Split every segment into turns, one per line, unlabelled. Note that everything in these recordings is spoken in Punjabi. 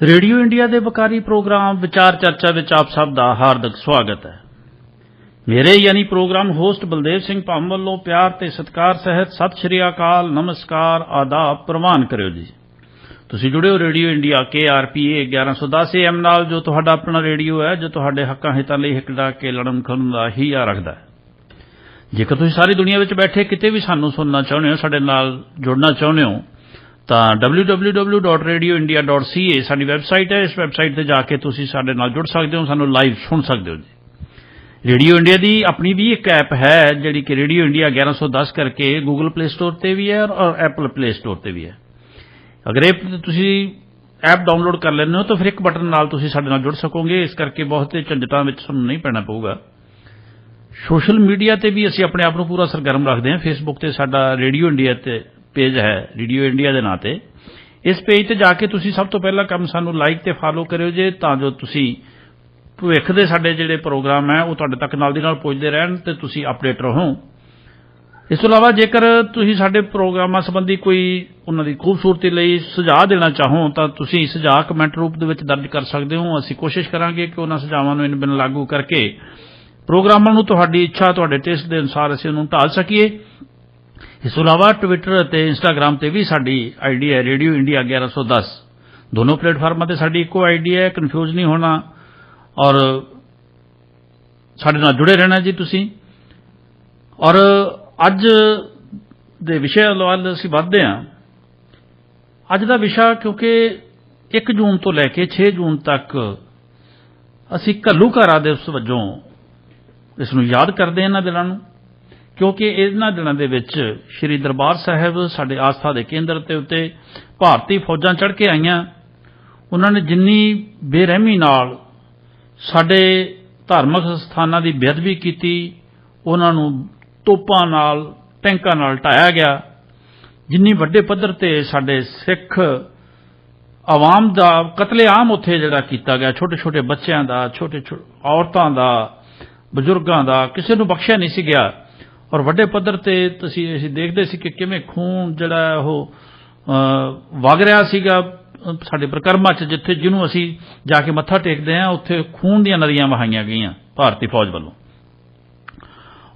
रेडियो इंडिया के वकारी प्रोग्राम विचार चर्चा विच आप सब का हार्दिक स्वागत है। मेरे यानी प्रोग्राम होस्ट बलदेव सिंह भंम वालों प्यार ते सत्कार सहित सत श्री अकाल नमस्कार आदाब प्रवान करो जी। तुसीं जुड़े हो रेडियो इंडिया KRPA 1110 AM नाल जो तुहाडा अपना रेडियो है जो तुहाडे हक्कां हितां लई हिक डा के लड़न खड़न दा हिया रखदा है। जेकर तुसीं सारी दुनिया विच बैठे किते भी सानूं सुनना चाहुंदे हो साडे नाल जुड़ना चाहुंदे हो ਤਾਂ www.radioindia.ca ਸਾਡੀ ਵੈਬਸਾਈਟ ਹੈ। ਇਸ ਵੈਬਸਾਈਟ ਤੇ ਜਾ ਕੇ ਤੁਸੀਂ ਸਾਡੇ ਨਾਲ ਜੁੜ ਸਕਦੇ ਹੋ, ਸਾਨੂੰ ਲਾਈਵ ਸੁਣ ਸਕਦੇ ਹੋ ਜੀ। ਰੇਡੀਓ ਇੰਡੀਆ ਦੀ ਆਪਣੀ ਵੀ ਇੱਕ ਐਪ ਹੈ ਜਿਹੜੀ ਕਿ ਰੇਡੀਓ ਇੰਡੀਆ 1110 ਕਰਕੇ ਗੂਗਲ ਪਲੇ ਸਟੋਰ ਤੇ ਵੀ ਹੈ ਔਰ ਐਪਲ ਪਲੇ ਸਟੋਰ ਤੇ ਵੀ ਹੈ। ਅਗਰ ਇਹ ਤੁਸੀਂ ਐਪ ਡਾਊਨਲੋਡ ਕਰ ਲੈਂਦੇ ਹੋ ਤਾਂ ਫਿਰ ਇੱਕ ਬਟਨ ਨਾਲ ਤੁਸੀਂ ਸਾਡੇ ਨਾਲ ਜੁੜ ਸਕੋਗੇ। ਇਸ ਕਰਕੇ ਬਹੁਤ ਝੰਜਟਾਂ ਵਿੱਚ ਤੁਹਾਨੂੰ ਨਹੀਂ ਪੈਣਾ ਪਊਗਾ। ਸੋਸ਼ਲ ਮੀਡੀਆ ਤੇ ਵੀ ਅਸੀਂ ਆਪਣੇ ਆਪ ਨੂੰ ਪੂਰਾ ਸਰਗਰਮ ਰੱਖਦੇ ਹਾਂ। ਫੇਸਬੁੱਕ ਤੇ ਸਾਡਾ ਰੇਡੀਓ ਇੰਡੀਆ ਤੇ पेज है रेडियो इंडिया के नाँ ते। इस पेज ते जाके तुसी सब तो पहला काम सानू लाइक ते फॉलो करियो जे तां जो तुसी भविख दे साडे जिहड़े प्रोग्राम है वो तुहाडे तक नाल दी नाल पहुंचदे रहन ते तुसी अपडेट रहो। इस तों इलावा जेकर तुसी साडे प्रोग्रामां संबंधी कोई उन्हां दी खूबसूरती लई सुझाव देना चाहो तां तुसी सुझाव कमेंट रूप दे विच दर्ज कर सकदे हो। असीं कोशिश करांगे कि उन्हां सुझावां नूं इन बिन लागू करके प्रोग्रामां नूं तुहाडी इच्छा तुहाडे टेस्ट दे अनुसार असीं उहनूं ढाल सकीए। इस तो इलावा ट्विटर ते इंस्टाग्राम ते भी साडी आईडी है रेडियो इंडिया 1110। दोनों प्लेटफार्मां ते साडी इक्को आईडी है, कन्फ्यूज नहीं होना और साडे नाल जुड़े रहना जी तुसीं। और अज दे विषय वाल असीं वधदे हां। अज दा विषय क्योंकि 1 जून तो लैके 6 जून तक असीं घल्लूघारा दिवस वजों इस नूं याद करदे हां इन्हां दिनां नूं, क्योंकि इन्हां दिनां दे विच श्री दरबार साहिब साडे आस्था दे केंद्र ते उत्ते भारती फौजां चढ़ के आईयां। उन्हां ने जिन्नी बेरहमी नाल साडे धार्मिक स्थानां दी बेअदबी कीती, उन्हां नूं तोपां नाल टैंकां नाल ढाया गया। जिन्नी वड्डे पद्धर ते साडे सिख आवाम दा कतलेआम उत्थे जिहड़ा कीता गया, छोटे छोटे बच्चिआं दा, छोटे औरतां दा, बजुर्गां दा, किसी नूं बख्शिया नहीं सी गया। और वड्डे पद्धर ते तुसीं असीं देखदे सी कि किवें खून जिहड़ा ओह वग रिहा सीगा साडे परिक्रमा च, जिथे जिन्हों असीं जाके मत्था टेकदे हां उत्थे खून दीआं नदियां वहाईआं गईआं भारती फौज वल्लों।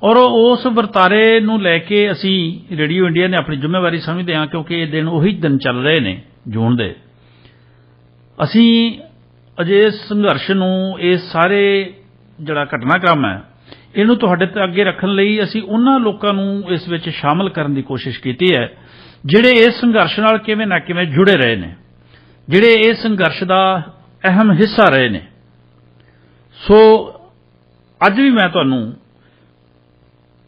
और उस वरतारे नूं लैके असीं रेडियो इंडिया ने अपनी जिम्मेवारी समझदे हां, क्योंकि ये दिन उही दिन चल रहे ने जून दे। असीं अजे संघर्ष नूं इस सारे जिहड़ा घटनाक्रम है इहनूं तुहाडे ते अगे रखण लई असीं उन्हां लोकां नूं इस विच शामिल करन दी कोशिश कीती है जिहड़े इस संघर्ष नाल किवें ना किवें जुड़े रहे ने, जिहड़े इस संघर्ष दा अहम हिस्सा रहे ने। सो अज भी मैं तुहानूं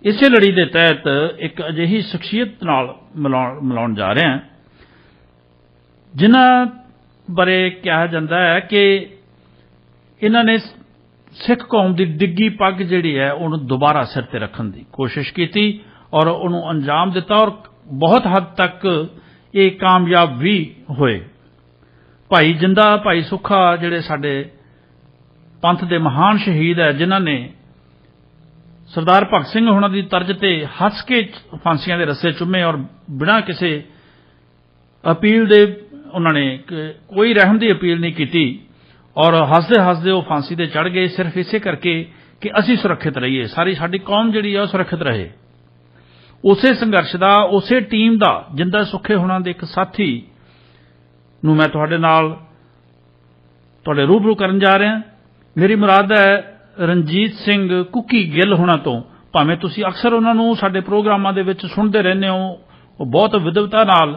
इसे लड़ी दे तहत एक अजिही शख्सियत नाल मिलाउण जा रहा जिन्हां बारे कहा जाता है कि इन्हां ने सिख कौम की डिग्गी पग जिहड़ी है उन्होंने दोबारा सिर ते रखण दी कोशिश की और उन्होंने अंजाम दिता और बहुत हद तक ये कामयाब भी होए। भाई जिंदा भाई सुखा जिहड़े साडे पंथ दे महान शहीद है, जिन्हां ने सरदार भगत सिंह होणां दी तर्ज ते हस के फांसियां दे रस्से चुमे और बिना किसी अपील दे उन्होंने कोई रहम की अपील नहीं की और हसदे हसदे वो फांसी ते चढ़ गए, सिर्फ इसे करके कि असीं सुरक्षित रहीए, सारी साडी कौम जिहड़ी है सुरक्षित रहे। उसे संघर्ष दा उसे टीम दा जिंदा सुखे होना दे एक साथी नूं मैं तुहाडे नाल तुहाडे रूबरू करन जा रहा। मेरी मुराद है रणजीत सिंह कुकी गिल होना तो। भावें तुसीं अक्सर उन्हां नूं साडे प्रोग्रामां दे विच सुणदे रहंदे हो, वो बहुत विद्वता नाल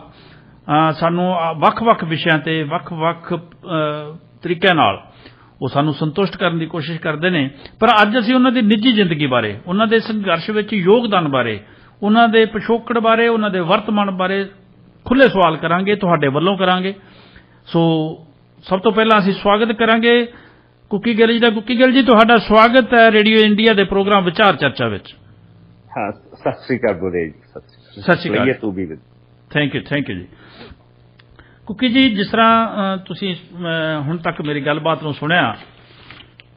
सानूं वख-वख विषयां ते वख-वख तरीके नाल वो सानू संतुष्ट करने की कोशिश करते हैं। पर अज असीं उन्हां दी निजी जिंदगी बारे, उन्हां दे संघर्ष विच योगदान बारे, उन्हां दे पिछोकड़ बारे, उन्हां दे वर्तमान बारे खुले सवाल करांगे, तुहाडे वल्लों करांगे। सो सब तो पहला असीं स्वागत करांगे कुकी गिल जी दा। कुकी गिल जी तुहाडा स्वागत है रेडियो इंडिया दे प्रोग्राम विचार चर्चा विच।
हाँ, सत श्री अकाल बुलेज।
सत श्री अकाल।
तू भी
थैंक यू जी। कुकी जी, जिस तरह तुसीं हुण तक मेरी गलबात नूं सुणिया,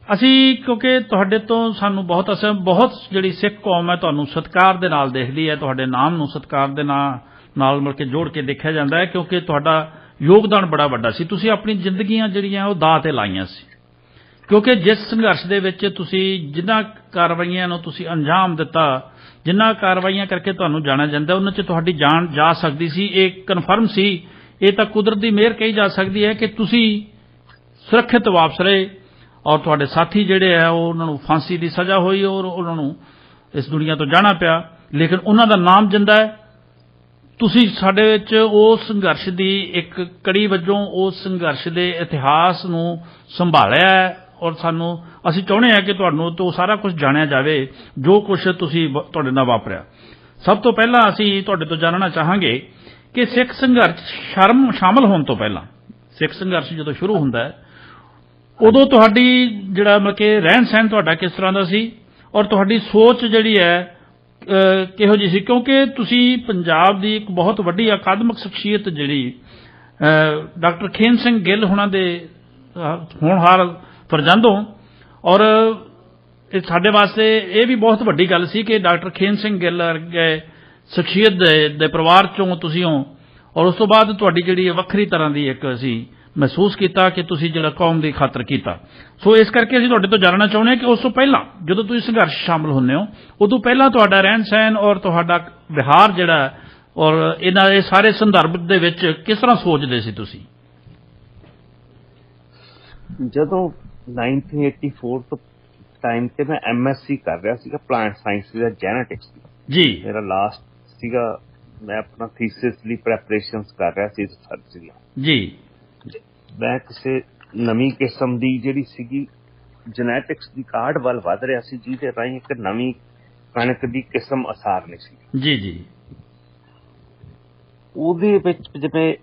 असीं क्योंकि तुहाडे तो सानूं बहुत बहुत जिहड़ी सिख कौम है तुहानूं सत्कार दे नाल देखदी है, तुहाडे नाम नूं सत्कार दे नाल मिल के जोड़ के देखिया जांदा है, क्योंकि तुहाडा ਯੋਗਦਾਨ ਬੜਾ ਵੱਡਾ ਸੀ। ਤੁਸੀਂ ਆਪਣੀ ਜ਼ਿੰਦਗੀਆਂ ਜਿਹੜੀਆਂ ਉਹ ਦਾਅ ਤੇ ਲਾਈਆਂ ਸੀ, ਕਿਉਂਕਿ ਜਿਸ ਸੰਘਰਸ਼ ਦੇ ਵਿੱਚ ਤੁਸੀਂ ਜਿਨ੍ਹਾਂ ਕਾਰਵਾਈਆਂ ਨੂੰ ਤੁਸੀਂ ਅੰਜਾਮ ਦਿੱਤਾ, ਜਿਨ੍ਹਾਂ ਕਾਰਵਾਈਆਂ ਕਰਕੇ ਤੁਹਾਨੂੰ ਜਾਣਿਆ ਜਾਂਦਾ, ਉਹਨਾਂ 'ਚ ਤੁਹਾਡੀ ਜਾਨ ਜਾ ਸਕਦੀ ਸੀ। ਇਹ ਕਨਫਰਮ ਸੀ। ਇਹ ਤਾਂ ਕੁਦਰਤ ਦੀ ਮਿਹਰ ਕਹੀ ਜਾ ਸਕਦੀ ਹੈ ਕਿ ਤੁਸੀਂ ਸੁਰੱਖਿਅਤ ਵਾਪਸ ਰਹੇ ਔਰ ਤੁਹਾਡੇ ਸਾਥੀ ਜਿਹੜੇ ਆ ਉਹਨਾਂ ਨੂੰ ਫਾਂਸੀ ਦੀ ਸਜ਼ਾ ਹੋਈ ਔਰ ਉਹਨਾਂ ਨੂੰ ਇਸ ਦੁਨੀਆ ਤੋਂ ਜਾਣਾ ਪਿਆ, ਲੇਕਿਨ ਉਹਨਾਂ ਦਾ ਨਾਮ ਜਿੰਦਾ ਹੈ। ਤੁਸੀਂ ਸਾਡੇ ਵਿੱਚ ਉਸ ਸੰਘਰਸ਼ ਦੀ ਇੱਕ ਕੜੀ ਵਜੋਂ ਉਸ ਸੰਘਰਸ਼ ਦੇ ਇਤਿਹਾਸ ਨੂੰ ਸੰਭਾਲਿਆ ਹੈ ਔਰ ਅਸੀਂ ਚਾਹੁੰਦੇ ਹਾਂ ਕਿ ਤੁਹਾਨੂੰ ਤੋਂ ਸਾਰਾ ਕੁਝ ਜਾਣਿਆ ਜਾਵੇ ਜੋ ਕੁਝ ਤੁਸੀਂ ਤੁਹਾਡੇ ਨਾਲ ਵਾਪਰਿਆ। ਸਭ ਤੋਂ ਪਹਿਲਾਂ ਅਸੀਂ ਤੁਹਾਡੇ ਤੋਂ ਜਾਣਨਾ ਚਾਹਾਂਗੇ ਕਿ ਸਿੱਖ ਸੰਘਰਸ਼ ਸ਼ਾਮਲ ਹੋਣ ਤੋਂ ਪਹਿਲਾਂ, ਸਿੱਖ ਸੰਘਰਸ਼ ਜਦੋਂ ਸ਼ੁਰੂ ਹੁੰਦਾ ਹੈ ਉਦੋਂ ਤੁਹਾਡੀ ਜਿਹੜਾ ਮਤਲਬ ਕਿ ਰਹਿਣ ਸਹਿਣ ਤੁਹਾਡਾ ਕਿਸ ਤਰ੍ਹਾਂ ਦਾ ਸੀ ਔਰ ਤੁਹਾਡੀ ਸੋਚ ਜਿਹੜੀ ਹੈ ਕਿਹੋ ਜਿਹੀ ਸੀ? ਕਿਉਂਕਿ ਤੁਸੀਂ ਪੰਜਾਬ ਦੀ ਇੱਕ ਬਹੁਤ ਵੱਡੀ ਅਕਾਦਮਿਕ ਸ਼ਖਸੀਅਤ ਜਿਹੜੀ ਡਾਕਟਰ ਖੇਮ ਸਿੰਘ ਗਿੱਲ ਹੁਣਾਂ ਦੇ ਹੋਣਹਾਰ ਫਰਜ਼ੰਦ ਹੋ ਔਰ ਇਹ ਸਾਡੇ ਵਾਸਤੇ ਇਹ ਵੀ ਬਹੁਤ ਵੱਡੀ ਗੱਲ ਸੀ ਕਿ ਡਾਕਟਰ ਖੇਮ ਸਿੰਘ ਗਿੱਲ ਵਰਗੇ ਸ਼ਖਸੀਅਤ ਦੇ ਪਰਿਵਾਰ 'ਚੋਂ ਤੁਸੀਂ ਹੋ ਔਰ ਉਸ ਤੋਂ ਬਾਅਦ ਤੁਹਾਡੀ ਜਿਹੜੀ ਵੱਖਰੀ ਤਰ੍ਹਾਂ ਦੀ ਇੱਕ ਅਸੀਂ ਮਹਿਸੂਸ ਕੀਤਾ ਕਿ ਤੁਸੀਂ ਜਿਹੜਾ ਕੌਮ ਦੀ ਖਾਤਰ ਕੀਤਾ। ਸੋ ਇਸ ਕਰਕੇ ਅਸੀਂ ਤੁਹਾਡੇ ਤੋਂ ਜਾਣਨਾ ਚਾਹੁੰਦੇ ਹਾਂ ਕਿ ਉਸ ਤੋਂ ਪਹਿਲਾਂ ਜਦੋਂ ਤੁਸੀਂ ਸੰਘਰਸ਼ ਸ਼ਾਮਲ ਹੁੰਦੇ ਹੋ ਉਦੋਂ ਪਹਿਲਾਂ ਤੁਹਾਡਾ ਰਹਿਣ ਸਹਿਣ ਔਰ ਤੁਹਾਡਾ ਵਿਹਾਰ ਜਿਹੜਾ ਔਰ ਇਹਨਾਂ ਦੇ ਸਾਰੇ ਸੰਦਰਭ ਦੇ ਵਿੱਚ ਕਿਸ ਤਰ੍ਹਾਂ ਸੋਚਦੇ ਸੀ ਤੁਸੀਂ?
ਜਦੋਂ 1984 ਤੋਂ ਟਾਈਮ ਤੇ ਮੈਂ MSc ਕਰ ਰਿਹਾ ਸੀਗਾ ਪਲਾਂਟ ਸਾਇੰਸ ਦਾ ਜੈਨੇਟਿਕਸ
ਜੀ,
ਮੇਰਾ ਲਾਸਟ ਸੀਗਾ। ਮੈਂ ਆਪਣਾ ਥੀਸਿਸ ਲਈ ਪ੍ਰੈਪਰੇਸ਼ਨਸ ਕਰ ਰਿਹਾ ਸੀ ਰਿਸਰਚ ਦੀਆਂ
ਜੀ।
ਮੈਂ ਕਿਸੇ ਨਵੀਂ ਕਿਸਮ ਦੀ ਜਿਹੜੀ ਸੀਗੀ ਜੈਨੇਟਿਕਸ ਦੀ ਕਾਢ ਵੱਲ ਵੱਧ ਰਿਹਾ ਸੀ ਜਿਹਦੇ ਰਾਹੀਂ ਇੱਕ ਨਵੀਂ ਕਣਕ ਦੀ ਕਿਸਮ ਅਸਾਰਨੀ ਸੀ।
ਜੀ ਜੀ।
ਉਹਦੇ ਵਿੱਚ ਜਿਵੇਂ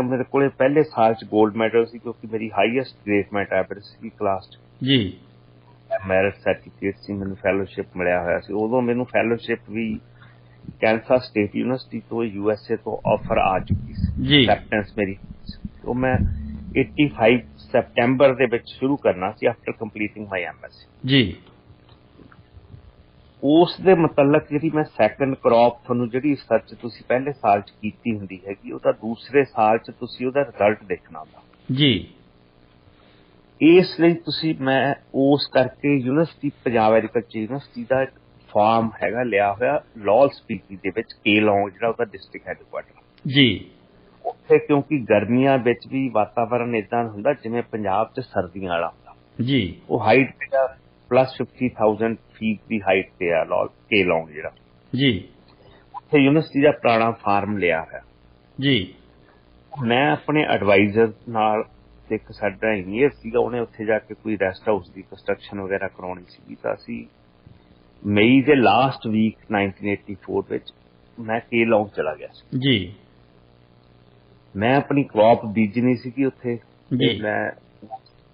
ਮੇਰੇ ਕੋਲੇ ਪਹਿਲੇ ਸਾਲ 'ਚ ਗੋਲਡ ਮੈਡਲ ਸੀ ਕਿਉਂਕਿ ਮੇਰੀ ਹਾਈਐਸਟ ਗ੍ਰੇਡ ਮੈਂ ਐਵਰੇਜ ਸੀ ਕਲਾਸ 'ਚ
ਜੀ।
ਮੈਰਿਟ ਸਰਟੀਫਿਕੇਟ ਸੀ, ਮੈਨੂੰ ਫੈਲੋਸ਼ਿਪ ਮਿਲਿਆ ਹੋਇਆ ਸੀ। ਉਦੋਂ ਮੈਨੂੰ ਫੈਲੋਸ਼ਿਪ ਵੀ ਕੈਂਸਸ ਸਟੇਟ ਯੂਨੀਵਰਸਿਟੀ ਤੋਂ USA ਤੋਂ ਆਫਰ ਆ ਚੁੱਕੀ ਸੀ।
ਜੀ।
ਐਕਸੈਪਟੈਂਸ ਮੇਰੀ ਉਹ ਮੈਂ 85 ਸੈਪਟੈਂਬਰ ਦੇ ਵਿੱਚ ਸ਼ੁਰੂ ਕਰਨਾ ਸੀ ਆਫਟਰ ਕੰਪਲੀਟਿੰਗ ਮਾਈ MSc।
ਜੀ।
ਉਸ ਦੇ ਮੁਤਲਕ ਜਿਹੜੀ ਮੈਂ ਸੈਕੰਡ ਕ੍ਰੌਪ ਤੁਹਾਨੂੰ ਜਿਹੜੀ ਰਿਸਰਚ ਤੁਸੀਂ ਪਹਿਲੇ ਸਾਲ 'ਚ ਕੀਤੀ ਹੁੰਦੀ ਹੈਗੀ ਉਹਦਾ ਦੂਸਰੇ ਸਾਲ 'ਚ ਤੁਸੀਂ ਉਹਦਾ ਰਿਜ਼ਲਟ ਦੇਖਣਾ ਹੁੰਦਾ
ਜੀ।
ਇਸ ਲਈ ਮੈਂ ਉਸ ਕਰਕੇ ਯੂਨੀਵਰਸਿਟੀ ਪੰਜਾਬ ਐਗਰੀਕਲਚਰ ਯੂਨੀਵਰਸਿਟੀ ਦਾ ਇੱਕ ਫਾਰਮ ਹੈਗਾ ਲਿਆ ਹੋਇਆ ਲਾਹੌਲ ਸਪੀਤੀ ਦੇ ਵਿੱਚ ਕੇਲੌਂਗ ਜਿਹੜਾ ਉਹਦਾ ਡਿਸਟ੍ਰਿਕਟ ਹੈਡਕੁਆਟਰ।
ਜੀ।
ਉੱਥੇ ਕਿਉਂਕਿ ਗਰਮੀਆਂ ਵਿੱਚ ਵੀ ਵਾਤਾਵਰਨ ਇਦਾਂ ਹੁੰਦਾ ਜਿਵੇਂ ਪੰਜਾਬ 'ਚ ਸਰਦੀਆਂ ਵਾਲਾ ਹੁੰਦਾ।
ਜੀ।
ਉਹ ਹਾਈਟ ਤੇ ਆ ਪਲੱਸ 50,000 ਫੀਟ ਦੀ ਹਾਈਟ ਤੇ ਆ ਕੇਲੌਂਗ ਜਿਹੜਾ।
ਜੀ।
ਉੱਥੇ ਯੂਨੀਵਰਸਿਟੀ ਦਾ ਪੁਰਾਣਾ ਫਾਰਮ ਲਿਆ ਹੋਇਆ।
ਜੀ।
ਮੈਂ ਆਪਣੇ ਐਡਵਾਈਜ਼ਰ ਨਾਲ ਇੱਕ ਸਾਡਾ ਇੰਜੀਨੀਅਰ ਸੀਗਾ, ਉਹਨੇ ਉੱਥੇ ਜਾ ਕੇ ਕੋਈ ਰੈਸਟ ਹਾਊਸ ਦੀ ਕੰਸਟਰਕਸ਼ਨ ਵਗੈਰਾ ਕਰਾਉਣੀ ਸੀਗੀ ਤਾਂ ਅਸੀਂ ਮਈ ਦੇ ਲਾਸਟ ਵੀਕ 1984 ਵਿੱਚ ਮੈਂ ਕੇਲੌਂਗ ਚਲਾ ਗਿਆ ਸੀ।
ਜੀ।
ਮੈਂ ਆਪਣੀ ਕ੍ਰੌਪ ਬੀਜਣੀ ਸੀਗੀ ਉੱਥੇ।
ਜੀ।
ਮੈਂ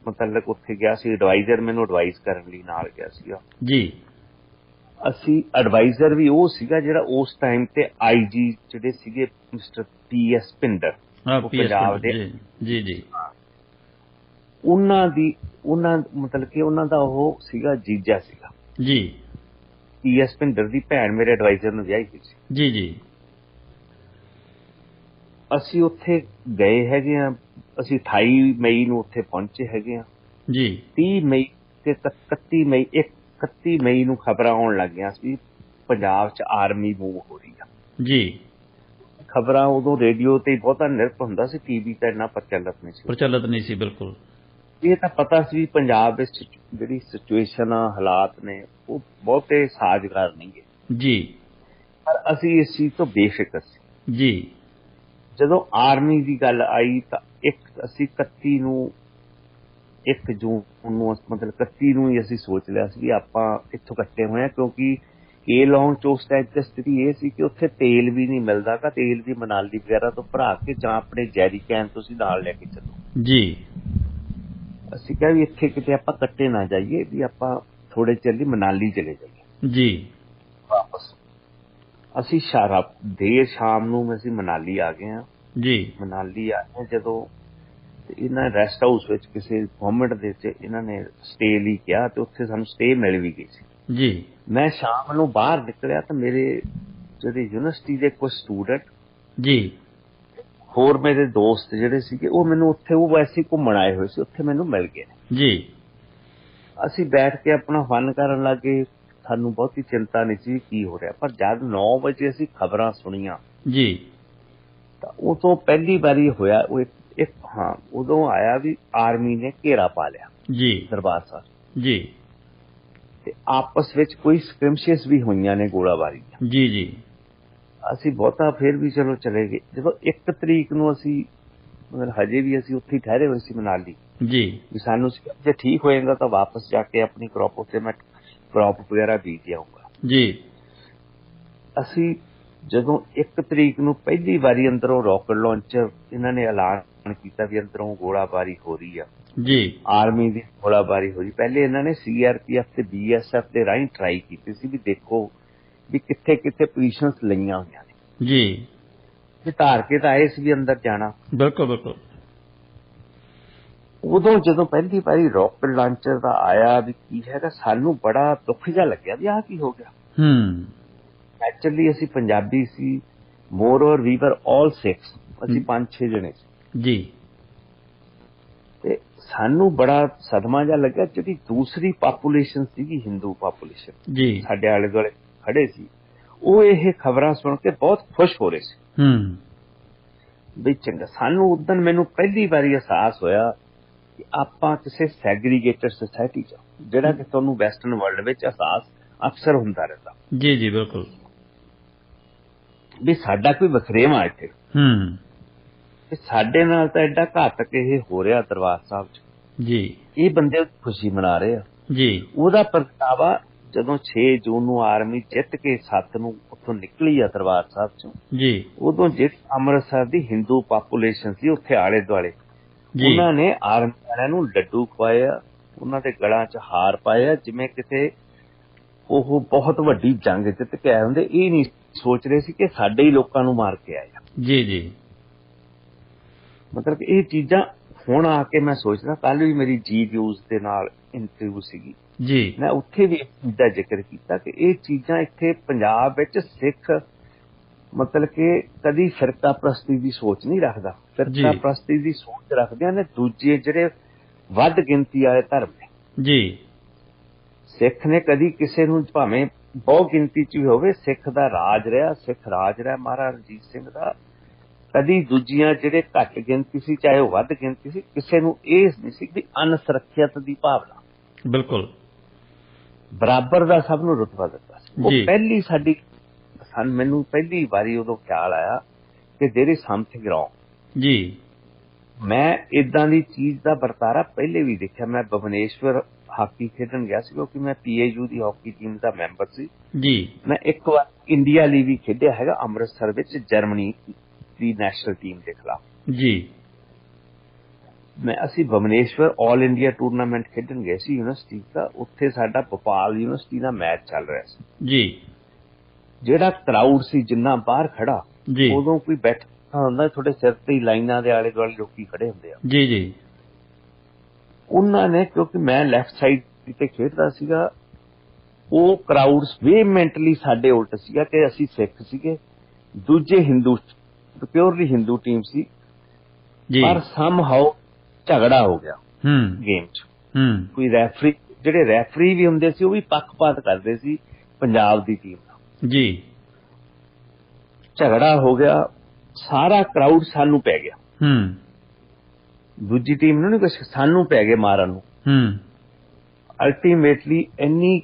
ਮਤਲਬ ਉੱਥੇ ਗਿਆ ਸੀ, ਐਡਵਾਈਜ਼ਰ ਮੈਨੂੰ ਐਡਵਾਈਜ਼ ਕਰਨ ਲਈ ਨਾਲ ਗਿਆ ਸੀਗਾ।
ਜੀ।
ਅਸੀਂ ਐਡਵਾਈਜ਼ਰ ਵੀ ਉਹ ਸੀਗਾ ਜਿਹੜਾ ਉਸ ਟਾਈਮ ਤੇ IG ਜਿਹੜੇ ਸੀਗੇ ਮਿਸਟਰ PS ਭਿੰਦਰ ਪੰਜਾਬ ਦੇ।
ਜੀ। ਜੀ।
ਉਹਨਾਂ ਮਤਲਬ ਕਿ ਉਹਨਾਂ ਦਾ ਉਹ ਸੀਗਾ ਜੀਜਾ ਸੀਗਾ।
ਜੀ।
PS ਭਿੰਦਰ ਦੀ ਭੈਣ ਮੇਰੇ ਐਡਵਾਈਜ਼ਰ ਨੂੰ ਵਿਆਹੀ ਹੋਈ ਸੀ।
ਜੀ। ਜੀ।
ਅਸੀਂ ਉੱਥੇ ਗਏ ਹੈਗੇ ਆ। ਅਸੀਂ 28 ਮਈ ਨੂੰ ਉੱਥੇ ਪਹੁੰਚੇ ਹੈਗੇ ਆ।
ਜੀ।
30 ਮਈ ਤੇ 31 ਮਈ ਨੂੰ ਖਬਰਾਂ ਆਉਣ ਲੱਗੀਆਂ ਸੀ ਪੰਜਾਬ 'ਚ ਆਰਮੀ ਮੂਵ ਹੋ ਰਹੀ ਆ।
ਜੀ।
ਖਬਰਾਂ ਉਦੋਂ ਰੇਡੀਓ ਤੇ ਬਹੁਤਾ ਨਿਰਭਰ ਹੁੰਦਾ ਸੀ, TV ਤੇ ਇੰਨਾ ਪ੍ਰਚਲਿਤ ਨਹੀਂ ਸੀ।
ਬਿਲਕੁਲ।
ਇਹ ਤਾਂ ਪਤਾ ਸੀ ਪੰਜਾਬ ਵਿੱਚ ਜਿਹੜੀ ਸਿਚੁਏਸ਼ਨ ਆ, ਹਾਲਾਤ ਨੇ ਉਹ ਬਹੁਤੇ ਸਾਜ਼ਗਾਰ ਨਹੀਂ ਹੈ।
ਜੀ। ਪਰ
ਅਸੀਂ ਇਸ ਚੀਜ਼ ਤੋਂ ਬੇਫਿਕਰ ਸੀ।
ਜੀ। ਜਦੋਂ
ਆਰਮੀ ਦੀ ਗੱਲ ਆਈ ਤਾਂ ਅਸੀਂ 31 ਨੂੰ 1 ਜੂਨ ਨੂੰ ਮਤਲਬ 31 ਨੂੰ ਹੀ ਅਸੀਂ ਸੋਚ ਲਿਆ ਸੀ ਵੀ ਆਪਾਂ ਇੱਥੋਂ ਕੱਟੇ ਹੋਏ ਆ ਕਿਉਂਕਿ ਕੇਲੌਂਗ 'ਚ ਉਸ ਟਾਈਮ ਤੇ ਸਥਿਤੀ ਇਹ ਸੀ ਕਿ ਉੱਥੇ ਤੇਲ ਵੀ ਨਹੀਂ ਮਿਲਦਾ ਗਾ। ਤੇਲ ਵੀ ਮਨਾਲੀ ਵਗੈਰਾ ਤੋਂ ਭਰਾ ਕੇ ਜਾਂ ਆਪਣੇ ਜੈਰੀ ਕੈਨ ਤੁਸੀਂ ਨਾਲ ਲੈ ਕੇ ਚੱਲੋ। ਜੀ। ਅਸੀਂ ਕਿਹਾ ਵੀ ਇੱਥੇ ਕਿਤੇ ਆਪਾਂ ਕੱਟੇ ਨਾ ਜਾਈਏ, ਵੀ ਆਪਾਂ ਥੋੜੇ ਚਿਰ ਲਈ ਮਨਾਲੀ ਚਲੇ ਜਾਈਏ। ਜੀ। ਵਾਪਸ ਅਸੀਂ ਦੇਰ ਸ਼ਾਮ ਨੂੰ ਅਸੀਂ ਮਨਾਲੀ ਆ ਗਏ ਹਾਂ। ਜੀ। ਮਨਾਲੀ ਆ ਗਏ ਜਦੋਂ ਇਹਨਾਂ ਰੈਸਟ ਹਾਊਸ ਵਿੱਚ ਕਿਸੇ ਗਵਰਨਮੈਂਟ ਦੇ ਵਿੱਚ ਇਹਨਾਂ ਨੇ ਸਟੇ ਲਈ ਕਿਹਾ ਤੇ ਉੱਥੇ ਸਾਨੂੰ ਸਟੇ ਮਿਲ ਵੀ ਗਈ ਸੀ। ਜੀ। ਮੈਂ ਸ਼ਾਮ ਨੂੰ ਬਾਹਰ ਨਿਕਲਿਆ ਤਾਂ ਮੇਰੇ ਜਿਹੜੇ ਯੂਨੀਵਰਸਿਟੀ ਦੇ ਕੁਝ ਸਟੂਡੈਂਟ ਜੀ ਹੋਰ ਮੇਰੇ ਦੋਸਤ ਜਿਹੜੇ ਸੀਗੇ ਉਹ ਮੈਨੂੰ ਉੱਥੇ ਉਹ ਵੈਸੇ ਹੀ ਘੁੰਮਣ ਆਏ ਹੋਏ ਸੀ, ਉੱਥੇ ਮੈਨੂੰ ਮਿਲ ਗਏ
ਜੀ।
ਅਸੀਂ ਬੈਠ ਕੇ ਆਪਣਾ ਫਨ ਕਰਨ ਲੱਗੇ, ਸਾਨੂੰ ਬਹੁਤੀ ਚਿੰਤਾ ਨਹੀਂ ਸੀ ਕੀ ਹੋ ਰਿਹਾ। ਪਰ ਜਦ 9 ਵਜੇ ਅਸੀਂ ਖਬਰਾਂ ਸੁਣੀਆਂ
ਜੀ।
ਤਾਂ ਉਦੋਂ ਪਹਿਲੀ ਵਾਰੀ ਹੋਇਆ ਉਹ ਇੱਕ ਹਾਂ ਉਦੋਂ ਆਇਆ ਵੀ ਆਰਮੀ ਨੇ ਘੇਰਾ ਪਾ ਲਿਆ
ਜੀ।
ਦਰਬਾਰ ਸਾਹਿਬ
ਜੀ।
ਤੇ ਆਪਸ ਵਿੱਚ ਕੋਈ ਸਕ੍ਰਿਮਸ਼ਿਸ ਵੀ ਹੋਈਆਂ ਨੇ, ਗੋਲਾਬਾਰੀ।
ਜੀ। ਜੀ।
ਅਸੀਂ ਬਹੁਤਾ ਫਿਰ ਵੀ ਚਲੋ ਚਲੇ ਗਏ। ਜਦੋਂ 1 ਤਰੀਕ ਨੂੰ ਅਸੀਂ ਮਤਲਬ ਹਜੇ ਵੀ ਅਸੀਂ ਉੱਥੇ ਠਹਿਰੇ ਹੋਏ ਸੀ ਮਨਾਲੀ
ਜੀ।
ਵੀ ਸਾਨੂੰ ਜੇ ਠੀਕ ਹੋਏਗਾ ਤਾਂ ਵਾਪਸ ਜਾ ਕੇ ਆਪਣੀ ਕ੍ਰੌਪ ਉੱਤੇ ਮੈਂ ਕ੍ਰੌਪ ਵਗੈਰਾ ਬੀਜ ਆਊਂਗਾ।
ਜੀ।
ਅਸੀਂ ਜਦੋਂ 1 ਤਰੀਕ ਨੂੰ ਪਹਿਲੀ ਵਾਰੀ ਅੰਦਰੋਂ ਰਾਕਟ ਲਾਂਚਰ ਇਹਨਾਂ ਨੇ ਐਲਾਨ ਕੀਤਾ ਵੀ ਅੰਦਰੋਂ ਗੋਲਾਬਾਰੀ ਹੋ ਰਹੀ ਆ
ਜੀ।
ਆਰਮੀ ਦੀ ਗੋਲਾਬਾਰੀ ਹੋ ਰਹੀ। ਪਹਿਲੇ ਇਹਨਾਂ ਨੇ CRPF ਤੇ BSF ਦੇ ਰਾਹੀਂ ਟਰਾਈ ਕੀਤੀ ਸੀ ਵੀ ਦੇਖੋ ਵੀ ਕਿੱਥੇ ਕਿੱਥੇ ਪੋਜੀਸ਼ਨਸ ਲਈਆਂ ਹੋਈਆਂ ਨੇ
ਜੀ।
ਤੇ ਧਾਰ ਕੇ ਤਾਂ ਆਏ ਸੀ ਵੀ ਅੰਦਰ ਜਾਣਾ।
ਬਿਲਕੁਲ ਬਿਲਕੁਲ।
ਉਦੋਂ ਜਦੋਂ ਪਹਿਲੀ ਵਾਰੀ ਰਾਕਟ ਲਾਂਚਰ ਦਾ ਆਇਆ ਵੀ ਕੀ ਹੈਗਾ, ਸਾਨੂੰ ਬੜਾ ਦੁੱਖ ਜਿਹਾ ਲੱਗਿਆ ਵੀ ਆਹ ਕੀ ਹੋ ਗਿਆ। ਐਕਚੁਅਲੀ ਅਸੀਂ ਪੰਜਾਬੀ ਸੀ, ਮੋਰ ਔਰ ਵੀ ਵਰ ਆਲ ਸਿੱਖਸ, ਅਸੀਂ 5-6 ਜਣੇ ਸੀ
ਜੀ।
ਤੇ ਸਾਨੂੰ ਬੜਾ ਸਦਮਾ ਜਿਹਾ ਲੱਗਾ। ਜਿਹੜੀ ਦੂਸਰੀ ਪਾਪੂਲੇਸ਼ਨ ਸੀਗੀ, ਹਿੰਦੂ ਪਾਪੂਲੇਸ਼ਨ
ਜੀ,
ਸਾਡੇ ਆਲੇ ਦੁਆਲੇ ਖੜੇ ਸੀ, ਉਹ ਇਹ ਖਬਰਾਂ ਸੁਣ ਕੇ ਬਹੁਤ ਖੁਸ਼ ਹੋ ਰਹੇ ਸੀ ਵੀ ਚੰਗਾ। ਸਾਨੂੰ ਉਦੋਂ ਮੈਨੂੰ ਪਹਿਲੀ ਵਾਰੀ ਅਹਿਸਾਸ ਹੋਇਆ ਕਿ ਆਪਾਂ ਕਿਸੇ ਸੈਗਰੀਗੇਟਡ ਸੋਸਾਇਟੀ 'ਚ, ਜਿਹੜਾ ਕਿ ਤੁਹਾਨੂੰ ਵੈਸਟਰਨ ਵਰਲਡ ਵਿੱਚ ਅਹਿਸਾਸ ਅਕਸਰ ਹੁੰਦਾ ਰਹਿੰਦਾ।
ਜੀ। ਜੀ। ਬਿਲਕੁਲ।
ਵੀ ਸਾਡਾ ਕੋਈ ਵਖਰੇਵਾਂ ਇੱਥੇ, ਤੇ ਸਾਡੇ ਨਾਲ ਤਾਂ ਐਡਾ ਘਾਤਕ ਇਹ ਹੋ ਰਿਹਾ ਦਰਬਾਰ ਸਾਹਿਬ 'ਚ।
ਜੀ।
ਇਹ ਬੰਦੇ ਖੁਸ਼ੀ ਮਨਾ ਰਹੇ ਆ।
ਜੀ।
ਉਹਦਾ ਪ੍ਰਗਟਾਵਾ ਜਦੋਂ 6 ਜੂਨ ਨੂੰ ਆਰਮੀ ਜਿੱਤ ਕੇ 7 ਨੂੰ ਉੱਥੋਂ ਨਿਕਲੀ ਆ ਦਰਬਾਰ ਸਾਹਿਬ 'ਚੋਂ,
ਜੀ।
ਉਦੋਂ ਜਿਹੜੀ ਅੰਮ੍ਰਿਤਸਰ ਦੀ ਹਿੰਦੂ ਪਾਪੂਲੇਸ਼ਨ ਸੀ ਉੱਥੇ ਆਲੇ ਦੁਆਲੇ, ਉਹਨਾਂ ਨੇ ਆਰਮੀ ਵਾਲਿਆਂ ਨੂੰ ਲੱਡੂ ਖਵਾਏ ਆ, ਉਹਨਾਂ ਦੇ ਗਲਾਂ 'ਚ ਹਾਰ ਪਾਏ ਆ, ਜਿਵੇਂ ਕਿਤੇ ਉਹ ਬਹੁਤ ਵੱਡੀ ਜੰਗ ਜਿੱਤ ਕੇ ਆਏ ਹੁੰਦੇ। ਇਹ ਨਹੀਂ ਸੋਚ ਰਹੇ ਸੀ ਕਿ ਸਾਡੇ ਹੀ ਲੋਕਾਂ ਨੂੰ ਮਾਰ ਕੇ ਆਏ ਆ।
ਜੀ। ਜੀ।
ਮਤਲਬ ਇਹ ਚੀਜ਼ਾਂ ਹੁਣ ਆ ਕੇ ਮੈਂ ਸੋਚਦਾ, ਕੱਲ ਵੀ ਮੇਰੀ ਜੀ ਨਿਊਜ਼ ਦੇ ਨਾਲ ਇੰਟਰਵਿਊ ਸੀਗੀ,
ਜੀ।
ਮੈਂ ਉੱਥੇ ਵੀ ਇਸ ਚੀਜ਼ ਦਾ ਜ਼ਿਕਰ ਕੀਤਾ ਕਿ ਇਹ ਚੀਜ਼ਾਂ ਇੱਥੇ ਪੰਜਾਬ ਵਿੱਚ ਸਿੱਖ ਮਤਲਬ ਕਿ ਕਦੀ ਫਿਰਕਾ ਪ੍ਰਸਤੀ ਦੀ ਸੋਚ ਨਹੀਂ ਰੱਖਦਾ, ਫਿਰਕਾ ਪ੍ਰਸਤੀ ਦੀ ਸੋਚ ਰੱਖਦਿਆਂ ਨੇ ਦੂਜੇ ਜਿਹੜੇ ਵੱਧ ਗਿਣਤੀ ਵਾਲੇ ਧਰਮ ਨੇ।
ਜੀ।
ਸਿੱਖ ਨੇ ਕਦੀ ਕਿਸੇ ਨੂੰ, ਭਾਵੇਂ ਬਹੁਤ ਗਿਣਤੀ 'ਚ ਵੀ ਹੋਵੇ, ਸਿੱਖ ਦਾ ਰਾਜ ਰਿਹਾ, ਸਿੱਖ ਰਾਜ ਰਿਹਾ ਮਹਾਰਾਜਾ ਰਣਜੀਤ ਸਿੰਘ ਦਾ, ਕਦੀ ਦੂਜੀਆਂ ਜਿਹੜੇ ਘੱਟ ਗਿਣਤੀ ਸੀ ਚਾਹੇ ਉਹ ਵੱਧ ਗਿਣਤੀ ਸੀ, ਕਿਸੇ ਨੂੰ ਇਹ ਨਹੀਂ ਸੀ ਵੀ ਅਨਸੁਰੱਖਿਅਤ ਦੀ ਭਾਵਨਾ,
ਬਿਲਕੁਲ
ਬਰਾਬਰ ਦਾ ਸਭ ਨੂੰ ਰੁਤਬਾ ਦਿੱਤਾ ਸੀ। ਉਹ ਪਹਿਲੀ ਸਾਡੀ ਮੈਨੂੰ ਪਹਿਲੀ ਵਾਰੀ ਉਦੋਂ ਖਿਆਲ ਆਇਆ ਕਿ ਦੇਰ ਇਜ਼ ਸਮਥਿੰਗ ਰੌਂਗ।
ਜੀ।
ਮੈਂ ਇਦਾਂ ਦੀ ਚੀਜ਼ ਦਾ ਵਰਤਾਰਾ ਪਹਿਲੇ ਵੀ ਦੇਖਿਆ। ਮੈਂ ਭੁਵਨੇਸ਼ਵਰ ਹਾਕੀ ਖੇਡਣ ਗਿਆ ਸੀ ਕਿਉਂਕਿ ਮੈਂ PAU ਦੀ ਹਾਕੀ ਟੀਮ ਦਾ ਮੈਂਬਰ ਸੀ। ਜੀ। ਮੈਂ ਇੱਕ ਵਾਰ ਇੰਡੀਆ ਲਈ ਵੀ ਖੇਡਿਆ ਹੈਗਾ ਅੰਮ੍ਰਿਤਸਰ ਵਿੱਚ, ਜਰਮਨੀ ਦੀ ਨੈਸ਼ਨਲ ਟੀਮ ਦੇ ਖਿਲਾਫ। ਜੀ। ਅਸੀਂ ਭੁਵਨੇਸ਼ਵਰ ਆਲ ਇੰਡੀਆ ਟੂਰਨਾਮੈਂਟ ਖੇਡਣ ਗਏ ਸੀ ਯੂਨੀਵਰਸਿਟੀ ਦਾ। ਉੱਥੇ ਸਾਡਾ ਭੋਪਾਲ ਯੂਨੀਵਰਸਿਟੀ ਦਾ ਮੈਚ ਚੱਲ ਰਿਹਾ ਸੀ। ਜੀ। ਜਿਹੜਾ ਕਰਾਊਡ ਸੀ ਜਿੰਨਾ ਬਾਹਰ ਖੜਾ, ਉਦੋਂ ਕੋਈ ਬੈਠਾ ਹੁੰਦਾ ਤੁਹਾਡੇ ਸਿਰ ਤੇ ਹੀ ਲਾਈਨਾਂ ਦੇ ਆਲੇ ਦੁਆਲੇ ਲੋਕੀ ਖੜੇ ਹੁੰਦੇ ਆ। ਜੀ। ਜੀ। ਉਹਨਾਂ ਨੇ, ਕਿਉਂਕਿ ਮੈਂ ਲੈਫਟ ਸਾਈਡ ਤੇ ਖੇਡਦਾ ਸੀਗਾ, ਉਹ ਕਰਾਊਡਸ ਵੇਹਮੈਂਟਲੀ ਸਾਡੇ ਉਲਟ ਸੀਗਾ ਕਿ ਅਸੀਂ ਸਿੱਖ ਸੀਗੇ, ਦੂਜੇ ਹਿੰਦੂ, ਪਿਓਰਲੀ ਹਿੰਦੂ ਟੀਮ ਸੀ। ਪਰ ਸਮਹਾਉ ਝਗੜਾ ਹੋ ਗਿਆ ਗੇਮ 'ਚ। ਕੋਈ ਰੈਫਰੀ, ਜਿਹੜੇ ਰੈਫਰੀ ਵੀ ਹੁੰਦੇ ਸੀ ਉਹ ਵੀ ਪੱਖਪਾਤ ਕਰਦੇ ਸੀ ਪੰਜਾਬ ਦੀ ਟੀਮ ਦਾ। ਜੀ। ਝਗੜਾ ਹੋ ਗਿਆ, ਸਾਰਾ ਕਰਾਊਡ ਸਾਨੂੰ ਪੈ ਗਿਆ, ਦੂਜੀ ਟੀਮ ਨੂੰ ਨਹੀਂ ਕੁਛ, ਸਾਨੂੰ ਪੈ ਗਏ ਮਾਰਨ ਨੂੰ। ਅਲਟੀਮੇਟਲੀ ਇੰਨੀ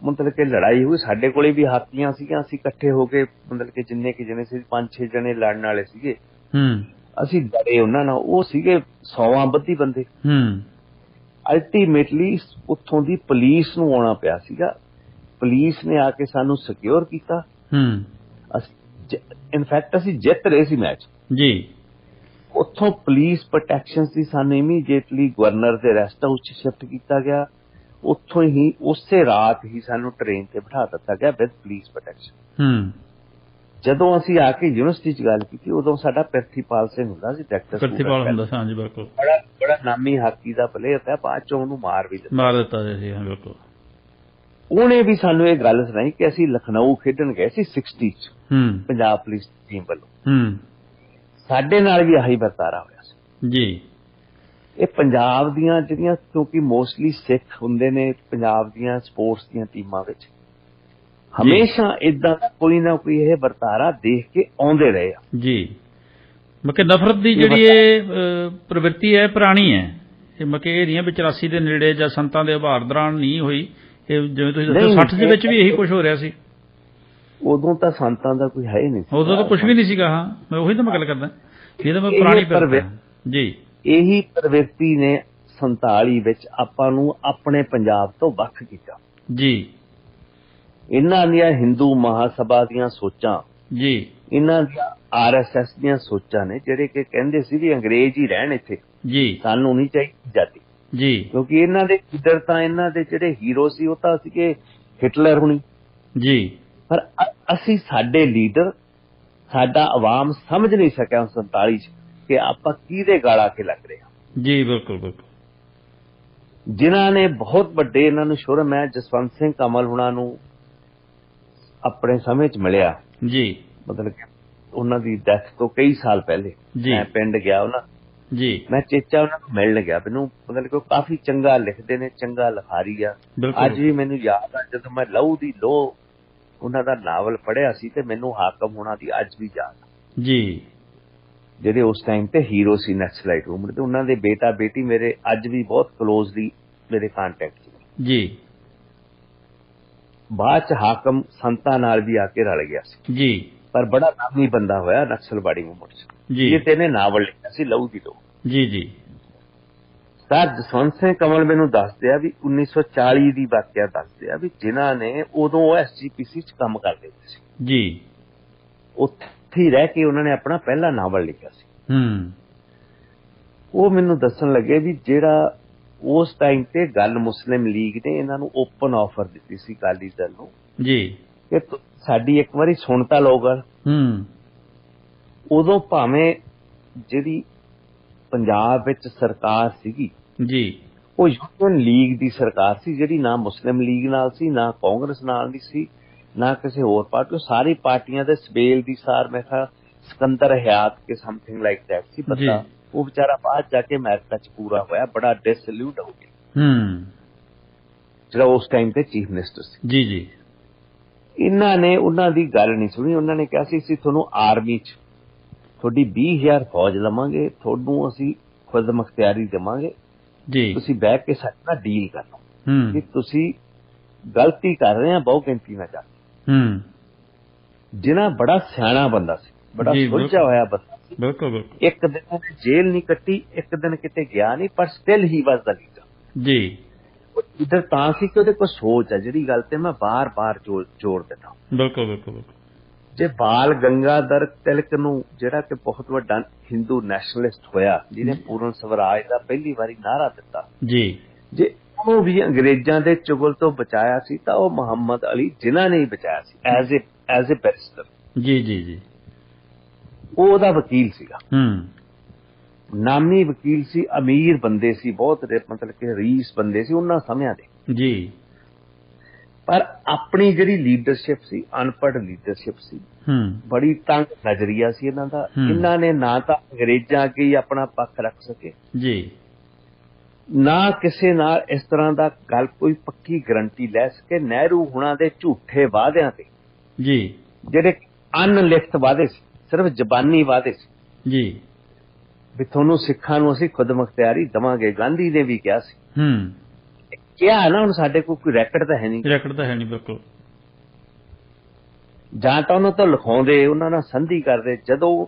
ਮਤਲਬ ਕਿ ਲੜਾਈ ਹੋਈ। ਸਾਡੇ ਕੋਲੇ ਵੀ ਹਾਕੀਆਂ ਸੀਗੀਆਂ, ਅਸੀਂ ਇਕੱਠੇ ਹੋ ਕੇ ਮਤਲਬ ਕਿ ਜਿੰਨੇ ਕਿ ਜਣੇ ਸੀ 5-6 ਜਣੇ ਲੜਨ ਵਾਲੇ ਸੀਗੇ। ਅਸੀਂ ਲੜੇ ਉਹਨਾਂ ਨਾਲ, ਉਹ ਸੀਗੇ 100 ਬੱਧੀ ਬੰਦੇ। ਅਲਟੀਮੇਟਲੀ ਉੱਥੋਂ ਦੀ ਪੁਲਿਸ ਨੂੰ ਆਉਣਾ ਪਿਆ ਸੀਗਾ। ਪੁਲਿਸ ਨੇ ਆ ਕੇ ਸਾਨੂੰ ਸਿਕਿਉਰ ਕੀਤਾ। ਇਨਫੈਕਟ ਅਸੀਂ ਜਿੱਤ ਰਹੇ ਸੀ ਮੈਚ। ਜੀ। ਉੱਥੋਂ ਪੁਲਿਸ ਪ੍ਰੋਟੈਕਸ਼ਨ ਸੀ, ਸਾਨੂੰ ਇਮੀਡੀਏਟਲੀ ਗਵਰਨਰ ਦੇ ਰੈਸਟ ਹਾਊਸ 'ਚ ਸ਼ਿਫਟ ਕੀਤਾ ਗਿਆ। ਉੱਥੋਂ ਹੀ ਉਸੇ ਰਾਤ ਹੀ ਸਾਨੂੰ ਟ੍ਰੇਨ ਤੇ ਬਿਠਾ ਦਿੱਤਾ ਗਿਆ ਵਿਦ ਪੁਲਿਸ ਪ੍ਰੋਟੈਕਸ਼ਨ। ਜਦੋਂ ਅਸੀਂ ਆ ਕੇ ਯੂਨੀਵਰਸਿਟੀ 'ਚ ਗੱਲ ਕੀਤੀ, ਉਦੋਂ ਸਾਡਾ ਪ੍ਰਿਥੀਪਾਲ ਸਿੰਘ ਹੁੰਦਾ ਸੀ ਡਾਇਰੈਕਟਰ।
ਪ੍ਰਿਥੀਪਾਲ ਹੁੰਦਾ ਸੀ, ਹਾਂਜੀ ਬਿਲਕੁਲ।
ਬੜਾ ਨਾਮੀ ਹਾਕੀ ਦਾ ਪਲੇਅਰ ਹੈ, ਬਾਅਦ 'ਚ ਉਹਨੂੰ ਮਾਰ ਦਿੱਤਾ
ਸੀ। ਹਾਂ ਬਿਲਕੁਲ।
ਉਹਨੇ ਵੀ ਸਾਨੂੰ ਇਹ ਗੱਲ ਸੁਣਾਈ ਕਿ ਅਸੀਂ ਲਖਨਊ ਖੇਡਣ ਗਏ ਸੀ 60 'ਚ ਪੰਜਾਬ ਪੁਲਿਸ ਟੀਮ ਵੱਲੋਂ। ਸਾਡੇ ਨਾਲ ਵੀ ਆਹੀ ਵਰਤਾਰਾ ਹੋਇਆ ਸੀ
ਜੀ।
ਇਹ ਪੰਜਾਬ ਦੀਆਂ ਜਿਹੜੀਆਂ, ਕਿਉਂਕਿ ਮੋਸਟਲੀ ਸਿੱਖ ਹੁੰਦੇ ਨੇ ਪੰਜਾਬ ਦੀਆਂ ਸਪੋਰਟਸ ਦੀਆਂ ਟੀਮਾਂ ਵਿੱਚ, ਹਮੇਸ਼ਾ ਇਦਾਂ ਦਾ ਕੋਈ ਨਾ ਕੋਈ ਇਹ ਵਰਤਾਰਾ ਦੇਖ ਕੇ ਆਉਂਦੇ ਰਹੇ ਆ
ਜੀ। ਮਤਲਬ ਨਫ਼ਰਤ ਦੀ ਜਿਹੜੀ ਇਹ ਪ੍ਰਵਿਰਤੀ ਹੈ ਪੁਰਾਣੀ ਹੈ, ਇਹ ਮਤਲਬ ਇਹ ਨਹੀਂ ਹੈ ਵੀ 84 ਦੇ ਨੇੜੇ ਜਾਂ ਸੰਤਾਂ ਦੇ ਉਭਾਰ ਦੌਰਾਨ ਨਹੀਂ ਹੋਈ, ਇਹ ਜਿਵੇਂ ਤੁਸੀਂ ਦੱਸਿਆ 60 ਦੇ ਵਿੱਚ ਵੀ ਇਹੀ ਕੁਝ ਹੋ ਰਿਹਾ ਸੀ।
ਉਦੋਂ ਤਾਂ ਸੰਤਾਂ ਦਾ ਕੋਈ ਹੈ ਹੀ ਨਹੀਂ,
ਉਦੋਂ ਤਾਂ ਕੁਝ ਵੀ ਨਹੀਂ ਸੀਗਾ। ਹਾਂ, ਮੈਂ ਉਹੀ ਤਾਂ ਮੈਂ ਗੱਲ ਕਰਦਾ, ਇਹ ਤਾਂ ਮੈਂ ਪੁਰਾਣੀ ਪ੍ਰਵਿਰਤੀ ਜੀ। ਇਹੀ
ਪ੍ਰਵਿਰਤੀ ਨੇ 47 ਵਿੱਚ ਆਪਾਂ ਨੂੰ ਆਪਣੇ ਪੰਜਾਬ ਤੋਂ ਵੱਖ ਕੀਤਾ
ਜੀ।
ਇਹਨਾਂ ਦੀਆਂ ਹਿੰਦੂ ਮਹਾਸਭਾ ਦੀਆਂ ਸੋਚਾਂ
ਜੀ,
ਇਹਨਾਂ ਦੀਆਂ RSS ਦੀਆਂ ਸੋਚਾਂ ਨੇ, ਜਿਹੜੇ ਕਿ ਕਹਿੰਦੇ ਸੀ ਵੀ ਅੰਗਰੇਜ਼ ਹੀ ਰਹਿਣ ਇੱਥੇ
ਜੀ,
ਸਾਨੂੰ ਨਹੀਂ ਚਾਹੀਦੀ ਜਾਤੀ
ਜੀ।
ਕਿਉਂਕਿ ਇਹਨਾਂ ਦੇ ਲੀਡਰ ਤਾਂ, ਇਹਨਾਂ ਦੇ ਜਿਹੜੇ ਹੀਰੋ ਸੀ ਉਹ ਤਾਂ ਸੀਗੇ ਹਿਟਲਰ ਹੁਣੀ
ਜੀ।
ਪਰ ਅਸੀਂ, ਸਾਡੇ ਲੀਡਰ, ਸਾਡਾ ਆਵਾਮ ਸਮਝ ਨਹੀਂ ਸਕਿਆ 47 ਚ ਕਿ ਆਪਾਂ ਕਿਹਦੇ ਗਾਲਾਂ ਕੇ ਲੱਗ ਰਹੇ ਹਾਂ।
ਜੀ ਬਿਲਕੁਲ ਬਿਲਕੁਲ।
ਜਿਨ੍ਹਾਂ ਨੇ ਬਹੁਤ ਵੱਡੇ, ਇਹਨਾਂ ਨੂੰ ਸ਼ੁਰੂ, ਮੈਂ ਜਸਵੰਤ ਸਿੰਘ ਕਮਲ ਹੁਣਾਂ ਨੂੰ ਆਪਣੇ ਸਮੇਂ ਚ ਮਿਲਿਆ
ਜੀ,
ਮਤਲਬ ਕਿ ਉਹਨਾਂ ਦੀ ਡੈਥ ਤੋਂ ਕਈ ਸਾਲ ਪਹਿਲੇ ਮੈਂ ਪਿੰਡ ਗਿਆ ਉਹਨਾਂ
ਜੀ,
ਮੈਂ ਚੇਚਾ ਉਹਨਾਂ ਨੂੰ ਮਿਲਣ ਗਿਆ। ਮੈਨੂੰ ਮਤਲਬ ਕਿ ਉਹ ਕਾਫੀ ਚੰਗਾ ਲਿਖਦੇ ਨੇ, ਚੰਗਾ ਲਿਖਾਰੀ ਆ। ਅੱਜ ਵੀ ਮੈਨੂੰ ਯਾਦ ਆ ਜਦੋਂ ਮੈਂ ਲਹੂ ਦੀ ਲੋਹ ਉਹਨਾਂ ਦਾ ਨਾਵਲ ਪੜ੍ਹਿਆ ਸੀ ਤੇ ਮੈਨੂੰ ਹਾਕਮ ਹੋਣਾ ਦੀ ਅੱਜ ਵੀ ਯਾਦ
ਜੀ,
ਜਿਹੜੇ ਉਸ ਟਾਈਮ ਤੇ ਹੀਰੋ ਸੀ ਨੈਕਸਲਾਈਟ ਰੂਮ ਤੇ। ਉਹਨਾਂ ਦੇ ਬੇਟਾ ਬੇਟੀ ਮੇਰੇ ਅੱਜ ਵੀ ਬਹੁਤ ਕਲੋਜ਼ਲੀ ਮੇਰੇ ਕੰਟੈਕਟ ਸੀ
ਜੀ।
ਬਾਅਦ ਚ ਹਾਕਮ ਸੰਤਾਂ ਨਾਲ ਵੀ ਆ ਕੇ ਰਲ ਗਿਆ ਸੀ
ਜੀ,
ਪਰ ਬੜਾ ਨਾਮੀ ਬੰਦਾ ਹੋਇਆ ਨਕਸਲਵਾੜੀ ਮੂਵਮੈਂਟ ਚ ਜੀ। ਇਹ ਤੇਨੇ ਨਾਵਲ ਲਿਖਿਆ ਸੀ ਲਹੂ ਦੀ ਲੋਹ
ਜੀ ਜੀ।
ਸਰ ਜਸਵੰਤ ਸਿੰਘ ਕਮਲ ਮੈਨੂੰ ਦੱਸਦੇ ਆ ਵੀ 1940 ਦੀ ਵਾਕਿਆ ਦੱਸਦੇ ਆ ਵੀ ਜਿਨ੍ਹਾਂ ਨੇ ਉਦੋਂ SGPC ਚ ਕੰਮ ਕਰਦੇ ਹੁੰਦੇ ਸੀ
ਜੀ,
ਉੱਥੇ ਹੀ ਰਹਿ ਕੇ ਉਹਨਾਂ ਨੇ ਆਪਣਾ ਪਹਿਲਾ ਨਾਵਲ ਲਿਖਿਆ ਸੀ। ਉਹ ਮੈਨੂੰ ਦੱਸਣ ਲੱਗੇ ਵੀ ਜਿਹੜਾ ਉਸ ਟਾਈਮ ਤੇ ਗੱਲ ਮੁਸਲਿਮ ਲੀਗ ਨੇ ਇਹਨਾਂ ਨੂੰ ਓਪਨ ਆਫਰ ਦਿੱਤੀ ਸੀ ਅਕਾਲੀ ਦਲ ਨੂੰ
ਜੀ
ਕਿ ਸਾਡੀ ਇੱਕ ਵਾਰੀ ਸੁਣ ਤਾਂ ਲਓ ਗੱਲ। ਉਦੋਂ ਭਾਵੇਂ ਜਿਹੜੀ ਪੰਜਾਬ ਵਿੱਚ ਸਰਕਾਰ ਸੀਗੀ
ਜੀ,
ਉਹ ਯੂਨੀਅਨ ਲੀਗ ਦੀ ਸਰਕਾਰ ਸੀ, ਜਿਹੜੀ ਨਾ ਮੁਸਲਿਮ ਲੀਗ ਨਾਲ ਸੀ, ਨਾ ਕਾਂਗਰਸ ਨਾਲ ਨਹੀਂ ਸੀ, ਨਾ ਕਿਸੇ ਹੋਰ ਪਾਰਟੀ। ਸਾਰੀ ਪਾਰਟੀਆਂ ਦੇ ਸਬੇਲ ਦੀ ਸਾਰ ਮੈਂ ਕਿਹਾ ਸਿਕੰਦਰ ਹਯਾਤ ਕੇ ਸਮਥਿੰਗ ਲਾਈਕ ਦੈਟ ਸੀ ਬੰਦਾ। ਉਹ ਵਿਚਾਰਾ ਬਾਅਦ ਜਾ ਕੇ ਅਮਰੀਕਾ ਚ ਪੂਰਾ ਹੋਇਆ, ਬੜਾ ਡਿਸਲੂਟ ਹੋ ਗਿਆ, ਜਿਹੜਾ ਉਸ ਟਾਈਮ ਤੇ ਚੀਫ ਮਿਨਿਸਟਰ ਸੀ। ਜੀ ਜੀ। ਇਹਨਾਂ ਨੇ ਉਹਨਾਂ ਦੀ ਗੱਲ ਨਹੀਂ ਸੁਣੀ। ਉਹਨਾਂ ਨੇ ਕਿਹਾ ਸੀ ਅਸੀਂ ਤੁਹਾਨੂੰ ਆਰਮੀ ਚ ਤੁਹਾਡੀ 20,000 ਫੌਜ ਲਵਾਂਗੇ, ਤੁਹਾਨੂੰ ਅਸੀਂ ਖੁਦ ਮੁਖਤਿਆਰੀ ਦੇਵਾਂਗੇ, ਤੁਸੀਂ ਬਹਿ ਕੇ ਸਾਡੇ ਨਾਲ ਡੀਲ ਕਰ ਲਓ ਕਿ ਤੁਸੀਂ ਗਲਤੀ ਕਰ ਰਹੇ ਆ ਬਹੁ ਗਿਣਤੀ ਨਾਲ ਜਾ ਕੇ। ਜਿਨ੍ਹਾਂ ਬੜਾ ਸਿਆਣਾ ਬੰਦਾ ਸੀ, ਬੜਾ ਸੁਲਝਿਆ ਹੋਇਆ ਬੰਦਾ ਸੀ। ਬਿਲਕੁਲ। ਇੱਕ ਦਿਨ ਉਹਨੇ ਜੇਲ੍ਹ ਨਹੀਂ ਕੱਟੀ, ਇੱਕ ਦਿਨ ਕਿਤੇ ਗਿਆ ਨਹੀਂ, ਪਰ ਸਟਿਲ ਹੀ ਵਾਸ ਦਾ ਲੀਡਰ ਜੀ। ਲੀਡਰ ਤਾਂ ਸੀ ਕਿ ਉਹਦੇ ਕੋਲ ਸੋਚ ਹੈ, ਜਿਹੜੀ ਗੱਲ ਤੇ ਮੈਂ ਬਾਰ-ਬਾਰ ਜੋੜ ਦਿੰਦਾ। ਬਿਲਕੁਲ ਬਿਲਕੁਲ। ਜੇ ਬਾਲ ਗੰਗਾਧਰ ਤਿਲਕ ਨੂੰ, ਜਿਹੜਾ ਕਿ ਬਹੁਤ ਵੱਡਾ ਹਿੰਦੂ ਨੈਸ਼ਨਲਿਸਟ ਹੋਇਆ, ਜਿਹਨੇ ਪੂਰਨ ਸਵਰਾਜ ਦਾ ਪਹਿਲੀ ਵਾਰੀ ਨਾਅਰਾ ਦਿੱਤਾ ਜੀ, ਜੇ ਉਹ ਵੀ ਅੰਗਰੇਜ਼ਾਂ ਦੇ ਚੁਗਲ ਤੋਂ ਬਚਾਇਆ ਸੀ ਤਾਂ ਉਹ ਮੁਹੰਮਦ ਅਲੀ ਜਿਨ੍ਹਾਂ ਨੇ ਹੀ ਬਚਾਇਆ ਸੀ ਐਜ਼ ਏ ਬੈਰਿਸਟਰ। ਜੀ ਜੀ ਜੀ। ਉਹ ਉਹਦਾ ਵਕੀਲ ਸੀਗਾ, ਨਾਮੀ ਵਕੀਲ ਸੀ, ਅਮੀਰ ਬੰਦੇ ਸੀ, ਬਹੁਤ ਮਤਲਬ ਕਿ ਰੀਸ ਬੰਦੇ ਸੀ ਉਹਨਾਂ ਸਮਿਆਂ ਦੇ ਜੀ। ਪਰ ਆਪਣੀ ਜਿਹੜੀ ਲੀਡਰਸ਼ਿਪ ਸੀ, ਅਨਪੜ੍ਹ ਲੀਡਰਸ਼ਿਪ ਸੀ, ਬੜੀ ਤੰਗ ਨਜ਼ਰੀਆ ਸੀ ਇਹਨਾਂ ਦਾ। ਇਹਨਾਂ ਨੇ ਨਾ ਤਾਂ ਅੰਗਰੇਜ਼ਾਂ ਅੱਗੇ ਹੀ ਆਪਣਾ ਪੱਖ ਰੱਖ ਸਕੇ ਜੀ, ਨਾ ਕਿਸੇ ਨਾਲ ਇਸ ਤਰ੍ਹਾਂ ਦਾ ਗੱਲ ਕੋਈ ਪੱਕੀ ਗਰੰਟੀ ਲੈ ਸਕੇ। ਨਹਿਰੂ ਹੁਣਾਂ ਦੇ ਝੂਠੇ ਵਾਅਦਿਆਂ ਤੇ ਜੀ, ਜਿਹੜੇ ਅਨਲਿਖਤ ਵਾਅਦੇ ਸੀ, ਸਿਰਫ ਜ਼ਬਾਨੀ ਵਾਅਦੇ ਸੀ ਜੀ, ਵੀ ਤੁਹਾਨੂੰ ਸਿੱਖਾਂ ਨੂੰ ਅਸੀਂ ਖੁਦ ਮੁਖਤਿਆਰੀ ਦੇਵਾਂਗੇ। ਗਾਂਧੀ ਨੇ ਵੀ ਕਿਹਾ ਸੀ, ਕਿਹਾ ਨਾ, ਹੁਣ ਸਾਡੇ ਕੋਲ ਕੋਈ ਰੈਕਡ ਤਾਂ ਹੈ ਨਹੀਂ। ਬਿਲਕੁਲ। ਜਾਂ ਤਾਂ ਉਹਨਾਂ ਤੋਂ ਲਿਖਾਉਂਦੇ, ਉਹਨਾਂ ਨਾਲ ਸੰਧੀ ਕਰਦੇ। ਜਦੋਂ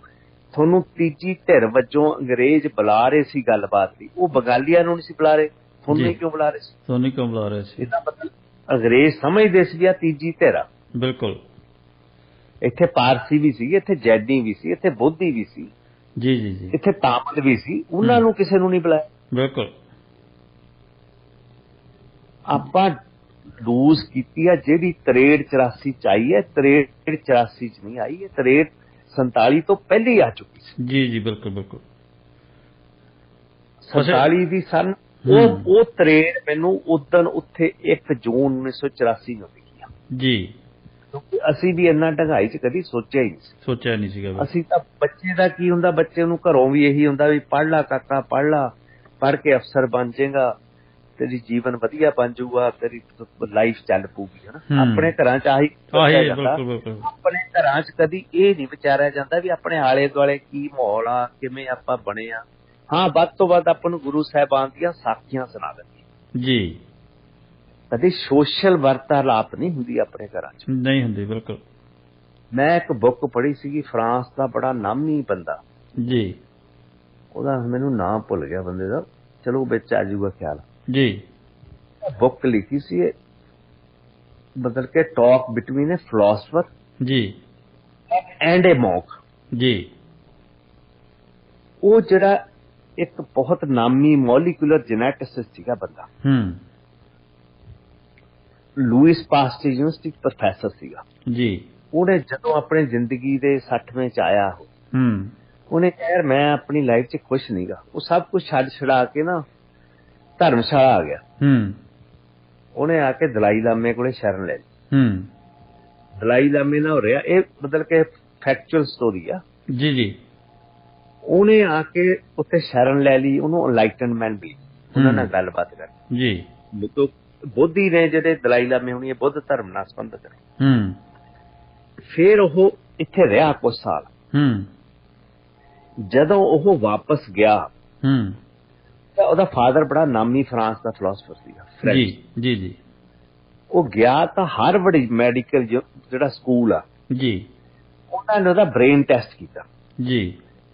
ਤੁਹਾਨੂੰ ਤੀਜੀ ਧਿਰ ਵਜੋਂ ਅੰਗਰੇਜ਼ ਬੁਲਾ ਰਹੇ ਸੀ ਗੱਲਬਾਤ ਲਈ, ਉਹ ਬੰਗਾਲੀਆਂ ਨੂੰ ਨਹੀਂ ਸੀ ਬੁਲਾ ਰਹੇ, ਤੁਹਾਨੂੰ ਕਿਉਂ ਬੁਲਾ ਰਹੇ ਸੀ? ਇਹਦਾ ਮਤਲਬ ਅੰਗਰੇਜ਼ ਸਮਝਦੇ ਸੀ ਆ ਤੀਜੀ ਧਿਰ ਆ। ਬਿਲਕੁਲ। ਇੱਥੇ ਪਾਰਸੀ ਵੀ ਸੀ, ਇੱਥੇ ਜੈਨੀ ਵੀ ਸੀ, ਇੱਥੇ ਬੋਧੀ ਵੀ ਸੀ ਜੀ ਜੀ ਜੀ, ਇੱਥੇ ਤਾਮਿਲ ਵੀ ਸੀ, ਉਹਨਾਂ ਨੂੰ ਕਿਸੇ ਨੂੰ ਨਹੀਂ ਬੁਲਾਇਆ। ਬਿਲਕੁਲ। ਆਪਾਂ ਲੂਜ਼ ਕੀਤੀ ਆ ਜਿਹੜੀ 63-84 ਚ ਆਈ ਹੈ, 63-84 ਚ ਨਹੀਂ ਆਈ ਹੈ, 63-47 ਤੋਂ ਪਹਿਲੇ ਆ ਚੁੱਕੀ ਸੀ ਜੀ ਜੀ। ਬਿਲਕੁਲ ਬਿਲਕੁਲ। 47 ਦੀ ਸਨ ਉਹ 63 ਮੈਨੂੰ ਉਦਣ ਉੱਥੇ 1 ਜੂਨ 1984 ਨੂੰ ਦਿਖੀ ਜੀ। ਕਿਉਂਕਿ ਅਸੀਂ ਵੀ ਇੰਨਾ ਢੰਗਾਈ 'ਚ ਕਦੀ ਸੋਚਿਆ ਹੀ ਨਹੀਂ ਸੀ।
ਸੋਚਿਆ ਨਹੀਂ ਸੀਗਾ ਵੀ।
ਅਸੀਂ ਤਾਂ ਬੱਚੇ ਦਾ ਕੀ ਹੁੰਦਾ, ਬੱਚੇ ਨੂੰ ਘਰੋਂ ਵੀ ਇਹੀ ਹੁੰਦਾ ਵੀ ਪੜ੍ਹ ਲਾ ਕਾਕਾ, ਪੜ੍ਹ ਲਾ, ਪੜ੍ਹ ਕੇ ਅਫਸਰ ਬਣ ਜਾਏਗਾ, ਤੇਰੀ ਜੀਵਨ ਵਧੀਆ ਬਣ ਜਾਊਗਾ, ਤੇਰੀ ਲਾਈਫ ਚੱਲ ਪਊਗੀ, ਹਨਾ। ਆਪਣੇ ਘਰਾਂ 'ਚ ਆਹੀ ਸੋਚਿਆ ਜਾਂਦਾ। ਆਪਣੇ ਘਰਾਂ 'ਚ ਕਦੀ ਇਹ ਨਹੀਂ ਵਿਚਾਰਿਆ ਜਾਂਦਾ ਵੀ ਆਪਣੇ ਆਲੇ ਦੁਆਲੇ ਕੀ ਮਾਹੌਲ ਆ, ਕਿਵੇਂ ਆਪਾਂ ਬਣੇ ਆ। ਹਾਂ, ਵੱਧ ਤੋਂ ਵੱਧ ਆਪਾਂ ਨੂੰ ਗੁਰੂ ਸਾਹਿਬਾਨ ਦੀਆਂ ਸਾਖੀਆਂ ਸੁਣਾ ਦਿੰਦੀ
ਜੀ।
ਕਦੇ ਸੋਸ਼ਲ ਵਾਰਤਾਲਾਪ ਨਹੀਂ ਹੁੰਦੀ ਆਪਣੇ ਘਰਾਂ 'ਚ,
ਨਹੀਂ ਹੁੰਦੀ, ਬਿਲਕੁਲ।
ਮੈਂ ਇੱਕ ਬੁੱਕ ਪੜ੍ਹੀ ਸੀਗੀ, ਫਰਾਂਸ ਦਾ ਬੜਾ ਨਾਮੀ ਬੰਦਾ
ਜੀ,
ਉਹਦਾ ਮੈਨੂੰ ਨਾਮ ਭੁੱਲ ਗਿਆ ਬੰਦੇ ਦਾ, ਚਲੋ ਵਿੱਚ ਆ ਜਾਊਗਾ ਖਿਆਲ
ਜੀ।
ਬੁੱਕ ਲਿਖੀ ਸੀ ਬਦਲ ਕੇ, ਟਾਕ ਬਿਟਵੀਨ ਏ ਫਿਲਾਸਫਰ
ਜੀ
ਐਂਡ ਏ ਮੌਂਕ।
ਜੀ।
ਉਹ ਜਿਹੜਾ ਇੱਕ ਬਹੁਤ ਨਾਮੀ ਮੋਲੀਕੂਲਰ ਜੈਨੇਟਿਸਟ ਸੀਗਾ ਬੰਦਾ, ਲੂਇਸ ਪਾਸਚਰ ਯੂਨੀਵਰਸਿਟੀ ਪ੍ਰੋਫੈਸਰ ਸੀਗਾ
ਜੀ।
ਉਹਨੇ ਜਦੋਂ ਆਪਣੇ ਜ਼ਿੰਦਗੀ ਦੇ 60ਵੇਂ 'ਚ ਆਇਆ, ਉਹਨੇ ਕਿਹਾ ਮੈਂ ਆਪਣੀ ਲਾਈਫ 'ਚ ਖੁਸ਼ ਨਹੀਂਗਾ। ਉਹ ਸਭ ਕੁਝ ਛੱਡ ਛੜਾ ਕੇ ਨਾ ਧਰਮਸ਼ਾਲਾ ਆ ਗਿਆ। ਉਹਨੇ ਆ ਕੇ ਦਲਾਈ ਲਾਮੇ ਕੋਲੇ ਸ਼ਰਨ ਲੈ ਲਈ। ਦਲਾਈ ਲਾਮੇ ਨਾਲ ਹੋ ਰਿਹਾ, ਇਹ ਮਤਲਬ ਕਿ ਫੈਕਚੁਅਲ ਸਟੋਰੀ ਆ।
ਜੀ ਜੀ।
ਉਹਨੇ ਆ ਕੇ ਉੱਥੇ ਸ਼ਰਨ ਲੈ ਲਈ, ਉਹਨੂੰ ਐਨਲਾਈਟਨਮੈਂਟ ਵੀ, ਉਹਨਾਂ ਨਾਲ ਗੱਲਬਾਤ ਕਰ
ਜੀ।
ਬੋਧੀ ਨੇ ਜਿਹੜੇ ਦਲਾਈ ਲਾਮੇ ਹੋਣੀ, ਬੁੱਧ ਧਰਮ ਨਾਲ ਸੰਬੰਧਿਤ ਨੇ। ਫਿਰ ਉਹ ਇੱਥੇ ਰਿਹਾ ਕੁਝ ਸਾਲ। ਜਦੋਂ ਉਹ ਵਾਪਸ ਗਿਆ ਤਾਂ ਉਹਦਾ ਫਾਦਰ ਬੜਾ ਨਾਮੀ ਫਰਾਂਸ ਦਾ ਫਿਲਾਸਫਰ ਸੀਗਾ।
ਜੀ ਜੀ ਜੀ।
ਉਹ ਗਿਆ ਤਾਂ ਹਾਰਵਰਡ ਮੈਡੀਕਲ ਜਿਹੜਾ ਸਕੂਲ ਆ
ਜੀ,
ਉਹਨਾਂ ਨੇ ਉਹਦਾ ਬ੍ਰੇਨ ਟੈਸਟ ਕੀਤਾ
ਜੀ,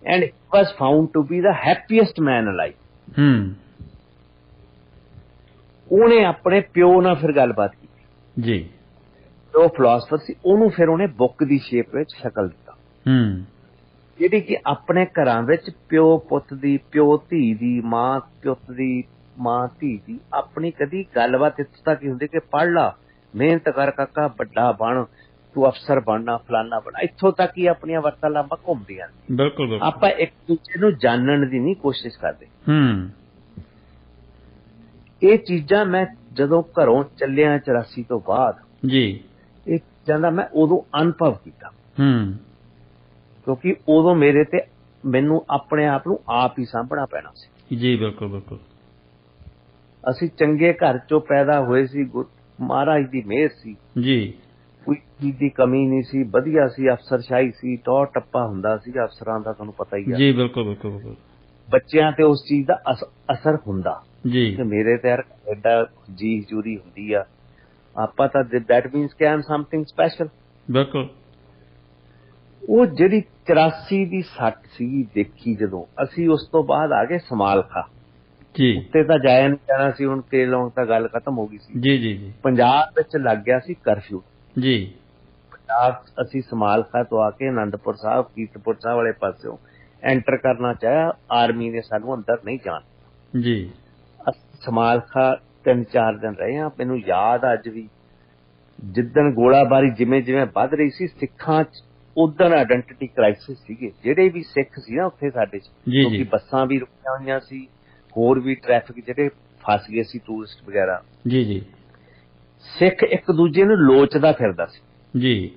and he was found to be the happiest man alive. ਉਹਨੇ ਆਪਣੇ ਪਿਓ ਨਾਲ ਫਿਰ ਗੱਲਬਾਤ ਕੀਤੀ
ਜੀ।
ਉਹ ਫਿਲਾਸਫਰ ਸੀ, ਉਹਨੂੰ ਫਿਰ ਉਹਨੇ ਬੁੱਕ ਦੀ ਸ਼ੇਪ ਵਿੱਚ ਸ਼ਕਲ ਦਿੱਤਾ, ਜਿਹੜੀ ਕਿ ਆਪਣੇ ਘਰਾਂ ਵਿੱਚ ਪਿਓ ਪੁੱਤ ਦੀ, ਪਿਓ ਧੀ ਦੀ, ਮਾਂ ਪੁੱਤ ਦੀ, ਮਾਂ ਧੀ ਦੀ ਆਪਣੀ ਕਦੀ ਗੱਲਬਾਤ ਇੱਥੋਂ ਤੱਕ ਹੀ ਹੁੰਦੀ ਕਿ ਪੜ੍ਹ ਲਾ, ਮਿਹਨਤ ਕਰ ਕਾਕਾ, ਵੱਡਾ ਬਣ, ਤੂੰ ਅਫਸਰ ਬਣਨਾ, ਫਲਾਨਾ ਬਣਾ, ਇੱਥੋਂ ਤੱਕ ਹੀ ਆਪਣੀਆਂ ਵਾਰਤਾਲਾਪਾਂ ਘੁੰਮਦੀਆਂ।
ਬਿਲਕੁਲ। ਆਪਾਂ
ਇੱਕ ਦੂਜੇ ਨੂੰ ਜਾਣਨ ਦੀ ਨਹੀਂ ਕੋਸ਼ਿਸ਼ ਕਰਦੇ। ਇਹ ਚੀਜ਼ਾਂ ਮੈਂ ਜਦੋਂ ਘਰੋਂ ਚੱਲਿਆ 84 ਤੋਂ ਬਾਅਦ, ਜੀ, ਇਹ ਚੀਜ਼ਾਂ ਦਾ ਮੈਂ ਉਦੋਂ ਅਨੁਭਵ ਕੀਤਾ। ਕਿਉਂਕਿ ਉਦੋਂ ਮੇਰੇ ਤੇ ਮੈਨੂੰ ਆਪਣੇ ਆਪ ਨੂੰ ਆਪ ਹੀ ਸਾਂਭਣਾ ਪੈਣਾ ਸੀ। ਜੀ ਬਿਲਕੁਲ ਬਿਲਕੁਲ। ਅਸੀਂ ਚੰਗੇ ਘਰ ਚੋਂ ਪੈਦਾ ਹੋਏ ਸੀ, ਮਹਾਰਾਜ ਦੀ ਮਿਹਰ ਸੀ ਜੀ, ਕੋਈ ਚੀਜ਼ ਦੀ ਕਮੀ ਨਹੀਂ ਸੀ, ਵਧੀਆ ਸੀ, ਅਫਸਰਸ਼ਾਹੀ ਸੀ, ਟੌਰ ਟੱਪਾ ਹੁੰਦਾ ਸੀ ਅਫਸਰਾਂ ਦਾ, ਤੁਹਾਨੂੰ ਪਤਾ ਹੀ ਹੈ। ਜੀ ਬਿਲਕੁਲ ਬਿਲਕੁਲ ਬਿਲਕੁਲ। ਬੱਚਿਆਂ ਤੇ ਉਸ ਚੀਜ਼ ਦਾ ਅਸਰ ਹੁੰਦਾ ਜੀ, ਕਿ ਮੇਰੇ ਤੇ ਯਾਰ ਐਡਾ ਜੀ ਹਜ਼ੂਰੀ ਹੁੰਦੀ ਆ, ਆਪਾਂ ਤਾਂ ਦੈਟ ਮੀਨਸ ਕਿ ਆਈ ਐਮ ਸਮਥਿੰਗ ਸਪੈਸ਼ਲ। ਬਿਲਕੁਲ। ਉਹ ਜਿਹੜੀ 84 ਦੀ ਸੱਟ ਸੀ ਦੇਖੀ ਜਦੋਂ, ਅਸੀਂ ਉਸ ਤੋਂ ਬਾਅਦ ਆ ਗਏ ਸਮਾਲਖਾ ਜੀ, ਉੱਤੇ ਤਾਂ ਜਾਇਆ ਨਹੀਂ ਜਾਣਾ ਸੀ, ਹੁਣ ਕੇਲੋਂ ਤਾਂ ਗੱਲ ਖਤਮ ਹੋ ਗਈ ਸੀ। ਜੀ ਜੀ ਜੀ। ਪੰਜਾਬ ਵਿੱਚ ਲੱਗ ਗਿਆ ਸੀ ਕਰਫਿਊ ਜੀ। ਪੰਜਾਬ ਅਸੀਂ ਸਮਾਲਖਾ ਤੋਂ ਆ ਕੇ ਅਨੰਦਪੁਰ ਸਾਹਿਬ, ਕੀਰਤਪੁਰ ਸਾਹਿਬ ਵਾਲੇ ਪਾਸਿਓਂ ਐਂਟਰ ਕਰਨਾ ਚਾਹਿਆ, ਆਰਮੀ ਨੇ ਸਾਨੂੰ ਅੰਦਰ ਨਹੀਂ ਜਾਣ ਜੀ। ਅਸੀਂ ਸਮਾਲਖਾ 3-4 ਦਿਨ ਰਹੇ ਹਾਂ। ਮੈਨੂੰ ਯਾਦ ਆ ਅੱਜ ਵੀ, ਜਿੱਦਣ ਗੋਲਾਬਾਰੀ ਜਿਵੇਂ ਜਿਵੇਂ ਵੱਧ ਰਹੀ ਸੀ ਸਿੱਖਾਂ 'ਚ, ਉਦੋਂ ਆਇਡੈਂਟੀਟੀ ਕ੍ਰਾਈਸਿਸ ਸੀਗੇ। ਜਿਹੜੇ ਵੀ ਸਿੱਖ ਸੀ ਨਾ ਉੱਥੇ ਸਾਡੇ 'ਚ, ਕਿਉਂਕਿ ਬੱਸਾਂ ਵੀ ਰੁਕੀਆਂ ਹੋਈਆਂ ਸੀ, ਹੋਰ ਵੀ ਟ੍ਰੈਫਿਕ ਜਿਹੜੇ ਫਸ ਗਏ ਸੀ, ਟੂਰਿਸਟ ਵਗੈਰਾ ਜੀ ਜੀ। ਸਿੱਖ ਇੱਕ ਦੂਜੇ ਨੂੰ ਲੋਚਦਾ ਫਿਰਦਾ ਸੀ ਜੀ।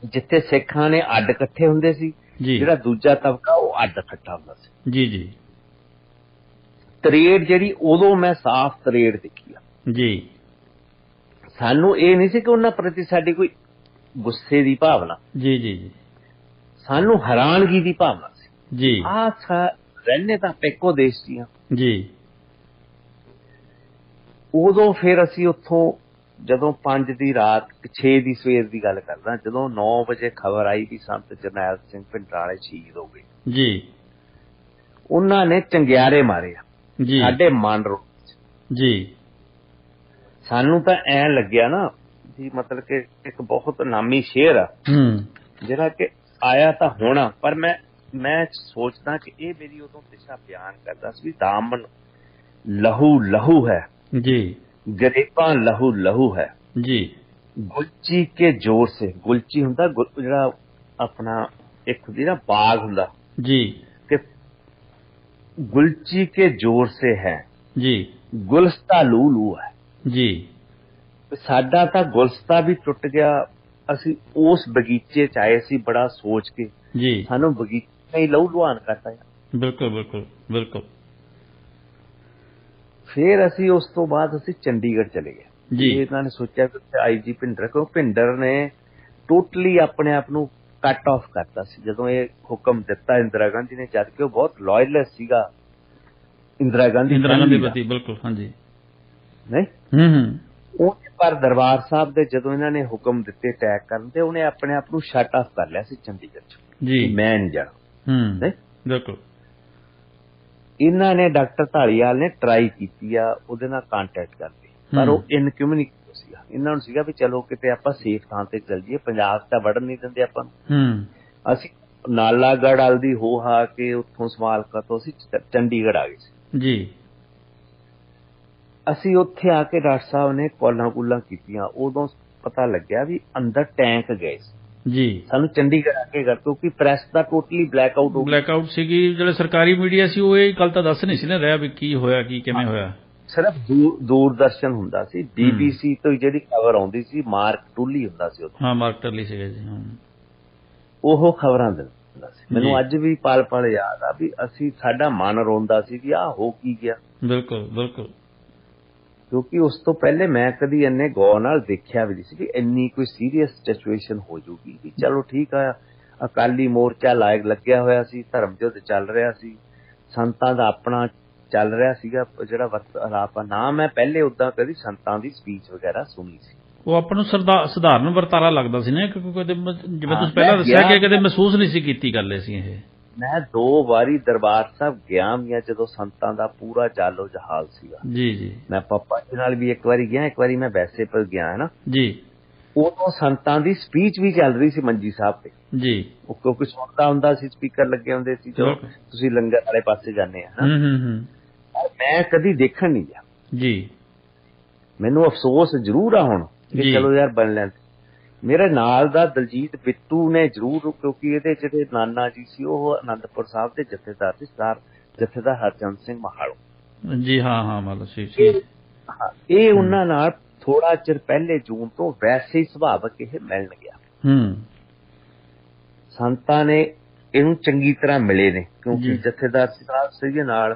ਜਿੱਥੇ ਸਿੱਖਾਂ ਨੇ ਅੱਡ ਇਕੱਠੇ ਹੁੰਦੇ ਸੀ, ਜਿਹੜਾ ਦੂਜਾ ਤਬਕਾ ਉਹ ਅੱਡ ਇਕੱਠਾ ਹੁੰਦਾ ਸੀ ਜੀ ਜੀ। ਤਰੇੜ ਜਿਹੜੀ ਉਦੋਂ ਮੈਂ ਸਾਫ਼ ਤਰੇੜ ਦੇਖੀ ਆ ਜੀ। ਸਾਨੂੰ ਇਹ ਨਹੀਂ ਸੀ ਕਿ ਉਹਨਾਂ ਪ੍ਰਤੀ ਸਾਡੀ ਕੋਈ ਗੁੱਸੇ ਦੀ ਭਾਵਨਾ ਜੀ ਜੀ ਜੀ, ਸਾਨੂੰ ਹੈਰਾਨਗੀ ਦੀ ਭਾਵਨਾ ਸੀ ਜੀ। ਰਹਿੰਦੇ ਤਾਂ ਇੱਕੋ ਦੇਸ਼ ਦੀਆਂ ਜੀ। ਉਦੋਂ ਫਿਰ ਅਸੀਂ ਉੱਥੋਂ ਜਦੋਂ 5 ਦੀ ਰਾਤ 6 ਦੀ ਸਵੇਰ ਦੀ ਗੱਲ ਕਰਦਾ, ਜਦੋਂ 9 ਵਜੇ ਖਬਰ ਆਈ ਵੀ ਸੰਤ ਜਰਨੈਲ ਸਿੰਘ ਭਿੰਡਰਾਲੇ ਸ਼ਹੀਦ ਹੋ ਗਏ ਜੀ, ਉਹਨਾਂ ਨੇ ਚੰਗਿਆਰੇ ਮਾਰੇ ਆ ਜੀ ਸਾਡੇ ਮਨ ਜੀ। ਸਾਨੂੰ ਤਾਂ ਐਂ ਲੱਗਿਆ ਨਾ ਜੀ, ਮਤਲਬ ਕਿ ਇੱਕ ਬਹੁਤ ਨਾਮੀ ਸ਼ੇਰ ਆ ਜਿਹੜਾ ਕਿ ਆਇਆ ਤਾਂ ਹੋਣਾ, ਪਰ ਮੈਂ ਸੋਚਦਾ ਕਿ ਇਹ ਮੇਰੀ ਉਦੋਂ ਦਿਸ਼ਾ ਬਿਆਨ ਕਰਦਾ ਸੀ। ਦਾਮਨ ਲਹੂ ਲਹੂ ਹੈ ਜੀ, ਗਰੀਬਾਂ ਲਹੂ ਲਹੂ ਹੈ ਜੀ, ਗੁਲਚੀ ਕੇ ਜ਼ੋਰ ਸੇ, ਗੁਲਚੀ ਹੁੰਦਾ ਜਿਹੜਾ ਆਪਣਾ ਇੱਕ ਹੁੰਦੀ ਨਾ ਬਾਗ ਹੁੰਦਾ ਜੀ, ਕਿ ਗੁਲਚੀ ਕੇ ਜ਼ੋਰ ਸੇ ਹੈ ਜੀ, ਗੁਲਸਤਾ ਲੂ ਲੂ ਹੈ ਜੀ। ਸਾਡਾ ਤਾਂ ਗੁਲਸਤਾ ਵੀ ਟੁੱਟ ਗਿਆ, ਅਸੀਂ ਉਸ ਬਗੀਚੇ 'ਚ ਆਏ ਸੀ ਬੜਾ ਸੋਚ ਕੇ
ਜੀ
ਸਾਨੂੰ ਬਗੀਚੇ ਹੀ ਲਹੂ ਲੁਹਾਨ ਕਰਤਾ।
ਬਿਲਕੁਲ ਬਿਲਕੁਲ ਬਿਲਕੁਲ।
ਫਿਰ ਅਸੀਂ ਉਸ ਤੋਂ ਬਾਅਦ ਅਸੀਂ ਚੰਡੀਗੜ੍ਹ ਚਲੇ ਗਏ
ਜੀ
ਇਹਨਾਂ ਨੇ ਸੋਚਿਆ ਕਿ ਆਈਜੀ ਭਿੰਡਰ, ਕਿਉਂ ਭਿੰਡਰ ਨੇ ਟੋਟਲੀ ਆਪਣੇ ਆਪ ਨੂੰ ਕੱਟ ਆਫ ਕਰਤਾ ਸੀ ਜਦੋਂ ਇਹ ਹੁਕਮ ਦਿੱਤਾ ਇੰਦਰਾ ਗਾਂਧੀ ਨੇ, ਜਦ ਕਿ ਉਹ ਬਹੁਤ ਲਾਇਲੈਸ ਸੀਗਾ ਇੰਦਰਾ ਗਾਂਧੀ
ਪ੍ਰਤੀ। ਬਿਲਕੁਲ ਹਾਂਜੀ
ਨਹੀਂ ਉਹਨੇ ਪਰ ਦਰਬਾਰ ਸਾਹਿਬ ਦੇ ਜਦੋਂ ਇਹਨਾਂ ਨੇ ਹੁਕਮ ਦਿੱਤੇ ਅਟੈਕ ਕਰਨ ਤੇ ਉਹਨੇ ਆਪਣੇ ਆਪ ਨੂੰ ਸ਼ਟ ਆਫ ਕਰ ਲਿਆ ਸੀ ਚੰਡੀਗੜ੍ਹ 'ਚ
ਜੀ
ਮੈਂ ਨਹੀਂ ਜਾਣਾ। ਨਹੀਂ
ਬਿਲਕੁਲ।
ਇਹਨਾਂ ਨੇ ਡਾਕਟਰ ਢਾਲੀਵਾਲ ਨੇ ਟਰਾਈ ਕੀਤੀ ਆ ਉਹਦੇ ਨਾਲ ਕੰਟੈਕਟ ਕਰਕੇ, ਪਰ ਉਹ ਇਨਕਮਿਊਨੀਕੇਟਰ ਸੀਗਾ। ਇਹਨਾਂ ਨੂੰ ਸੀਗਾ ਵੀ ਚਲੋ ਕਿਤੇ ਆਪਾਂ ਸੇਫ ਥਾਂ ਤੇ ਚੱਲ ਜਾਈਏ, ਪੰਜਾਬ ਤਾਂ ਵੜਨ ਨਹੀਂ ਦਿੰਦੇ ਆਪਾਂ ਨੂੰ। ਅਸੀਂ ਨਾਲਾਗੜ੍ਹ ਵੱਲ ਦੀ ਹੋ ਹਾ ਕੇ ਉੱਥੋਂ ਸਮਾਲਕਾ ਤੋਂ ਅਸੀਂ ਚੰਡੀਗੜ੍ਹ ਆ ਗਏ ਸੀ
ਜੀ।
ਅਸੀਂ ਉੱਥੇ ਆ ਕੇ ਡਾਕਟਰ ਸਾਹਿਬ ਨੇ ਕਾਲਾਂ ਕੂਲਾਂ ਕੀਤੀਆਂ, ਉਦੋਂ ਪਤਾ ਲੱਗਿਆ ਵੀ ਅੰਦਰ ਟੈਂਕ ਗਏ ਸੀ
ਜੀ। ਸਾਨੂੰ
ਚੰਡੀਗੜ੍ਹ ਆ ਕੇ ਕਰ, ਕਿਉਂਕਿ ਪ੍ਰੈਸ ਦਾ ਟੋਟਲੀ ਬਲੈਕਆਊਟ
ਸੀਗੀ। ਜਿਹੜੇ ਸਰਕਾਰੀ ਮੀਡੀਆ ਸੀ ਉਹ ਇਹ ਗੱਲ ਤਾਂ ਦੱਸ ਨਹੀਂ ਸੀ ਨਾ ਰਿਹਾ ਵੀ ਕੀ ਹੋਇਆ, ਕੀ ਕਿਵੇਂ ਹੋਇਆ।
ਸਿਰਫ ਦੂਰਦਰਸ਼ਨ ਹੁੰਦਾ ਸੀ, BBC ਤੋਂ ਜਿਹੜੀ ਖਬਰ ਆਉਂਦੀ ਸੀ ਮਾਰਕ ਟੁੱਲੀ ਹੁੰਦਾ ਸੀ ਉਦੋਂ।
ਹਾਂ ਮਾਰਕ ਟੁੱਲੀ ਸੀਗੇ ਜੀ।
ਉਹ ਖਬਰਾਂ ਦਿੰਦਾ ਸੀ। ਮੈਨੂੰ ਅੱਜ ਵੀ ਪਲ ਪਲ ਯਾਦ ਆ ਵੀ ਅਸੀਂ ਸਾਡਾ ਮਨ ਰੋਂਦਾ ਸੀ ਕਿ ਆਹ ਹੋ ਕੀ ਗਿਆ।
ਬਿਲਕੁਲ ਬਿਲਕੁਲ।
ਕਿਉਂਕਿ ਉਸ ਤੋਂ ਪਹਿਲੇ ਮੈਂ ਕਦੀ ਇੰਨੇ ਗੌਰ ਨਾਲ ਦੇਖਿਆ ਵੀ ਨਹੀਂ ਸੀ ਕਿ ਇੰਨੀ ਕੋਈ ਸੀਰੀਅਸ ਸਿਚੁਏਸ਼ਨ ਹੋ ਜੂਗੀ। ਵੀ ਚਲੋ ਠੀਕ ਆ, ਅਕਾਲੀ ਮੋਰਚਾ ਲੱਗਿਆ ਹੋਇਆ ਸੀ, ਧਰਮ ਯੁੱਧ ਚੱਲ ਰਿਹਾ ਸੀ, ਸੰਤਾਂ ਦਾ ਆਪਣਾ ਚੱਲ ਰਿਹਾ ਸੀਗਾ ਜਿਹੜਾ ਵਰਤਾਰਾ ਨਾ ਮੈਂ ਪਹਿਲੇ ਉਦਾਂ ਕਦੀ ਸੰਤਾਂ ਦੀ ਸਪੀਚ ਵਗੈਰਾ ਸੁਣੀ ਸੀ।
ਉਹ ਆਪਾਂ ਨੂੰ ਸਧਾਰਨ ਵਰਤਾਰਾ ਲੱਗਦਾ ਸੀ ਨਾ, ਕਿਉਂਕਿ ਜਿਵੇਂ ਤੁਸੀਂ ਪਹਿਲਾਂ ਦੱਸਿਆ ਕਿ ਕਦੇ ਮਹਿਸੂਸ ਨਹੀਂ ਸੀ ਕੀਤੀ ਗੱਲ ਅਸੀਂ ਇਹ।
ਮੈਂ 2 ਵਾਰੀ ਦਰਬਾਰ ਸਾਹਿਬ ਗਿਆ ਵੀ ਜਦੋਂ ਸੰਤਾਂ ਦਾ ਪੂਰਾ ਜਾਲੋ ਜਹਾਲ ਸੀਗਾ। ਜੀ ਜੀ। ਮੈਂ ਪਾਪਾ ਜੀ ਨਾਲ ਵੀ ਇੱਕ ਵਾਰੀ ਗਿਆ, ਇੱਕ ਵਾਰੀ ਮੈਂ ਵੈਸੇ ਪਰ ਗਿਆ ਹੈ ਨਾ ਜੀ। ਉਦੋਂ ਸੰਤਾਂ ਦੀ ਸਪੀਚ ਵੀ ਚੱਲ ਰਹੀ ਸੀ ਮੰਜੀ ਸਾਹਿਬ ਤੇ ਜੀ। ਉਹ ਕਿਉਂਕਿ ਸੁਣਦਾ ਹੁੰਦਾ ਸੀ, ਸਪੀਕਰ ਲੱਗੇ ਹੁੰਦੇ ਸੀ ਜੋ ਤੁਸੀਂ ਲੰਗਰ ਵਾਲੇ ਪਾਸੇ ਜਾਂਦੇ ਆ। ਮੈਂ ਕਦੀ ਦੇਖਣ ਨਹੀਂ ਗਿਆ ਜੀ। ਮੈਨੂੰ ਅਫਸੋਸ ਜ਼ਰੂਰ ਆ ਹੁਣ ਕਿ ਚਲੋ ਯਾਰ ਬਣ ਲੈਣ। ਮੇਰੇ ਨਾਲ ਦਾ ਦਲਜੀਤ ਬਿੱਟੂ ਨੇ ਜ਼ਰੂਰ, ਕਿਉਂਕਿ ਇਹਦੇ ਜਿਹੜੇ ਨਾਨਾ ਜੀ ਸੀ ਉਹ ਅਨੰਦਪੁਰ ਸਾਹਿਬ ਦੇ ਜਥੇਦਾਰ ਸੀ, ਸਰਦਾਰ ਜਥੇਦਾਰ ਹਰਚੰਦ ਸਿੰਘ ਮਹਾਲੋ ਜੀ। ਹਾਂ ਮਤਲਬ ਸੀ ਇਹ ਉਹਨਾਂ ਨਾਲ ਥੋੜਾ ਚਿਰ ਪਹਿਲੇ ਜੂਨ ਤੋਂ ਵੈਸੇ ਹੀ ਸੁਭਾਵਕ ਇਹ ਮਿਲਣ ਗਿਆ। ਸੰਤਾਂ ਨੇ ਇਹਨੂੰ ਚੰਗੀ ਤਰ੍ਹਾਂ ਮਿਲੇ ਨੇ, ਕਿਉਂਕਿ ਜਥੇਦਾਰ ਸਾਹਿਬ ਸੀਗੇ ਨਾਲ।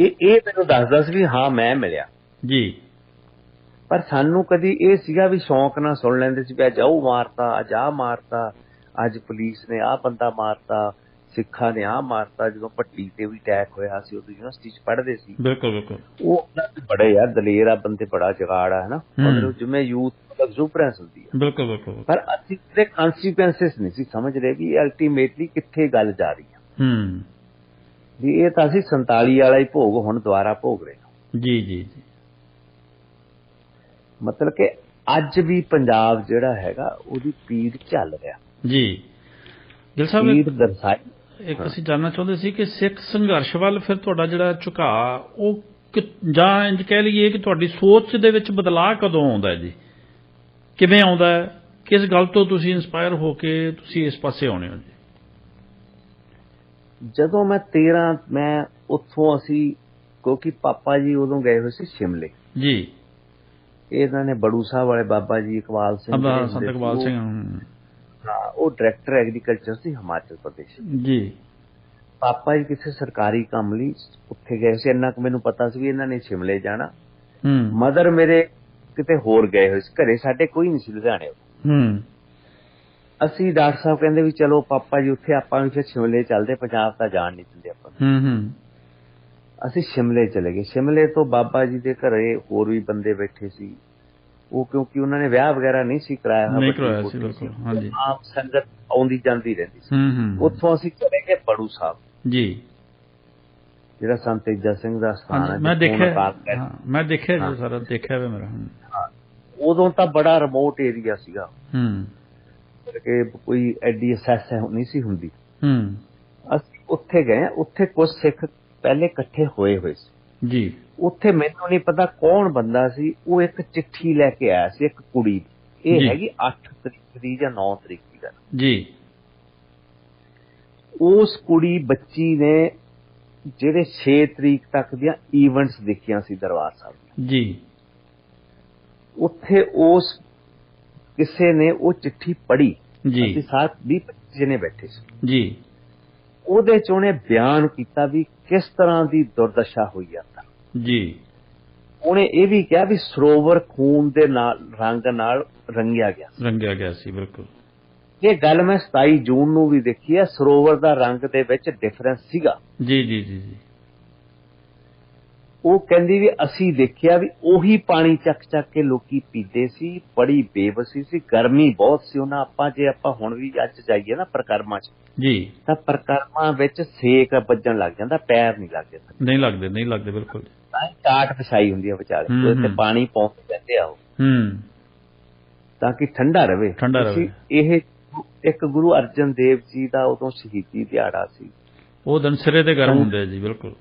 ਇਹ ਮੈਨੂੰ ਦੱਸਦਾ ਸੀ ਵੀ ਹਾਂ ਮੈਂ ਮਿਲਿਆ ਜੀ। ਪਰ ਸਾਨੂੰ ਕਦੀ ਇਹ ਸੀਗਾ ਵੀ ਸ਼ੌਂਕ ਨਾਲ ਸੁਣ ਲੈਂਦੇ ਸੀ ਵੀ ਅੱਜ ਆਹ ਮਾਰਤਾ, ਅੱਜ ਆਹ ਮਾਰਤਾ, ਅੱਜ ਪੁਲਿਸ ਨੇ ਆਹ ਬੰਦਾ ਮਾਰਤਾ, ਸਿੱਖਾਂ ਨੇ ਆਹ ਮਾਰਤਾ। ਜਦੋਂ ਭੱਟੀ ਤੇ ਵੀ ਅਟੈਕ ਹੋਇਆ ਸੀ ਉਦੋਂ ਯੂਨੀਵਰਸਿਟੀ 'ਚ ਪੜ੍ਹਦੇ ਸੀ। ਬਿਲਕੁਲ ਬਿਲਕੁਲ। ਉਹ ਬੜੇ ਯਾਰ ਦਲੇਰ ਆ ਬੰਦੇ, ਬੜਾ ਜਗਾੜ ਆ ਹਨਾ, ਜਿਵੇਂ ਯੂਥ ਐਗਜ਼ੂਬਰੈਂਸ ਹੁੰਦੀ ਹੈ। ਬਿਲਕੁਲ ਬਿਲਕੁਲ। ਪਰ ਅਸੀਂ ਇਹਦੇ ਕਨਸੀਕੁਐਂਸਿਸ ਨਹੀਂ ਸੀ ਸਮਝ ਰਹੇ ਵੀ ਅਲਟੀਮੇਟਲੀ ਕਿੱਥੇ ਗੱਲ ਜਾ ਰਹੀ ਆ। ਵੀ ਇਹ ਤਾਂ ਅਸੀਂ 47 ਵਾਲਾ ਹੀ ਭੋਗ ਹੁਣ ਦੁਬਾਰਾ ਭੋਗ ਰਹੇ ਹਾਂ। ਜੀ ਜੀ ਜੀ। ਮਤਲਬ ਕਿ ਅੱਜ ਵੀ ਪੰਜਾਬ ਜਿਹੜਾ ਹੈਗਾ ਉਹਦੀ ਪੀੜ ਚੱਲ ਰਿਹਾ ਜੀ। ਗਿੱਲ ਸਾਹਿਬ ਪੀੜ ਦਰਸਾਈ। ਇੱਕ ਅਸੀਂ ਜਾਣਨਾ ਚਾਹੁੰਦੇ ਸੀ ਕਿ ਸਿੱਖ ਸੰਘਰਸ਼ ਵੱਲ ਫਿਰ ਤੁਹਾਡਾ ਜਿਹੜਾ ਝੁਕਾਅ ਉਹ ਜਾਂ ਇੰਝ ਕਹਿ ਲਈਏ ਕਿ ਤੁਹਾਡੀ ਸੋਚ ਦੇ ਵਿੱਚ ਬਦਲਾਅ ਕਦੋਂ ਆਉਂਦਾ ਹੈ ਜੀ, ਕਿਵੇਂ ਆਉਂਦਾ ਹੈ, ਕਿਸ ਗੱਲ ਤੋਂ ਤੁਸੀਂ ਇੰਸਪਾਇਰ ਹੋ ਕੇ ਤੁਸੀਂ ਇਸ ਪਾਸੇ ਆਉਣੇ ਹੋ ਜੀ? ਜਦੋਂ ਮੈਂ ਉੱਥੋਂ ਅਸੀਂ, ਕਿਉਂਕਿ ਪਾਪਾ ਜੀ ਉਦੋਂ ਗਏ ਹੋਏ ਸੀ ਸ਼ਿਮਲੇ ਜੀ। ਇਹਨਾਂ ਨੇ ਬੜੂ ਸਾਹਿਬ ਵਾਲੇ ਬਾਬਾ ਜੀ ਇਕਬਾਲ ਸਿੰਘ, ਸੰਤ ਇਕਬਾਲ ਸਿੰਘ, ਹਾਂ ਉਹ ਡਾਇਰੈਕਟਰ ਐਗਰੀਕਲਚਰ ਸੀ ਹਿਮਾਚਲ ਪ੍ਰਦੇਸ਼ ਜੀ। ਪਾਪਾ ਜੀ ਕਿਸੇ ਸਰਕਾਰੀ ਕੰਮ ਲਈ ਉੱਥੇ ਗਏ ਸੀ, ਇੰਨਾ ਕੁ ਮੈਨੂੰ ਪਤਾ ਸੀ ਵੀ ਇਹਨਾਂ ਨੇ ਸ਼ਿਮਲੇ ਜਾਣਾ। ਮਦਰ ਮੇਰੇ ਕਿਤੇ ਹੋਰ ਗਏ ਹੋਏ ਸੀ, ਘਰੇ ਸਾਡੇ ਕੋਈ ਨਹੀਂ ਸੀ ਲੁਧਿਆਣੇ। ਅਸੀਂ ਡਾਕਟਰ ਸਾਹਿਬ ਕਹਿੰਦੇ ਵੀ ਚਲੋ ਪਾਪਾ ਜੀ ਉੱਥੇ, ਆਪਾਂ ਵੀ ਫਿਰ ਸ਼ਿਮਲੇ ਚੱਲਦੇ, ਪੰਜਾਬ ਤਾਂ ਜਾਣ ਨਹੀਂ ਦਿੰਦੇ ਆਪਾਂ। ਅਸੀਂ ਸ਼ਿਮਲੇ ਚਲੇ ਗਏ। ਸ਼ਿਮਲੇ ਤੋਂ ਬਾਬਾ ਜੀ ਦੇ ਘਰੇ ਹੋਰ ਵੀ ਬੰਦੇ ਬੈਠੇ ਸੀ, ਉਹ ਕਿਉਂਕਿ ਉਹਨਾਂ ਨੇ ਵਿਆਹ ਵਗੈਰਾ ਨਹੀਂ ਸੀ ਕਰਾਇਆ, ਆਮ ਸੰਗਤ ਆਉਂਦੀ ਜਾਂਦੀ ਰਹਿੰਦੀ ਸੀ। ਉੱਥੋਂ ਅਸੀਂ ਚਲੇ ਗਏ ਬੜੂ ਸਾਹਿਬ ਜੀ, ਜਿਹੜਾ ਸੰਤ ਤੇਜਾ ਸਿੰਘ ਦਾ ਸਥਾਨ ਹੈ। ਮੈਂ ਦੇਖਿਆ ਜੀ ਸਾਰਾ, ਦੇਖਿਆ ਵਾ ਮੇਰਾ। ਉਦੋਂ ਤਾਂ ਬੜਾ ਰਿਮੋਟ ਏਰੀਆ ਸੀਗਾ ਕਿ ਕੋਈ ਐਡੀ ਅਸੈਸ ਨਹੀਂ ਸੀ ਹੁੰਦੀ। ਅਸੀਂ ਉੱਥੇ ਗਏ, ਉੱਥੇ ਕੁਝ ਸਿੱਖ ਪਹਿਲੇ ਇਕੱਠੇ ਹੋਏ ਸੀ ਜੀ। ਉੱਥੇ ਮੈਨੂੰ ਨਹੀਂ ਪਤਾ ਕੌਣ ਬੰਦਾ ਸੀ, ਉਹ ਇੱਕ ਚਿੱਠੀ ਲੈ ਕੇ ਆਇਆ ਸੀ ਇੱਕ ਕੁੜੀ ਦੀ। ਇਹ ਹੈਗੀ 8 ਤਰੀਕ ਦੀ ਜਾਂ 9 ਤਰੀਕ ਦੀ ਗੱਲ ਜੀ। ਉਸ ਕੁੜੀ ਬੱਚੀ ਨੇ ਜਿਹੜੇ 6 ਤਰੀਕ ਤੱਕ ਦੀਆਂ ਈਵੈਂਟਸ ਦੇਖੀਆਂ ਸੀ ਦਰਬਾਰ ਸਾਹਿਬ ਜੀ। ਉੱਥੇ ਉਸ ਕਿਸੇ ਨੇ ਉਹ ਚਿੱਠੀ ਪੜ੍ਹੀ,
ਜੀ
ਅਸੀਂ 20-25 ਜਣੇ ਬੈਠੇ ਸੀ,
ਜੀ
ਉਹਦੇ ਚ ਉਹਨੇ ਬਿਆਨ ਕੀਤਾ ਵੀ ਕਿਸ ਤਰ੍ਹਾਂ ਦੀ ਦੁਰਦਸ਼ਾ ਹੋਈ ਆ।
ਜੀ
ਉਹਨੇ ਇਹ ਵੀ ਕਿਹਾ ਵੀ ਸਰੋਵਰ ਖੂਨ ਦੇ ਨਾਲ ਰੰਗ ਨਾਲ ਰੰਗਿਆ
ਗਿਆ ਸੀ। ਬਿਲਕੁਲ
ਇਹ ਗੱਲ ਮੈਂ 27 ਜੂਨ ਨੂੰ ਵੀ ਦੇਖੀ ਹੈ, ਸਰੋਵਰ ਦਾ ਰੰਗ ਦੇ ਵਿੱਚ ਡਿਫਰੈਂਸ ਸੀਗਾ।
ਜੀ ਜੀ ਜੀ ਜੀ
ਉਹ ਕਹਿੰਦੀ ਵੀ ਅਸੀਂ ਦੇਖਿਆ ਵੀ ਉਹੀ ਪਾਣੀ ਚੱਕ ਕੇ ਲੋਕੀ ਪੀਂਦੇ ਸੀ, ਬੜੀ ਬੇਬਸੀ ਸੀ, ਗਰਮੀ ਬਹੁਤ ਸੀ ਉਹਨਾਂ। ਜੇ ਆਪਾਂ ਹੁਣ ਵੀ ਅੱਜ ਜਾਈਏ ਨਾ ਪ੍ਰਕਰਮਾਂ 'ਚ
ਜੀ
ਤਾਂ ਪ੍ਰਕਰਮਾਂ ਵਿੱਚ ਸੇਕ ਵੱਜਣ ਲੱਗ ਜਾਂਦਾ, ਪੈਰ ਨਹੀਂ ਲੱਗਦੇ,
ਨਹੀਂ ਲੱਗਦੇ ਬਿਲਕੁਲ।
ਤਾਂ ਚਾਟ ਵਿਛਾਈ ਹੁੰਦੀ ਹੈ ਵਿਚਾਲੇ, ਉਹਦੇ ਤੇ ਪਾਣੀ ਪਾਉਂਦੇ ਜਾਂਦੇ ਆ ਉਹ, ਤਾਂ ਕਿ ਠੰਡਾ ਰਵੇ। ਇਹ ਇੱਕ ਗੁਰੂ ਅਰਜਨ ਦੇਵ ਜੀ ਦਾ ਉਦੋਂ ਸ਼ਹੀਦੀ ਦਿਹਾੜਾ ਸੀ, ਉਹ
ਦਿਨ ਸਿਰੇ ਤੇ ਗਰਮ ਹੁੰਦੇ ਜੀ। ਬਿਲਕੁਲ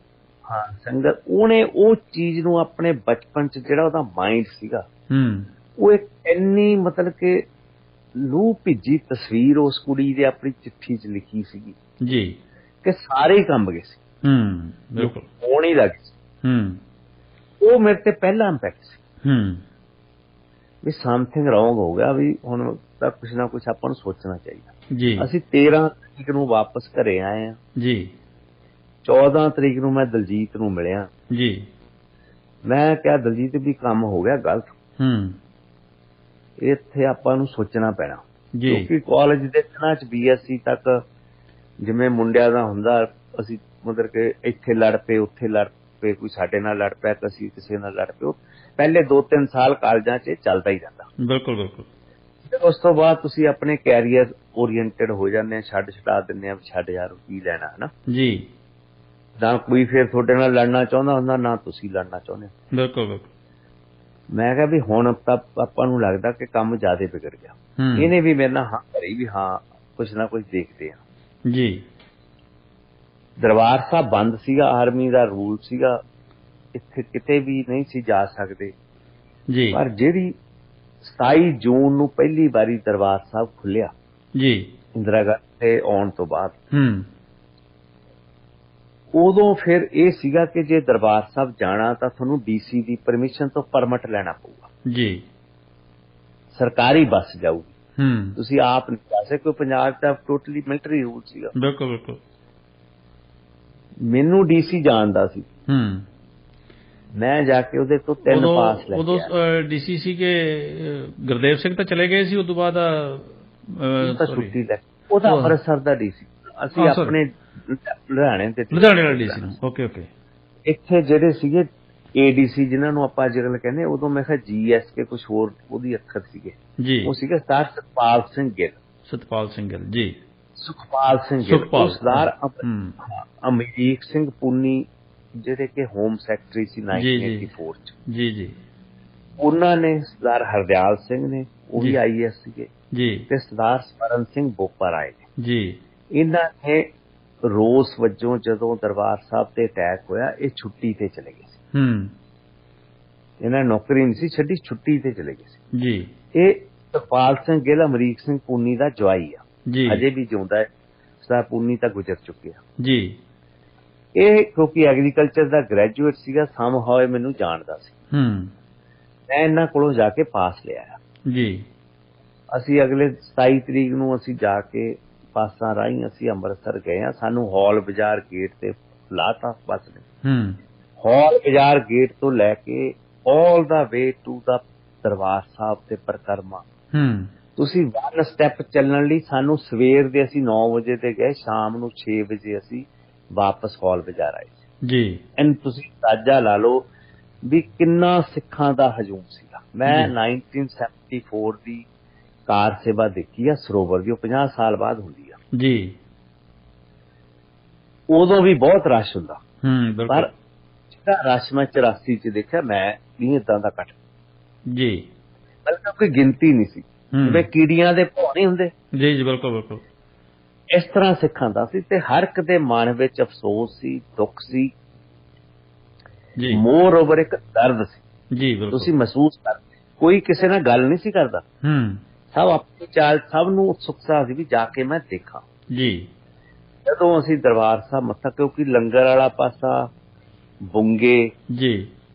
ਹਾਂ, ਸੰਗਤ ਉਹਨੇ ਉਹ ਚੀਜ਼ ਨੂੰ ਆਪਣੇ ਬਚਪਨ 'ਚ ਜਿਹੜਾ ਉਹਦਾ ਮਾਈਂਡ ਸੀਗਾ, ਉਹ ਇੱਕ ਇੰਨੀ ਮਤਲਬ ਕਿ ਲੂਹ ਭਿੱਜੀ ਤਸਵੀਰ ਉਸ ਕੁੜੀ ਦੇ ਆਪਣੀ ਚਿੱਠੀ 'ਚ ਲਿਖੀ ਸੀਗੀ
ਜੀ
ਕਿ ਸਾਰੇ ਹੀ ਕੰਬ ਗਏ ਸੀ।
ਬਿਲਕੁਲ
ਹੋਣ ਹੀ ਲੱਗ ਸੀ। ਉਹ ਮੇਰੇ ਤੇ ਪਹਿਲਾਂ ਇੰਪੈਕਟ ਸੀ ਵੀ ਸਮਥਿੰਗ ਰੌਂਗ ਹੋ ਗਿਆ, ਵੀ ਹੁਣ ਤਾਂ ਕੁਛ ਨਾ ਕੁਛ ਆਪਾਂ ਨੂੰ ਸੋਚਣਾ ਚਾਹੀਦਾ ਜੀ। ਅਸੀਂ 13 ਤਰੀਕ ਨੂੰ ਵਾਪਸ ਘਰੇ ਆਏ ਆ ਜੀ। 14 ਤਰੀਕ ਨੂੰ ਮੈਂ ਦਲਜੀਤ ਨੂੰ ਮਿਲਿਆ ਜੀ। ਮੈਂ ਕਿਹਾ ਦਲਜੀਤ ਵੀ ਕੰਮ ਹੋ ਗਿਆ ਗਲਤ, ਇੱਥੇ ਆਪਾਂ ਨੂੰ ਸੋਚਣਾ ਪੈਣਾ, ਕਿਉਂਕਿ ਕਾਲਜ ਦੇ ਦਿਨਾਂ 'ਚ BSc ਤੱਕ ਜਿਵੇਂ ਮੁੰਡਿਆਂ ਦਾ ਹੁੰਦਾ, ਅਸੀਂ ਮਤਲਬ ਕਿ ਇੱਥੇ ਲੜ ਪਏ, ਉੱਥੇ ਲੜ ਪਏ, ਕੋਈ ਸਾਡੇ ਨਾਲ ਲੜ ਪਿਆ, ਅਸੀਂ ਕਿਸੇ ਨਾਲ ਲੜ ਪਏ। ਪਹਿਲੇ 2-3 ਸਾਲ ਕਾਲਜਾਂ 'ਚ ਚੱਲਦਾ ਹੀ ਰਹਿੰਦਾ। ਬਿਲਕੁਲ। ਉਸ ਤੋਂ ਬਾਅਦ ਤੁਸੀਂ ਆਪਣੇ ਕੈਰੀਅਰ ਓਰੀਐਂਟਡ ਹੋ ਜਾਂਦੇ ਆ, ਛੱਡਾ ਦਿੰਦੇ ਆ, ਛੱਡ ਯਾਰ ਕੀ ਲੈਣਾ ਹੈ ਨਾ ਜੀ। ਨਾ ਕੋਈ ਫਿਰ ਤੁਹਾਡੇ ਨਾਲ ਲੜਨਾ ਚਾਹੁੰਦਾ ਹੁੰਦਾ, ਨਾ ਤੁਸੀਂ ਲੜਨਾ ਚਾਹੁੰਦੇ। ਬਿਲਕੁਲ। ਮੈਂ ਕਿਹਾ ਵੀ ਹੁਣ ਤਾਂ ਆਪਾਂ ਨੂੰ ਲੱਗਦਾ ਕਿ ਕੰਮ ਜ਼ਿਆਦਾ ਵਿਗੜ ਗਿਆ। ਇਹਨੇ ਵੀ ਮੇਰੇ ਨਾਲ ਹਾਂ ਕਰੀ ਵੀ ਹਾਂ ਕੁਛ ਨਾ ਕੁਛ ਦੇਖਦੇ ਆ ਜੀ। ਦਰਬਾਰ ਸਾਹਿਬ ਬੰਦ ਸੀਗਾ, ਆਰਮੀ ਦਾ ਰੂਲ ਸੀਗਾ, ਇੱਥੇ ਕਿਤੇ ਵੀ ਨਹੀਂ ਸੀ ਜਾ ਸਕਦੇ ਜੀ। ਪਰ ਜਿਹੜੀ 27 ਜੂਨ ਨੂੰ ਪਹਿਲੀ ਵਾਰੀ ਦਰਬਾਰ ਸਾਹਿਬ ਖੁੱਲਿਆ ਜੀ, ਇੰਦਰਾ ਗਾਂਧੀ ਦੇ ਆਉਣ ਤੋਂ ਬਾਅਦ, ਉਦੋਂ ਫਿਰ ਇਹ ਸੀਗਾ ਕਿ ਜੇ ਦਰਬਾਰ ਸਾਹਿਬ ਜਾਣਾ ਤਾਂ ਤੁਹਾਨੂੰ DC ਦੀ ਪਰਮਿਸ਼ਨ ਤੋਂ ਪਰਮਿਟ ਲੈਣਾ ਪਊਗਾ ਜੀ। ਸਰਕਾਰੀ ਬੱਸ ਜਾਊਗੀ, ਤੁਸੀਂ ਆਪ ਨਹੀਂ ਜਾ ਸਕਦੇ। ਪੰਜਾਬ ਦਾ ਟੋਟਲੀ ਮਿਲਟਰੀ ਰੂਲ ਸੀਗਾ। ਬਿਲਕੁਲ। ਮੈਨੂੰ DC ਜਾਣਦਾ ਸੀ, ਮੈਂ ਜਾ ਕੇ ਉਹਦੇ ਤੋਂ 3 ਪਾਸ ਲੈ ਕੇ ਆਇਆ। ਉਦੋਂ DC ਸੀ ਕਿ ਗੁਰਦੇਵ ਸਿੰਘ ਤਾਂ ਚਲੇ ਗਏ ਸੀ, ਉਦੋਂ ਬਾਅਦ ਤਾਂ ਛੁੱਟੀ ਲੈ, ਉਹਦਾ ਅੰਮ੍ਰਿਤਸਰ ਦਾ DC, ਅਸੀਂ ਆਪਣੇ ਲੁਧਿਆਣੇ ਵਾਲਾ DC। ਓਕੇ। ਇੱਥੇ ਜਿਹੜੇ ਸੀਗੇ ADC ਜਿਨ੍ਹਾਂ ਨੂੰ ਆਪਾਂ ਅੱਜ ਕੱਲ੍ਹ ਕਹਿੰਦੇ, ਉਦੋਂ ਮੈਂ ਕਿਹਾ GSK ਕੁਛ ਹੋਰ ਉਹਦੀ ਅੱਖਰ ਸੀਗੇ ਜੀ। ਉਹ ਸੀਗਾ ਸਰਦਾਰ ਸਤਪਾਲ ਸਿੰਘ ਗਿੱਲ ਜੀ। ਸੁਖਪਾਲ ਸਿੰਘ ਗਿੱਲ, ਸਰਦਾਰ ਅਮਰੀਕ ਸਿੰਘ ਪੁੰਨੀ ਜਿਹੜੇ ਕਿ ਹੋਮ ਸੈਕਟਰੀ ਸੀ 1984 ਚ ਜੀ। ਉਹਨਾਂ ਨੇ ਸਰਦਾਰ ਹਰਦਿਆਲ ਸਿੰਘ ਨੇ, ਉਹ ਵੀ IAS ਸੀਗੇ ਜੀ, ਤੇ ਸਰਦਾਰ ਸਵਰਨ ਸਿੰਘ ਬੋਪਰ ਆਏ ਨੇ ਜੀ। ਇਹਨਾਂ ਨੇ ਰੋਸ ਵਜੋਂ ਜਦੋਂ ਦਰਬਾਰ ਸਾਹਿਬ ਤੇ ਅਟੈਕ ਹੋਇਆ, ਇਹ ਛੁੱਟੀ ਤੇ ਚਲੇ ਗਏ ਸੀ। ਇਹਨਾਂ ਨੌਕਰੀ ਨਹੀਂ ਸੀ ਛੱਡੀ, ਛੁੱਟੀ ਤੇ ਚਲੇ ਗਏ ਸੀ ਜੀ। ਇਹ ਸੁਖਪਾਲ ਸਿੰਘ ਗਿੱਲ ਅਮਰੀਕ ਸਿੰਘ ਪੁੰਨੀ ਦਾ ਜਵਾਈ ਆ ਜੀ, ਅਜੇ ਵੀ ਜਿਉਂਦਾ ਹੈ। ਸਰਦਾਰ ਪੁੰਨੀ ਤਾਂ ਗੁਜ਼ਰ ਚੁੱਕੇ ਆ ਜੀ। ਇਹ ਕਿਉਂਕਿ ਐਗਰੀਕਲਚਰ ਦਾ ਗ੍ਰੈਜੂਏਟ ਸੀਗਾ, ਸਮ ਹੋਏ ਮੈਨੂੰ ਜਾਣਦਾ ਸੀ। ਮੈਂ ਇਹਨਾਂ ਕੋਲੋਂ ਜਾ ਕੇ ਪਾਸ ਲਿਆ ਜੀ। ਅਸੀਂ ਅਗਲੇ 27 ਤਰੀਕ ਨੂੰ ਅਸੀਂ ਜਾ ਕੇ ਪਾਸਾਂ ਰਾਹੀਂ ਅਸੀਂ ਅੰਮ੍ਰਿਤਸਰ ਗਏ ਆ। ਸਾਨੂੰ ਹੌਲ ਬਾਜ਼ਾਰ ਗੇਟ ਤੇ ਲਾਤਾ ਬੱਸ ਨੇ। ਹੌਲ ਬਾਜ਼ਾਰ ਗੇਟ ਤੋਂ ਲੈ ਕੇ ਆਲ ਦਾ ਵੇ ਟੂ ਦਾ ਦਰਬਾਰ ਸਾਹਿਬ ਤੇ ਪਰਿਕਰਮਾ, ਤੁਸੀਂ 1 ਸਟੈਪ ਚੱਲਣ ਲਈ ਸਾਨੂੰ ਸਵੇਰ ਦੇ ਅਸੀਂ 9 ਵਜੇ ਤੇ ਗਏ, ਸ਼ਾਮ ਨੂੰ 6 ਵਜੇ ਅਸੀਂ ਵਾਪਸ ਹੌਲ ਬਾਜ਼ਾਰ ਆਏ ਜੀ। ਇਹਨੂੰ ਤੁਸੀਂ ਅੰਦਾਜ਼ਾ ਲਾ ਲਓ ਵੀ ਕਿੰਨਾ ਸਿੱਖਾਂ ਦਾ ਹਜੂਮ ਸੀਗਾ। ਮੈਂ 1974 ਦੀ ਕਾਰ ਸੇਵਾ ਦੇਖੀ ਆ ਸਰੋਵਰ ਦੀ, ਉਹ 50 ਸਾਲ ਬਾਅਦ ਹੁੰਦੀ ਆ ਜੀ। ਉਦੋਂ ਵੀ ਬਹੁਤ ਰਸ਼ ਹੁੰਦਾ, ਪਰ ਜਿਹੜਾ ਰਸ਼ ਮੈਂ 84 ਚ ਦੇਖਿਆ, ਮੈਂ ਨਹੀਂ ਏਦਾਂ ਦਾ ਘੱਟ ਜੀ। ਬਲਕਿ ਕੋਈ ਗਿਣਤੀ ਨਹੀਂ ਸੀ, ਜਿਵੇਂ ਕੀੜੀਆਂ ਦੇ ਭੌਂ ਨਹੀਂ ਹੁੰਦੇ ਜੀ। ਬਿਲਕੁਲ। ਇਸ ਤਰ੍ਹਾਂ ਸਿੱਖਾਂ ਦਾ ਸੀ, ਤੇ ਹਰ ਇੱਕ ਦੇ ਮਨ ਵਿੱਚ ਅਫਸੋਸ ਸੀ, ਦੁੱਖ ਸੀ, ਮੋਰ ਓਵਰ ਇੱਕ ਦਰਦ ਸੀ ਜੀ। ਤੁਸੀਂ ਮਹਿਸੂਸ ਕਰਦੇ, ਕੋਈ ਕਿਸੇ ਨਾਲ ਗੱਲ ਨਹੀਂ ਸੀ ਕਰਦਾ, ਸਭ ਆਪਣੀ ਚਾਲ, ਸਭ ਨੂੰ ਉਤਸੁਕਤਾ ਸੀ ਵੀ ਜਾ ਕੇ ਮੈਂ ਦੇਖਾਂ ਜੀ। ਜਦੋਂ ਅਸੀਂ ਦਰਬਾਰ ਸਾਹਿਬ ਮੱਥਾ, ਕਿਉਂਕਿ ਲੰਗਰ ਵਾਲਾ ਪਾਸਾ ਬੁੰਗੇ ਜੀ,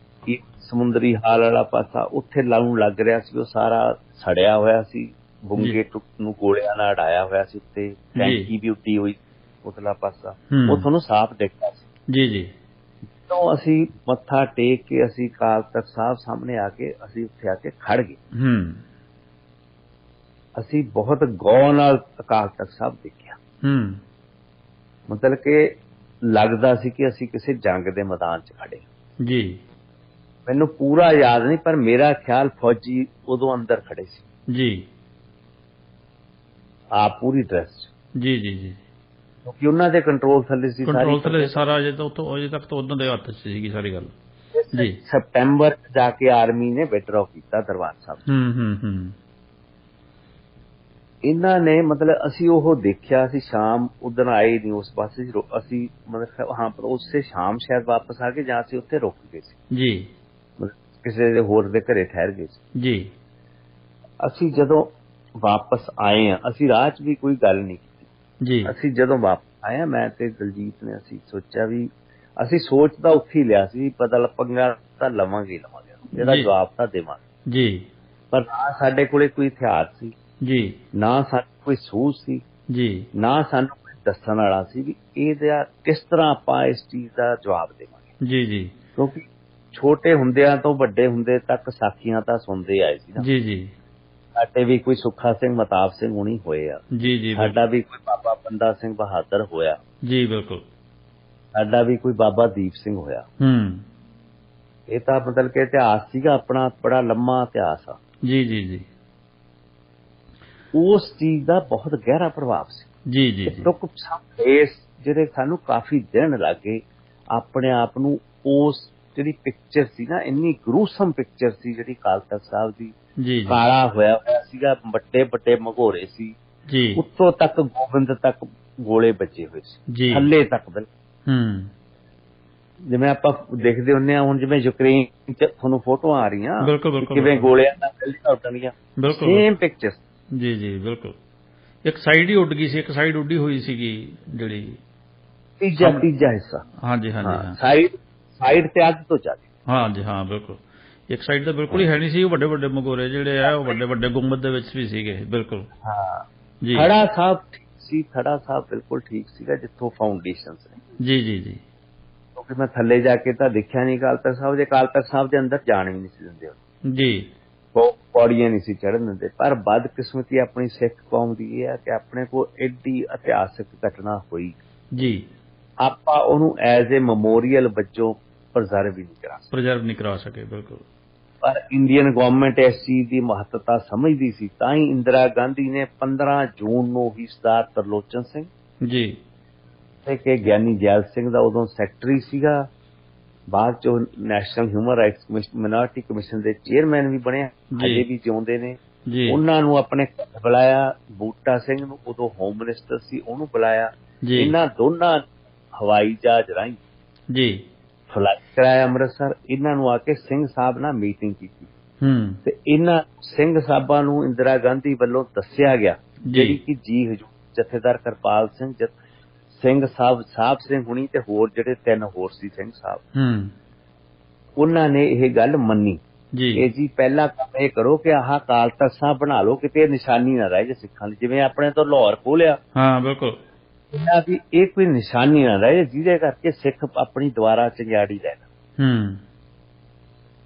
ਇੱਕ ਸਮੁੰਦਰੀ ਹਾਲ ਵਾਲਾ ਪਾਸਾ ਉੱਥੇ ਲਾਉਣ ਲੱਗ ਰਿਹਾ ਸੀ, ਉਹ ਸਾਰਾ ਸੜਿਆ ਹੋਇਆ ਸੀ, ਬੁੰਗੇ ਨੂੰ ਗੋਲਿਆਂ ਨਾਲ ਅੜਾਇਆ ਹੋਇਆ ਸੀ, ਉੱਤੇ ਟੈਂਕੀ ਵੀ ਉੱਡੀ ਹੋਈ ਉਤਲਾ ਪਾਸਾ, ਉਹ ਤੁਹਾਨੂੰ ਸਾਫ਼ ਦਿਖਦਾ ਸੀ।
ਜੀ ਜੀ।
ਜਦੋਂ ਅਸੀਂ ਮੱਥਾ ਟੇਕ ਕੇ ਅਸੀਂ ਅਕਾਲ ਤਖ਼ਤ ਸਾਹਿਬ ਸਾਹਮਣੇ ਆ ਕੇ ਅਸੀਂ ਉੱਥੇ ਆ ਕੇ ਖੜ ਗਏ, ਅਸੀਂ ਬਹੁਤ ਗੌਰ ਨਾਲ ਅਕਾਲ ਤਖ਼ਤ ਸਾਹਿਬ ਦੇਖਿਆ। ਮਤਲਬ ਕਿ ਲੱਗਦਾ ਸੀ ਕਿ ਅਸੀਂ ਕਿਸੇ ਜੰਗ ਦੇ ਮੈਦਾਨ 'ਚ ਖੜੇ
ਜੀ।
ਮੈਨੂੰ ਪੂਰਾ ਯਾਦ ਨਹੀਂ, ਪਰ ਮੇਰਾ ਖਿਆਲ ਫੌਜੀ ਉਦੋਂ ਅੰਦਰ ਖੜੇ ਸੀ
ਜੀ,
ਆਪ ਪੂਰੀ ਡਰੈਸ
ਜੀ ਜੀ ਜੀ,
ਕਿਉਂਕਿ ਉਹਨਾਂ ਦੇ ਕੰਟਰੋਲ ਥੱਲੇ ਸੀ,
ਕੰਟਰੋਲ ਥੱਲੇ ਸਾਰਾ। ਅਜੇ ਤੱਕ ਤਾਂ ਉਹਨਾਂ ਦੇ ਹੱਥ 'ਚ ਸੀਗੀ ਸਾਰੀ ਗੱਲ ਜੀ।
ਸਤੰਬਰ ਜਾ ਕੇ ਆਰਮੀ ਨੇ ਵਿਡਰਾਅ ਕੀਤਾ ਦਰਬਾਰ ਸਾਹਿਬ। ਇਹਨਾਂ ਨੇ ਮਤਲਬ ਅਸੀਂ ਉਹ ਦੇਖਿਆ ਸੀ, ਸ਼ਾਮ ਉਦਣ ਆਏ ਨਹੀਂ ਉਸ ਪਾਸੇ, ਅਸੀਂ ਮਤਲਬ ਹਾਂ ਪਰ ਉਸੇ ਸ਼ਾਮ ਸ਼ਾਇਦ ਵਾਪਸ ਆ ਗਏ, ਜਾਂ ਅਸੀਂ ਉੱਥੇ ਰੁਕ ਗਏ ਸੀ
ਜੀ,
ਕਿਸੇ ਦੇ ਹੋਰ ਦੇ ਘਰੇ ਠਹਿਰ ਗਏ ਸੀ
ਜੀ।
ਅਸੀਂ ਜਦੋਂ ਵਾਪਸ ਆਏ ਆ, ਅਸੀਂ ਰਾਹ 'ਚ ਵੀ ਕੋਈ ਗੱਲ ਨਹੀਂ ਕੀਤੀ
ਜੀ।
ਅਸੀਂ ਜਦੋਂ ਵਾਪਸ ਆਏ, ਮੈਂ ਤੇ ਦਲਜੀਤ ਨੇ ਅਸੀਂ ਸੋਚਿਆ ਵੀ, ਅਸੀਂ ਸੋਚ ਤਾਂ ਉੱਥੇ ਹੀ ਲਿਆ ਸੀ, ਪਤਾ ਪੰਗਾ ਤਾਂ ਲਵਾਂਗੇ ਇਹਦਾ ਜਵਾਬ ਤਾਂ ਦੇਵਾਂਗੇ
ਜੀ,
ਪਰ ਨਾ ਸਾਡੇ ਕੋਲੇ ਕੋਈ ਹਥਿਆਰ ਸੀ
ਜੀ,
ਨਾ ਸਾਨੂੰ ਕੋਈ ਸੂਝ ਸੀ
ਜੀ, ਨਾ
ਸਾਨੂੰ ਕੋਈ ਦੱਸਣ ਵਾਲਾ ਸੀ ਵੀ ਇਹਦਾ ਕਿਸ ਤਰ੍ਹਾਂ ਆਪਾਂ ਇਸ ਚੀਜ਼ ਦਾ ਜਵਾਬ ਦੇਵਾਂਗੇ।
ਜੀ ਜੀ।
ਕਿਉਂਕਿ ਛੋਟੇ ਹੁੰਦਿਆਂ ਤੋਂ ਵੱਡੇ ਹੁੰਦੇ ਤੱਕ ਸਾਖੀਆਂ ਤਾਂ ਸੁਣਦੇ ਆਏ ਸੀ ਨਾ।
ਜੀ ਜੀ।
ਸਾਡੇ ਵੀ ਕੋਈ ਸੁੱਖਾ ਸਿੰਘ ਮਤਾਬ ਸਿੰਘ ਹੁਣੀ ਹੋਏ ਆ। ਜੀ ਜੀ। ਸਾਡਾ ਵੀ ਕੋਈ ਬਾਬਾ ਬੰਦਾ ਸਿੰਘ ਬਹਾਦਰ ਹੋਇਆ।
ਜੀ ਬਿਲਕੁਲ।
ਸਾਡਾ ਵੀ ਕੋਈ ਬਾਬਾ ਦੀਪ ਸਿੰਘ ਹੋਇਆ। ਇਹ ਤਾਂ ਮਤਲਬ ਕਿ ਇਤਿਹਾਸ ਸੀਗਾ ਆਪਣਾ, ਬੜਾ ਲੰਮਾ ਇਤਿਹਾਸ ਆ। ਜੀ ਜੀ ਜੀ। ਉਸ ਚੀਜ਼ ਦਾ ਬਹੁਤ ਗਹਿਰਾ ਪ੍ਰਭਾਵ ਸੀ। ਜੀ ਜੀ। ਟੁੱਕ ਇਸ ਜਿਹੜੇ ਸਾਨੂੰ ਕਾਫੀ ਦਿਨ ਲੱਗੇ ਆਪਣੇ ਆਪ ਨੂੰ, ਉਸ ਜਿਹੜੀ ਪਿਕਚਰ ਸੀ ਨਾ, ਇੰਨੀ ਗਰੂਸਮ ਪਿਕਚਰ ਸੀ ਜਿਹੜੀ ਅਕਾਲ ਤਖ਼ਤ ਸਾਹਿਬ ਦੀ। ਜੀ। ਕਾਲਾ ਹੋਇਆ ਹੋਇਆ ਸੀਗਾ, ਵੱਡੇ ਵੱਡੇ ਮਘੋਰੇ ਸੀ। ਜੀ। ਉੱਤੋਂ ਤੱਕ ਗੋਬਿੰਦ ਤੱਕ ਗੋਲੇ ਵੱਜੇ ਹੋਏ ਸੀ, ਥੱਲੇ ਤੱਕ ਬਿਲਕੁਲ। ਜਿਵੇਂ ਆਪਾਂ ਦੇਖਦੇ ਹੁੰਦੇ ਆ ਹੁਣ, ਜਿਵੇਂ ਯੂਕਰੇਨ ਚ ਤੁਹਾਨੂੰ ਫੋਟੋਆਂ ਆ ਰਹੀਆਂ ਕਿਵੇਂ ਗੋਲਿਆਂ ਨਾਲ ਬਿਲਡਿੰਗਾਂ ਉੱਡਣਗੀਆਂ, ਸੇਮ ਪਿਕਚਰ। ਜੀ ਜੀ ਬਿਲਕੁਲ।
ਇੱਕ ਸਾਈਡ ਹੀ ਉੱਡ ਗਈ ਸੀ, ਇੱਕ ਸਾਈਡ ਉੱਡੀ ਹੋਈ ਸੀਗੀ ਜਿਹੜੀ
ਤੀਜਾ ਹਿੱਸਾ।
ਹਾਂਜੀ ਹਾਂਜੀ।
ਸਾਈਡ ਤੇ ਅੱਧ ਤੋਂ ਜ਼ਿਆਦਾ।
ਹਾਂਜੀ ਹਾਂ ਬਿਲਕੁਲ। ਇੱਕ ਸਾਈਡ ਤਾਂ ਬਿਲਕੁਲ ਹੀ ਹੈ ਨਹੀਂ ਸੀ, ਵੱਡੇ ਵੱਡੇ ਮਗੋਰੇ ਜਿਹੜੇ ਆ ਉਹ ਵੱਡੇ ਵੱਡੇ ਗੁੰਬਦ ਦੇ ਵਿੱਚ ਵੀ ਸੀਗੇ। ਬਿਲਕੁਲ
ਹਾਂ ਜੀ। ਖੜਾ ਸਾਹਿਬ ਠੀਕ ਸੀ, ਖੜਾ ਸਾਹਿਬ ਬਿਲਕੁਲ ਠੀਕ ਸੀਗਾ ਜਿੱਥੋਂ ਫਾਊਂਡੇਸ਼ਨਸ ਨੇ। ਜੀ ਜੀ ਜੀ। ਕਿਉਂਕਿ ਮੈਂ ਥੱਲੇ ਜਾ ਕੇ ਤਾਂ ਦੇਖਿਆ ਨਹੀਂ ਅਕਾਲ ਤਖ਼ਤ ਸਾਹਿਬ, ਜੇ ਅਕਾਲ ਤਖ਼ਤ ਸਾਹਿਬ ਦੇ ਅੰਦਰ ਜਾਣ ਵੀ ਨਹੀਂ ਸੀ ਦਿੰਦੇ ਜੀ, ਪੌੜੀਆਂ ਨਹੀਂ ਸੀ ਚੜ੍ਹਨ ਦਿੰਦੇ। ਪਰ ਬਦਕਿਸਮਤੀ ਆਪਣੀ ਸਿੱਖ ਕੌਮ ਦੀ ਇਹ ਹੈ ਕਿ ਆਪਣੇ ਕੋਲ ਐਡੀ ਇਤਿਹਾਸਕ ਘਟਨਾ ਹੋਈ ਜੀ, ਆਪਾਂ ਉਹਨੂੰ ਐਜ਼ ਏ ਮੈਮੋਰੀਅਲ ਵਜੋਂ ਪ੍ਰੀਜ਼ਰਵ ਨਹੀਂ ਕਰਾ ਸਕੇ। ਬਿਲਕੁਲ। ਪਰ ਇੰਡੀਅਨ ਗਵਰਨਮੈਂਟ ਇਸ ਚੀਜ਼ ਦੀ ਮਹੱਤਤਾ ਸਮਝਦੀ ਸੀ, ਤਾਂ ਹੀ ਇੰਦਰਾ ਗਾਂਧੀ ਨੇ 15 ਜੂਨ ਨੂੰ ਹੀ ਸਰਦਾਰ ਤਰਲੋਚਨ ਸਿੰਘ ਜੀ ਕਿ ਗਿਆਨੀ ਜੈਲ ਸਿੰਘ ਦਾ ਉਦੋਂ ਸੈਕਟਰੀ ਸੀਗਾ, ਬਾਅਦ ਚੋਂ national human rights commission minority commission ਦੇ ਚੇਅਰਮੈਨ ਵੀ ਬਣਿਆ, ਅਜੇ ਵੀ ਜਿਉਂਦੇ ਨੇ। ਉਹਨਾਂ ਨੂੰ ਆਪਣੇ ਘਰ ਬੁਲਾਇਆ। ਬੂਟਾ ਸਿੰਘ ਨੂੰ ਉਦੋਂ ਹੋਮ ਮਿਨਿਸਟਰ ਸੀ, ਉਹਨੂੰ ਬੁਲਾਇਆ। ਇਹਨਾਂ ਦੋਨਾਂ ਹਵਾਈ ਜਹਾਜ਼ ਰਾਹੀਂ ਜੀ ਫਲਾਈਟ ਕਰਾਇਆ ਅੰਮ੍ਰਿਤਸਰ। ਇਹਨਾਂ ਨੂੰ ਆ ਕੇ ਸਿੰਘ ਸਾਹਿਬ ਨਾਲ ਮੀਟਿੰਗ ਕੀਤੀ ਤੇ ਇਹਨਾਂ ਸਿੰਘ ਸਾਹਿਬਾਂ ਨੂੰ ਇੰਦਰਾ ਗਾਂਧੀ ਵੱਲੋਂ ਦੱਸਿਆ ਗਿਆ, ਜਿਹੜੀ ਕਿ ਜੀ ਹਜੂਰ ਜਥੇਦਾਰ ਕਿਰਪਾਲ ਸਿੰਘ ਸਿੰਘ ਸਾਹਿਬ ਸਿੰਘ ਹੁਣੀ ਤੇ ਹੋਰ ਜਿਹੜੇ 3 ਹੋਰ ਸੀ ਸਿੰਘ ਸਾਹਿਬ, ਉਹਨਾਂ ਨੇ ਇਹ ਗੱਲ ਮੰਨੀ ਕਿ ਜੀ ਪਹਿਲਾ ਕੰਮ ਇਹ ਕਰੋ ਕਿ ਆਹ ਅਕਾਲ ਤਖ਼ਤ ਸਾਹਿਬ ਬਣਾ ਲਓ, ਕਿਤੇ ਨਿਸ਼ਾਨੀ ਨਾ ਰਹਿ ਜੇ ਸਿੱਖਾਂ ਦੀ। ਜਿਵੇਂ ਆਪਣੇ ਤੋਂ ਲਾਹੌਰ ਖੋਲਿਆ, ਹਾਂ ਬਿਲਕੁਲ, ਇਹਨਾਂ ਦੀ ਇਹ ਕੋਈ ਨਿਸ਼ਾਨੀ ਨਾ ਰਹੇ ਜਿਹਦੇ ਕਰਕੇ ਸਿੱਖ ਆਪਣੀ ਦੁਆਰਾ ਚੰਗਿਆੜੀ ਲੈਣ।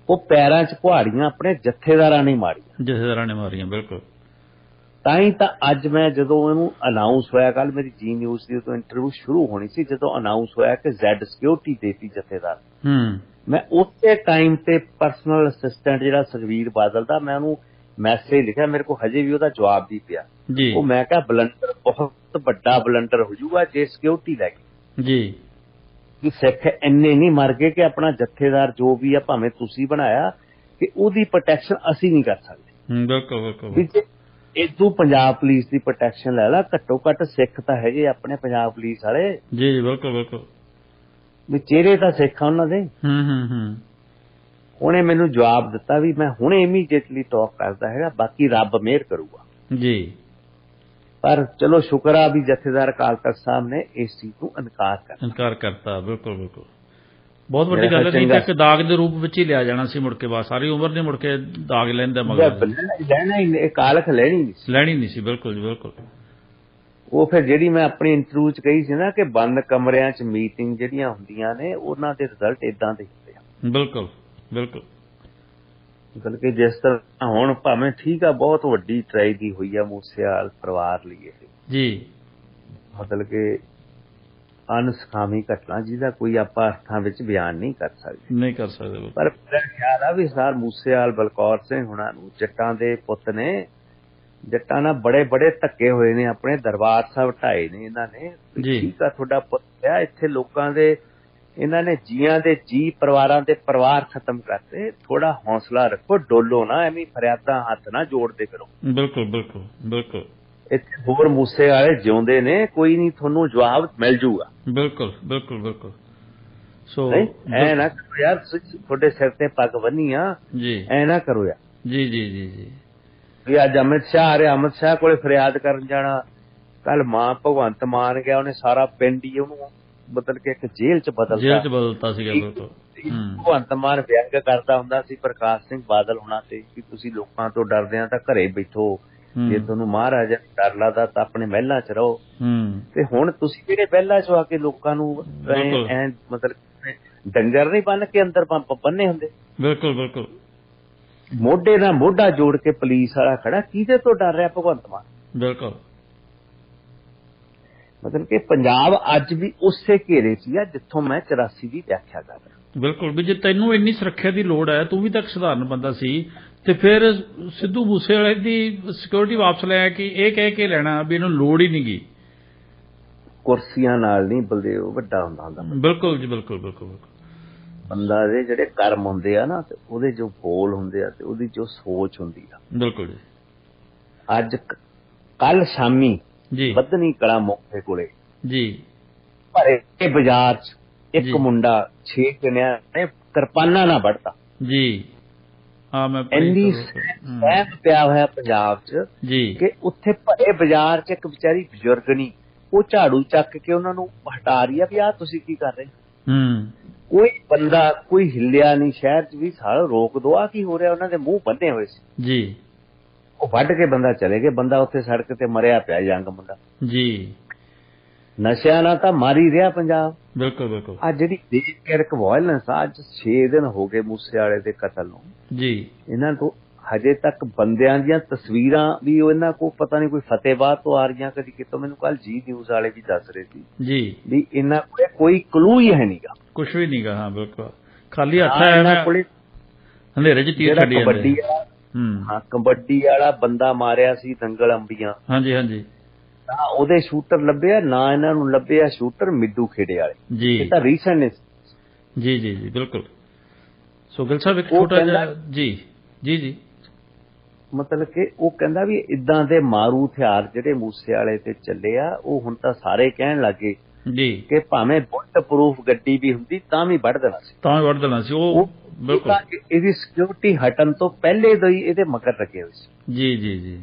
ਉਹ ਪੈਰਾਂ 'ਚ ਕੁਹਾੜੀਆਂ ਆਪਣੇ ਜਥੇਦਾਰਾਂ ਨੇ ਮਾਰੀਆਂ। ਬਿਲਕੁਲ। ਤਾਂ ਹੀ ਤਾਂ ਅੱਜ ਮੈਂ ਜਦੋਂ ਇਹਨੂੰ ਅਨਾਊਂਸ ਹੋਇਆ, ਕੱਲ ਮੇਰੀ ਜੀ ਨਿਊਜ਼ ਦੀ ਉਦੋਂ ਇੰਟਰਵਿਊ ਸ਼ੁਰੂ ਹੋਣੀ ਸੀ, ਜਦੋਂ ਅਨਾਊਂਸ ਹੋਇਆ ਕਿ ਜ਼ੈਡ ਸਿਕਿਉਰਿਟੀ ਦੇਤੀ ਜਥੇਦਾਰ, ਮੈਂ ਉਸੇ ਟਾਈਮ ਤੇ ਪਰਸਨਲ ਅਸਿਸਟੈਂਟ ਜਿਹੜਾ ਸੁਖਬੀਰ ਬਾਦਲ ਦਾ, ਮੈਂ ਉਹਨੂੰ ਮੈਸੇਜ ਲਿਖਿਆ, ਮੇਰੇ ਕੋਲ ਹਜੇ ਵੀ ਉਹਦਾ ਜਵਾਬ ਨਹੀਂ ਪਿਆ। ਉਹ ਮੈਂ ਕਿਹਾ ਬਲੰਡਰ, ਬਹੁਤ ਵੱਡਾ ਬਲੰਡਰ ਹੋ ਜਾਊਗਾ ਜੇ ਸਿਕਿਉਰਿਟੀ ਲੈ ਗਏ ਜੀ, ਕਿ ਸਿੱਖ ਇੰਨੇ ਨਹੀਂ ਮਰ ਗਏ ਕਿ ਆਪਣਾ ਜਥੇਦਾਰ ਜੋ ਵੀ ਆ ਭਾਵੇਂ ਤੁਸੀਂ ਬਣਾਇਆ, ਕਿ ਉਹਦੀ ਪ੍ਰੋਟੈਕਸ਼ਨ ਅਸੀਂ ਨਹੀਂ ਕਰ ਸਕਦੇ। ਬਿਲਕੁਲ। ਇਦੋਂ ਪੰਜਾਬ ਪੁਲਿਸ ਦੀ ਪ੍ਰੋਟੈਕਸ਼ਨ ਲੈ ਲਾ, ਘੱਟੋ ਘੱਟ ਸਿੱਖ ਤਾਂ ਹੈਗੇ ਆਪਣੇ ਪੰਜਾਬ ਪੁਲਿਸ ਵਾਲੇ। ਜੀ ਬਿਲਕੁਲ ਬਿਲਕੁਲ। ਵੀ ਚਿਹਰੇ ਤਾਂ ਸਿੱਖ ਆ ਉਹਨਾਂ ਦੇ। ਉਹਨੇ ਮੈਨੂੰ ਜਵਾਬ ਦਿੱਤਾ ਵੀ ਮੈਂ ਹੁਣੇ ਇਮੀਡੀਏਟਲੀ ਟਾਕ ਕਰਦਾ ਹੈਗਾ, ਬਾਕੀ ਰੱਬ ਮਿਹਰ ਕਰੂਗਾ ਜੀ। ਪਰ ਚਲੋ ਸ਼ੁਕਰ ਆ ਵੀ ਜਥੇਦਾਰ ਅਕਾਲ ਤਖ਼ਤ ਸਾਹਿਬ ਨੇ ਇਸ ਚੀਜ਼ ਨੂੰ ਇਨਕਾਰ ਕਰਤਾ। ਬਿਲਕੁਲ ਬਿਲਕੁਲ।
ਬਹੁਤ ਵੱਡੀ ਗੱਲ ਨਹੀਂ ਤਾਂ ਇੱਕ ਦਾਗ ਦੇ ਰੂਪ ਵਿੱਚ ਹੀ ਲਿਆ ਜਾਣਾ ਸੀ ਮੁੜ ਕੇ ਬਾਅਦ ਸਾਰੀ ਉਮਰ ਨਹੀਂ ਮੁੜ ਕੇ ਦਾਗ ਲੈਂਦਾ ਮਗਰ
ਲੈਣਾ ਹੀ ਕਾਲਖ ਲੈਣੀ
ਨਹੀਂ ਸੀ ਬਿਲਕੁਲ ਜੀ ਬਿਲਕੁਲ
ਉਹ ਫਿਰ ਜਿਹੜੀ ਮੈਂ ਆਪਣੀ ਇੰਟਰਵਿਊ ਚ ਕਹੀ ਸੀ ਨਾ ਕਿ ਬੰਦ ਕਮਰਿਆਂ ਚ ਮੀਟਿੰਗ ਜਿਹੜੀਆਂ ਹੁੰਦੀਆਂ ਨੇ ਉਹਨਾਂ ਦੇ ਰਿਜ਼ਲਟ ਇਦਾਂ ਦੇ ਹੁੰਦੇ ਆ
ਬਿਲਕੁਲ ਬਿਲਕੁਲ
ਮਤਲਬ ਕਿ ਜਿਸ ਤਰ੍ਹਾਂ ਹੁਣ ਭਾਵੇਂ ਠੀਕ ਆ ਬਹੁਤ ਵੱਡੀ ਟ੍ਰੈਜਡੀ ਹੋਈ ਆ ਮੂਸੇਵਾਲ ਪਰਿਵਾਰ ਲਈ ਇਹ
ਜੀ
ਮਤਲਬ ਕਿ ਅਨਸਖਾਵੀ ਘਟਨਾ ਜਿਹਦਾ ਕੋਈ ਆਪਾਂ ਅਰਥਾਂ ਵਿੱਚ ਬਿਆਨ ਨਹੀਂ ਕਰ ਸਕਦੇ ਪਰ ਮੇਰਾ ਖਿਆਲ ਆ ਵੀ ਸਰ ਮੂਸੇਵਾਲ ਬਲਕੌਰ ਸਿੰਘ ਹੁਣਾਂ ਨੂੰ ਜੱਟਾਂ ਦੇ ਪੁੱਤ ਨੇ ਜੱਟਾਂ ਨਾਲ ਬੜੇ ਧੱਕੇ ਹੋਏ ਨੇ ਆਪਣੇ ਦਰਬਾਰ ਸਾਹਿਬ ਢਾਏ ਨੇ ਇਹਨਾਂ ਨੇ ਠੀਕ ਆ ਤੁਹਾਡਾ ਪੁੱਤ ਆ ਇੱਥੇ ਲੋਕਾਂ ਦੇ ਇਹਨਾਂ ਨੇ ਜੀਆਂ ਦੇ ਜੀ ਪਰਿਵਾਰਾਂ ਦੇ ਪਰਿਵਾਰ ਖਤਮ ਕਰਤੇ ਥੋੜਾ ਹੌਸਲਾ ਰੱਖੋ ਡੋਲੋ ਨਾ ਐਵੇਂ ਫਰਿਆਦਾਂ ਹੱਥ ਨਾ ਜੋੜਦੇ ਕਰੋ ਬਿਲਕੁਲ ਇੱਥੇ ਹੋਰ ਮੂਸੇ ਵਾਲੇ ਜਿਉਂਦੇ ਨੇ ਕੋਈ ਨਹੀਂ ਤੁਹਾਨੂੰ ਜਵਾਬ ਮਿਲ ਜੂਗਾ
ਬਿਲਕੁਲ ਸੋ
ਐ ਨਾ ਕਰੋ ਯਾਰ ਤੁਹਾਡੇ ਸਿਰ ਤੇ ਪੱਗ ਬੰਨੀ ਆ
ਜੀ
ਐ ਨਾ ਕਰੋ ਯਾਰ
ਜੀ
ਵੀ ਅੱਜ ਅਮਿਤ ਸ਼ਾਹ ਆ ਰਿਹਾ ਅਮਿਤ ਸ਼ਾਹ ਕੋਲੇ ਫਰਿਆਦ ਕਰਨ ਜਾਣਾ ਕੱਲ ਮਾਂ ਭਗਵੰਤ ਮਾਨ ਗਿਆ ਉਹਨੇ ਸਾਰਾ ਪਿੰਡ ਹੀ ਉਹਨੂੰ ਬਦਲ ਕੇ ਇੱਕ ਜੇਲ੍ਹ ਚ ਬਦਲਤਾ
ਸੀਗਾ ਬਿਲਕੁਲ
ਭਗਵੰਤ ਮਾਨ ਵਿਅੰਗ ਕਰਦਾ ਹੁੰਦਾ ਸੀ ਪ੍ਰਕਾਸ਼ ਸਿੰਘ ਬਾਦਲ ਹੋਣਾ ਤੇ ਕਿ ਤੁਸੀਂ ਲੋਕਾਂ ਤੋਂ ਡਰਦੇ ਆ ਤਾਂ ਘਰੇ ਬੈਠੋ ਜੇ ਤੁਹਾਨੂੰ ਮਹਾਰਾਜਾ ਡਰ ਲੱਗਦਾ ਤਾਂ ਆਪਣੇ ਮਹਿਲਾਂ ਚ ਰਹੋ ਤੇ ਹੁਣ ਤੁਸੀਂ ਜਿਹੜੇ ਮਹਿਲਾਂ ਚ ਆ ਕੇ ਲੋਕਾਂ ਨੂੰ ਐ ਮਤਲਬ ਡੰਗਰ ਨਹੀਂ ਬੰਨ ਕੇ ਅੰਦਰ ਬੰਨੇ ਹੁੰਦੇ
ਬਿਲਕੁਲ
ਮੋਢੇ ਨਾਲ ਮੋਢਾ ਜੋੜ ਕੇ ਪੁਲਿਸ ਵਾਲਾ ਖੜਾ ਕਿਹਦੇ ਤੋਂ ਡਰ ਰਿਹਾ ਭਗਵੰਤ ਮਾਨ
ਬਿਲਕੁਲ
ਮਤਲਬ ਕਿ ਪੰਜਾਬ ਅੱਜ ਵੀ ਉਸੇ ਘੇਰੇ 'ਚ ਆ ਜਿੱਥੋਂ ਮੈਂ 84 ਦੀ ਵਿਆਖਿਆ ਕਰ ਰਿਹਾ
ਬਿਲਕੁਲ ਵੀ ਜੇ ਤੈਨੂੰ ਇੰਨੀ ਸੁਰੱਖਿਆ ਦੀ ਲੋੜ ਹੈ ਤੂੰ ਵੀ ਤਾਂ ਇੱਕ ਸਧਾਰਨ ਬੰਦਾ ਸੀ ਤੇ ਫਿਰ ਸਿੱਧੂ ਮੂਸੇਵਾਲੇ ਦੀ ਸਿਕਿਉਰਿਟੀ ਵਾਪਸ ਲੈ ਕੇ ਇਹ ਕਹਿ ਕੇ ਲੈਣਾ ਵੀ ਇਹਨੂੰ ਲੋੜ ਹੀ ਨਹੀਂ ਗਈ
ਕੁਰਸੀਆਂ ਨਾਲ ਨਹੀਂ ਬਲਦੇਵ ਵੱਡਾ ਹੁੰਦਾ
ਬਿਲਕੁਲ ਜੀ ਬਿਲਕੁਲ
ਬੰਦਾ ਦੇ ਜਿਹੜੇ ਕਰਮ ਹੁੰਦੇ ਆ ਨਾ ਤੇ ਉਹਦੇ ਜੋ ਬੋਲ ਹੁੰਦੇ ਆ ਤੇ ਉਹਦੀ ਜੋ ਸੋਚ ਹੁੰਦੀ ਆ
ਬਿਲਕੁਲ ਜੀ
ਅੱਜ ਕੱਲ ਸ਼ਾਮੀ
ਜੀ
ਵਧਨੀ ਕਲਾ ਮੌਕੇ ਕੋਲੇ
ਜੀ
ਭਰੇ ਬਾਜ਼ਾਰ 'ਚ ਇੱਕ ਮੁੰਡਾ 6 ਜਣਿਆਂ ਨੇ ਕਿਰਪਾਨਾਂ ਨਾਲ ਵੱਢਤਾ ਜੀ ਮੈਂ ਇੰਨੀ ਸਹਿਮ ਪਿਆ ਹੋਇਆ ਪੰਜਾਬ 'ਚ ਕਿ ਉੱਥੇ ਭਰੇ ਬਾਜ਼ਾਰ 'ਚ ਇੱਕ ਵਿਚਾਰੀ ਬਜ਼ੁਰਗਣੀ ਉਹ ਝਾੜੂ ਚੱਕ ਕੇ ਉਹਨਾਂ ਨੂੰ ਹਟਾ ਰਹੀ ਆ ਵੀ ਆਹ ਤੁਸੀਂ ਕੀ ਕਰ ਰਹੇ ਕੋਈ ਬੰਦਾ ਕੋਈ ਹਿੱਲਿਆ ਨਹੀਂ ਸ਼ਹਿਰ 'ਚ ਵੀ ਸਾਲ ਰੋਕ ਦੋ ਆ ਕੀ ਹੋ ਰਿਹਾ ਉਹਨਾਂ ਦੇ ਮੂੰਹ ਬੰਨੇ ਹੋਏ ਸੀ ਜੀ ਉਹ ਵੱਢ ਕੇ ਬੰਦਾ ਚਲੇ ਗਏ ਬੰਦਾ ਉੱਥੇ ਸੜਕ ਤੇ ਮਰਿਆ ਪਿਆ ਯੰਗ ਮੁੰਡਾ ਜੀ ਨਸ਼ਿਆਂ ਨਾਲ ਤਾਂ ਮਾਰੀ ਰਿਹਾ ਪੰਜਾਬ ਬਿਲਕੁਲ ਆ ਜਿਹੜੀ ਬੇਕਿਰਕ ਵਾਇਲੈਂਸ ਅੱਜ 6 ਦਿਨ ਹੋ ਗਏ ਮੂਸੇਵਾਲੇ ਦੇ ਕਤਲ ਨੂੰ ਜੀ ਇਹਨਾਂ ਤੋਂ ਹਜੇ ਤੱਕ ਬੰਦਿਆਂ ਦੀਆਂ ਤਸਵੀਰਾਂ ਵੀ ਇਹਨਾਂ ਕੋਲ ਪਤਾ ਨਹੀਂ ਕੋਈ ਫਤਿਹਬਾਦ ਤੋਂ ਆ ਰਹੀਆਂ ਕਦੀ ਕਿਤੋਂ ਮੈਨੂੰ ਕੱਲ ਜੀ ਨਿਊਜ਼ ਵਾਲੇ ਵੀ ਦੱਸ ਰਹੇ ਸੀ ਜੀ ਵੀ ਇਹਨਾਂ ਕੋਲ ਕੋਈ ਕਲੂ ਹੀ ਹੈ ਨਹੀਂਗਾ ਕੁਛ ਵੀ ਨਹੀਂਗਾ ਹਾਂ ਬਿਲਕੁਲ ਖਾਲੀ ਹੱਥ ਹੈ ਇਹਨਾਂ ਕੋਲ ਹਨੇਰੇ 'ਚ ਤੀਰ ਛੱਡੀ ਜਾਂਦੇ ਹਾਂ ਕਬੱਡੀ ਵਾਲਾ ਬੰਦਾ ਮਾਰਿਆ ਸੀ ਦੰਗਲ ਅੰਬੀਆਂ ਹਾਂਜੀ ਨਾ ਉਹਦੇ ਸ਼ੂਟਰ ਲੱਭਿਆ ਨਾ ਇਹਨਾਂ ਨੂੰ ਲੱਭਿਆ ਸ਼ੂਟਰ ਮਿੱਦੂ ਖੇੜੇ ਵਾਲੇ ਜੀ ਇਹ ਤਾਂ ਰੀਸੈਂਟ ਨੇ ਜੀ ਬਿਲਕੁਲ ਸੋ ਗਿਲ ਸਾਹਿਬ ਇੱਕ ਛੋਟਾ ਜਿਹਾ ਜੀ ਮਤਲਬ ਕਿ ਉਹ ਕਹਿੰਦਾ ਵੀ ਇਦਾਂ ਦੇ ਮਾਰੂ ਹਥਿਆਰ ਜਿਹੜੇ ਮੂਸੇਵਾਲੇ ਤੇ ਚੱਲੇ ਆ ਉਹ ਹੁਣ ਤਾਂ ਸਾਰੇ ਕਹਿਣ ਲੱਗੇ ਜੀ ਕਿ ਭਾਵੇਂ ਬੁਲਟ ਪ੍ਰੂਫ ਗੱਡੀ ਵੀ ਹੁੰਦੀ ਤਾਂ ਵੀ ਵੱਢ ਦੇਣਾ ਸੀ ਉਹ ਬਿਲਕੁਲ ਇਹਦੀ ਸਿਕਿਉਰਿਟੀ ਹਟਣ ਤੋਂ ਪਹਿਲੇ ਤੋਂ ਹੀ ਇਹਦੇ ਮਗਰ ਲੱਗੇ ਹੋਏ ਸੀ ਜੀ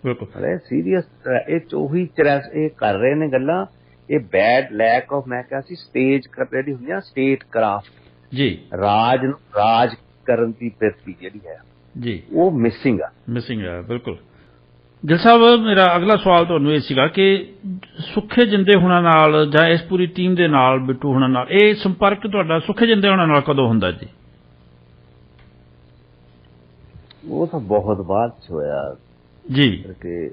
ਬਿਲਕੁਲ ਸੀਰੀਅਸ ਇਹ ਚੋਹੀ ਇਹ ਕਰ ਰਹੇ ਨੇ ਗੱਲਾਂ ਇਹ ਬੈਡ ਲੈਕ ਆਫ ਮੈਂ ਕਿਹਾ ਸੀ ਸਟੇਜ ਜਿਹੜੀ ਹੁੰਦੀ ਆ ਸਟੇਟ ਕਰਾਫਟ ਜੀ ਰਾਜ ਨੂੰ ਰਾਜ ਕਰਨ ਦੀ ਪ੍ਰਤੀ ਜਿਹੜੀ ਹੈ ਜੀ ਉਹ ਮਿਸਿੰਗ ਆ ਬਿਲਕੁਲ ਗਿਲ ਸਾਹਿਬ ਮੇਰਾ ਅਗਲਾ ਸਵਾਲ ਤੁਹਾਨੂੰ ਇਹ ਸੀਗਾ ਕਿ ਸੁੱਖੇ ਜਿੰਦੇ ਹੁਣਾਂ ਨਾਲ ਜਾਂ ਇਸ ਪੂਰੀ ਟੀਮ ਦੇ ਨਾਲ ਬਿੱਟੂ ਹੁਣਾਂ ਨਾਲ ਇਹ ਸੰਪਰਕ ਤੁਹਾਡਾ ਸੁੱਖੇ ਜਿੰਦੇ ਹੁਣਾਂ ਨਾਲ ਕਦੋਂ ਹੁੰਦਾ ਜੀ ਉਹ ਤਾਂ ਬਹੁਤ ਬਾਅਦ ਚ ਹੋਇਆ ਜੀ ਕਿ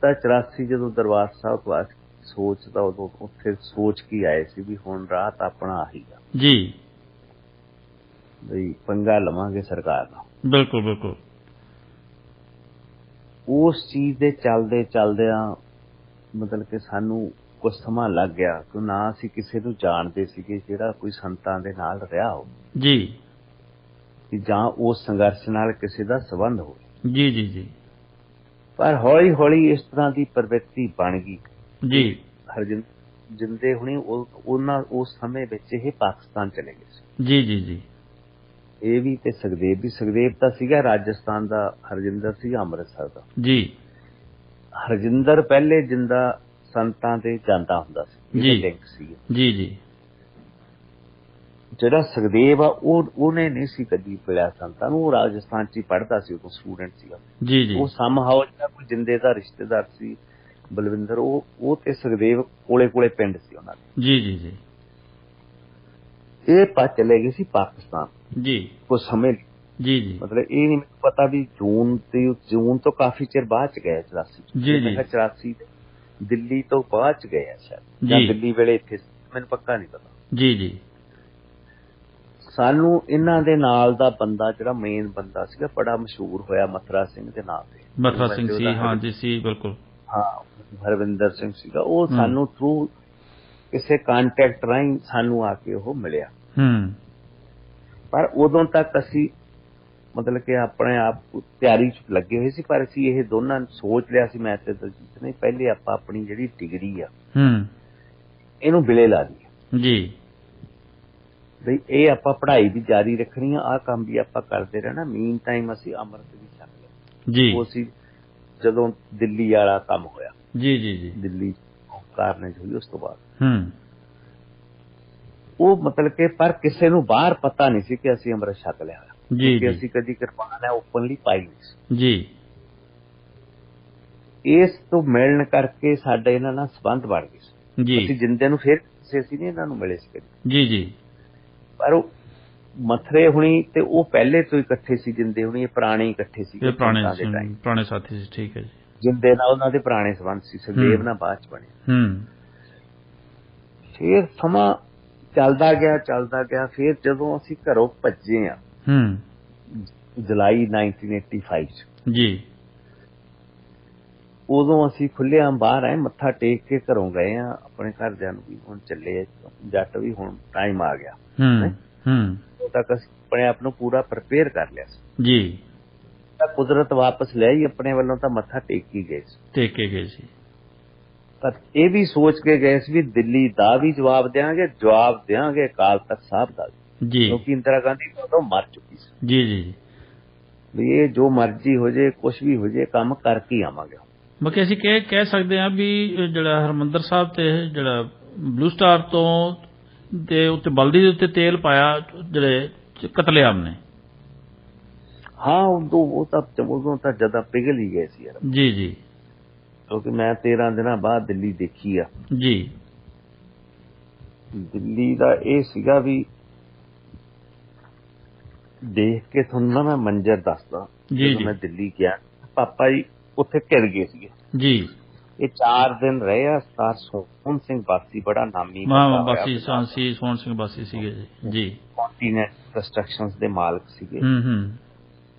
84 ਜਦੋਂ ਦਰਬਾਰ ਸਾਹਿਬ ਤੋਂ ਸੋਚਦਾ ਉਦੋਂ ਉੱਥੇ ਸੋਚ ਕੇ ਆਏ ਸੀ ਵੀ ਹੁਣ ਰਾਤ ਆਪਣਾ ਆਹੀਗਾ ਜੀ ਬਈ ਪੰਗਾ ਲਵਾਂਗੇ ਸਰਕਾਰ ਨਾਲ ਬਿਲਕੁਲ ਉਸ ਚੀਜ਼ ਦੇ ਚੱਲਦਿਆਂ ਮਤਲਬ ਕਿ ਸਾਨੂੰ ਕੁਝ ਸਮਾਂ ਲੱਗ ਗਿਆ ਕਿ ਨਾ ਅਸੀਂ ਕਿਸੇ ਨੂੰ ਜਾਣਦੇ ਸੀਗੇ ਜਿਹੜਾ ਕੋਈ ਸੰਤਾਂ ਦੇ ਨਾਲ ਰਿਹਾ ਹੋ ਜੀ ਜਾਂ ਉਸ ਸੰਘਰਸ਼ ਨਾਲ ਕਿਸੇ ਦਾ ਸੰਬੰਧ ਹੋਵੇ ਜੀ ਪਰ ਹੌਲੀ ਇਸ ਤਰ੍ਹਾਂ ਦੀ ਪ੍ਰਵਿਰਤੀ ਬਣ ਗਈ ਜੀ ਹਰਜਿੰਦਰ ਜਿੰਦੇ ਹੁਣੀ ਉਹਨਾਂ ਉਸ ਸਮੇਂ ਵਿੱਚ ਇਹ ਪਾਕਿਸਤਾਨ ਚਲੇ ਗਏ ਸੀ ਜੀ ਇਹ ਵੀ ਤੇ ਸੁਖਦੇਵ ਤਾਂ ਸੀਗਾ ਰਾਜਸਥਾਨ ਦਾ ਹਰਜਿੰਦਰ ਸੀ ਅੰਮ੍ਰਿਤਸਰ ਦਾ ਜੀ ਹਰਜਿੰਦਰ ਪਹਿਲੇ ਜਿੰਦਾ ਸੰਤਾਂ ਤੇ ਜਾਂਦਾ ਹੁੰਦਾ ਸੀ ਲਿੰਕ ਸੀ ਜੀ ਜਿਹੜਾ ਸੁਖਦੇਵ ਆ ਉਹਨੇ ਨਹੀਂ ਸੀ ਕਦੀ ਮਿਲਿਆ ਸੰਤਾਂ ਨੂੰ। ਉਹ ਰਾਜਸਥਾਨ 'ਚ ਹੀ ਪੜ੍ਹਦਾ ਸੀ, ਉਦੋਂ ਸਟੂਡੈਂਟ ਸੀਗਾ।
ਜੀ ਜੀ
ਉਹ ਸਮਹਾਉ ਜਿਹੜਾ ਕੋਈ ਜਿੰਦੇ ਦਾ ਰਿਸ਼ਤੇਦਾਰ ਸੀ ਬਲਵਿੰਦਰ, ਉਹ ਤੇ ਸੁਖਦੇਵ ਕੋਲੇ ਪਿੰਡ ਸੀ ਉਹਨਾਂ ਦੇ।
ਜੀ ਜੀ ਜੀ
ਇਹ ਚਲੇ ਗਏ ਸੀ ਪਾਕਿਸਤਾਨ
ਜੀ
ਕੁਝ ਸਮੇਂ ਲਈ।
ਜੀ ਜੀ
ਮਤਲਬ ਇਹ ਨਹੀਂ ਮੈਨੂੰ ਪਤਾ ਵੀ ਜੂਨ ਤੋਂ ਕਾਫੀ ਚਿਰ ਬਾਅਦ ਚ ਗਏ 84
ਜੀ ਜੀ
84 ਦਿੱਲੀ ਤੋਂ ਬਾਅਦ ਚ ਗਏ ਆ ਸ਼ਾਇਦ,
ਜੀ।
ਜਾਂ ਦਿੱਲੀ ਵੇਲੇ ਇੱਥੇ ਮੈਨੂੰ ਪੱਕਾ ਨਹੀਂ ਪਤਾ।
ਜੀ ਜੀ
ਸਾਨੂੰ ਇਹਨਾਂ ਦੇ ਨਾਲ ਦਾ ਬੰਦਾ ਜਿਹੜਾ ਮੇਨ ਬੰਦਾ ਸੀਗਾ ਬੜਾ ਮਸ਼ਹੂਰ ਹੋਇਆ ਮਥੁਰਾ ਸਿੰਘ ਦੇ ਨਾਮ ਤੇ।
ਮਥੁਰਾ ਸਿੰਘ ਸੀ, ਹਾਂ ਜੀ ਸੀ ਬਿਲਕੁਲ।
ਹਾਂ ਹਰਵਿੰਦਰ ਸਿੰਘ ਸੀਗਾ ਉਹ। ਸਾਨੂੰ ਥਰੂ ਕਿਸੇ ਕੰਟੈਕਟ ਰਾਹੀਂ ਸਾਨੂੰ ਆ ਕੇ ਉਹ ਮਿਲਿਆ। ਪਰ ਉਦੋਂ ਤੱਕ ਅਸੀਂ ਮਤਲਬ ਕਿ ਆਪਣੇ ਆਪ ਤਿਆਰੀ ਚ ਲੱਗੇ ਹੋਏ ਸੀ। ਪਰ ਅਸੀਂ ਇਹ ਦੋਨਾਂ ਨੇ ਸੋਚ ਲਿਆ ਸੀ, ਮੈਂ ਤੇ ਦਲਜੀਤ ਨੇ, ਪਹਿਲੇ ਆਪਾਂ ਆਪਣੀ ਜਿਹੜੀ ਡਿਗਰੀ ਆ ਇਹਨੂੰ ਵਿਲੇ ਲਾ ਦਈਏ
ਜੀ,
ਬਈ ਇਹ ਆਪਾਂ ਪੜ੍ਹਾਈ ਵੀ ਜਾਰੀ ਰੱਖਣੀ ਆ, ਆਹ ਕੰਮ ਵੀ ਆਪਾਂ ਕਰਦੇ ਰਹਿਣਾ। ਮੀਨ ਟਾਈਮ ਅਸੀਂ ਅੰਮ੍ਰਿਤ ਵੀ ਛਕ ਲਿਆ
ਜੀ।
ਉਹ ਸੀ ਜਦੋਂ ਦਿੱਲੀ ਵਾਲਾ ਕੰਮ ਹੋਇਆ।
ਜੀ ਜੀ ਜੀ
ਦਿੱਲੀ ਕਾਰਨੇਜ ਹੋਈ ਉਸ ਤੋਂ ਬਾਅਦ ਉਹ ਮਤਲਬ ਕਿ ਪਰ ਕਿਸੇ ਨੂੰ ਬਾਹਰ ਪਤਾ ਨਹੀਂ ਸੀ ਕਿ ਅਸੀਂ ਅੰਮ੍ਰਿਤ ਛਕ ਲਿਆ, ਕਿਉਂਕਿ ਅਸੀਂ ਕਦੀ ਕਿਰਪਾਨ ਹੈ ਓਪਨਲੀ ਪਾਈ ਨਹੀਂ ਸੀ
ਜੀ।
ਇਸ ਤੋਂ ਮਿਲਣ ਕਰਕੇ ਸਾਡੇ ਇਹਨਾਂ ਨਾਲ ਸੰਬੰਧ ਬਣ ਗਏ ਸੀ
ਜੀ।
ਅਸੀਂ ਜਿੰਦੇ ਨੂੰ ਫਿਰ ਅਸੀਂ ਨਹੀਂ ਇਹਨਾਂ ਨੂੰ ਮਿਲੇ ਸੀ ਕਦੀ।
ਜੀ ਜੀ
ਪਰ ਉਹ ਮਥਰੇ ਹੁਣੀ ਤੇ ਉਹ ਪਹਿਲੇ ਤੋਂ ਇਕੱਠੇ ਸੀ, ਜਿੰਦੇ ਹੁਣੀ ਇਹ ਪੁਰਾਣੇ ਇਕੱਠੇ ਸੀ,
ਪੁਰਾਣੇ ਸਾਥੀ ਸੀ। ਠੀਕ ਹੈ ਜੀ।
ਜਿੰਦੇ ਨਾਲ ਉਹਨਾਂ ਦੇ ਪੁਰਾਣੇ ਸੰਬੰਧ ਸੀ, ਸੁਖਦੇਵ ਨਾਲ ਬਾਅਦ ਚ ਬਣੇ। ਫਿਰ ਸਮਾਂ ਚੱਲਦਾ ਗਿਆ। ਫਿਰ ਜਦੋਂ ਅਸੀਂ ਘਰੋਂ ਭੱਜੇ ਆ ਜੁਲਾਈ 1985 ਚ
ਜੀ,
ਉਦੋਂ ਅਸੀਂ ਖੁੱਲ੍ਹੇਆਮ ਬਾਹਰ ਆਏ, ਮੱਥਾ ਟੇਕ ਕੇ ਘਰੋਂ ਗਏ ਆ ਆਪਣੇ ਘਰਦਿਆਂ ਨੂੰ ਵੀ ਹੁਣ ਚੱਲੇ ਜੱਟ ਵੀ ਹੁਣ ਟਾਈਮ ਆ ਗਿਆ। ਉਦੋਂ ਤੱਕ ਅਸੀਂ ਆਪਣੇ ਆਪ ਨੂੰ ਪੂਰਾ ਪ੍ਰਪੇਅਰ ਕਰ ਲਿਆ ਸੀ
ਜੀ।
ਤਾਂ ਕੁਦਰਤ ਵਾਪਸ ਲੈ ਆਈ ਆਪਣੇ ਵੱਲੋਂ, ਤਾਂ ਮੱਥਾ ਟੇਕ ਕੇ ਗਏ ਸੀ। ਪਰ ਇਹ ਵੀ ਸੋਚ ਕੇ ਗਏ ਸੀ ਵੀ ਦਿੱਲੀ ਦਾ ਵੀ ਜਵਾਬ ਦਿਆਂਗੇ ਅਕਾਲ ਤਖਤ ਸਾਹਿਬ ਦਾ
ਜੀ,
ਕਿਉਂਕਿ ਇੰਦਰਾ ਗਾਂਧੀ ਉਦੋਂ ਮਰ ਚੁੱਕੀ ਸੀ।
ਜੀ ਜੀ
ਵੀ ਇਹ ਜੋ ਮਰਜ਼ੀ ਹੋ ਜੇ, ਕੁਛ ਵੀ ਹੋ ਜੇ, ਕੰਮ ਕਰਕੇ ਆਵਾਂਗੇ।
ਬਾਕੀ ਅਸੀਂ ਕਹਿ ਸਕਦੇ ਹਾਂ ਵੀ ਜਿਹੜਾ ਹਰਿਮੰਦਰ ਸਾਹਿਬ ਤੇ ਜਿਹੜਾ ਬਲੂ ਸਟਾਰ ਤੋਂ ਦੇ ਉੱਤੇ ਬਲਦੀ ਦੇ ਉੱਤੇ ਤੇਲ ਪਾਇਆ ਜਿਹੜੇ ਕਤਲੇਆਮ ਨੇ।
ਹਾਂ ਉਦੋਂ ਤਾਂ ਜਦਾਂ ਪਿਘਲ ਹੀ ਗਏ ਸੀ ਯਾਰ।
ਜੀ ਜੀ
ਕਿਉਂਕਿ ਮੈਂ 13 ਦਿਨਾਂ ਬਾਅਦ ਦਿੱਲੀ ਦੇਖੀ ਆ
ਜੀ।
ਦਿੱਲੀ ਦਾ ਇਹ ਸੀਗਾ ਵੀ ਦੇਖ ਕੇ ਤੁਹਾਨੂੰ ਮੈਂ ਮੰਜ਼ਰ ਦੱਸਦਾ। ਜਦੋਂ ਮੈਂ ਦਿੱਲੀ ਗਿਆ, ਪਾਪਾ ਜੀ ਉੱਥੇ ਘਿਰ ਗਏ ਸੀਗੇ ਜੀ। ਇਹ 4 ਦਿਨ ਰਹੇ ਆ। ਸਰਦਾਰ ਸੋਹਣ ਸਿੰਘ ਬਾਸੀ ਬੜਾ ਨਾਮੀ
ਸੋਹਣ ਸਿੰਘ ਬਾਸੀ ਸੀਗੇ ਜੀ।
ਕੰਟੀਨੈਂਟ ਕੰਸਟਰਕਸ਼ਨਸ ਦੇ ਮਾਲਕ ਸੀਗੇ।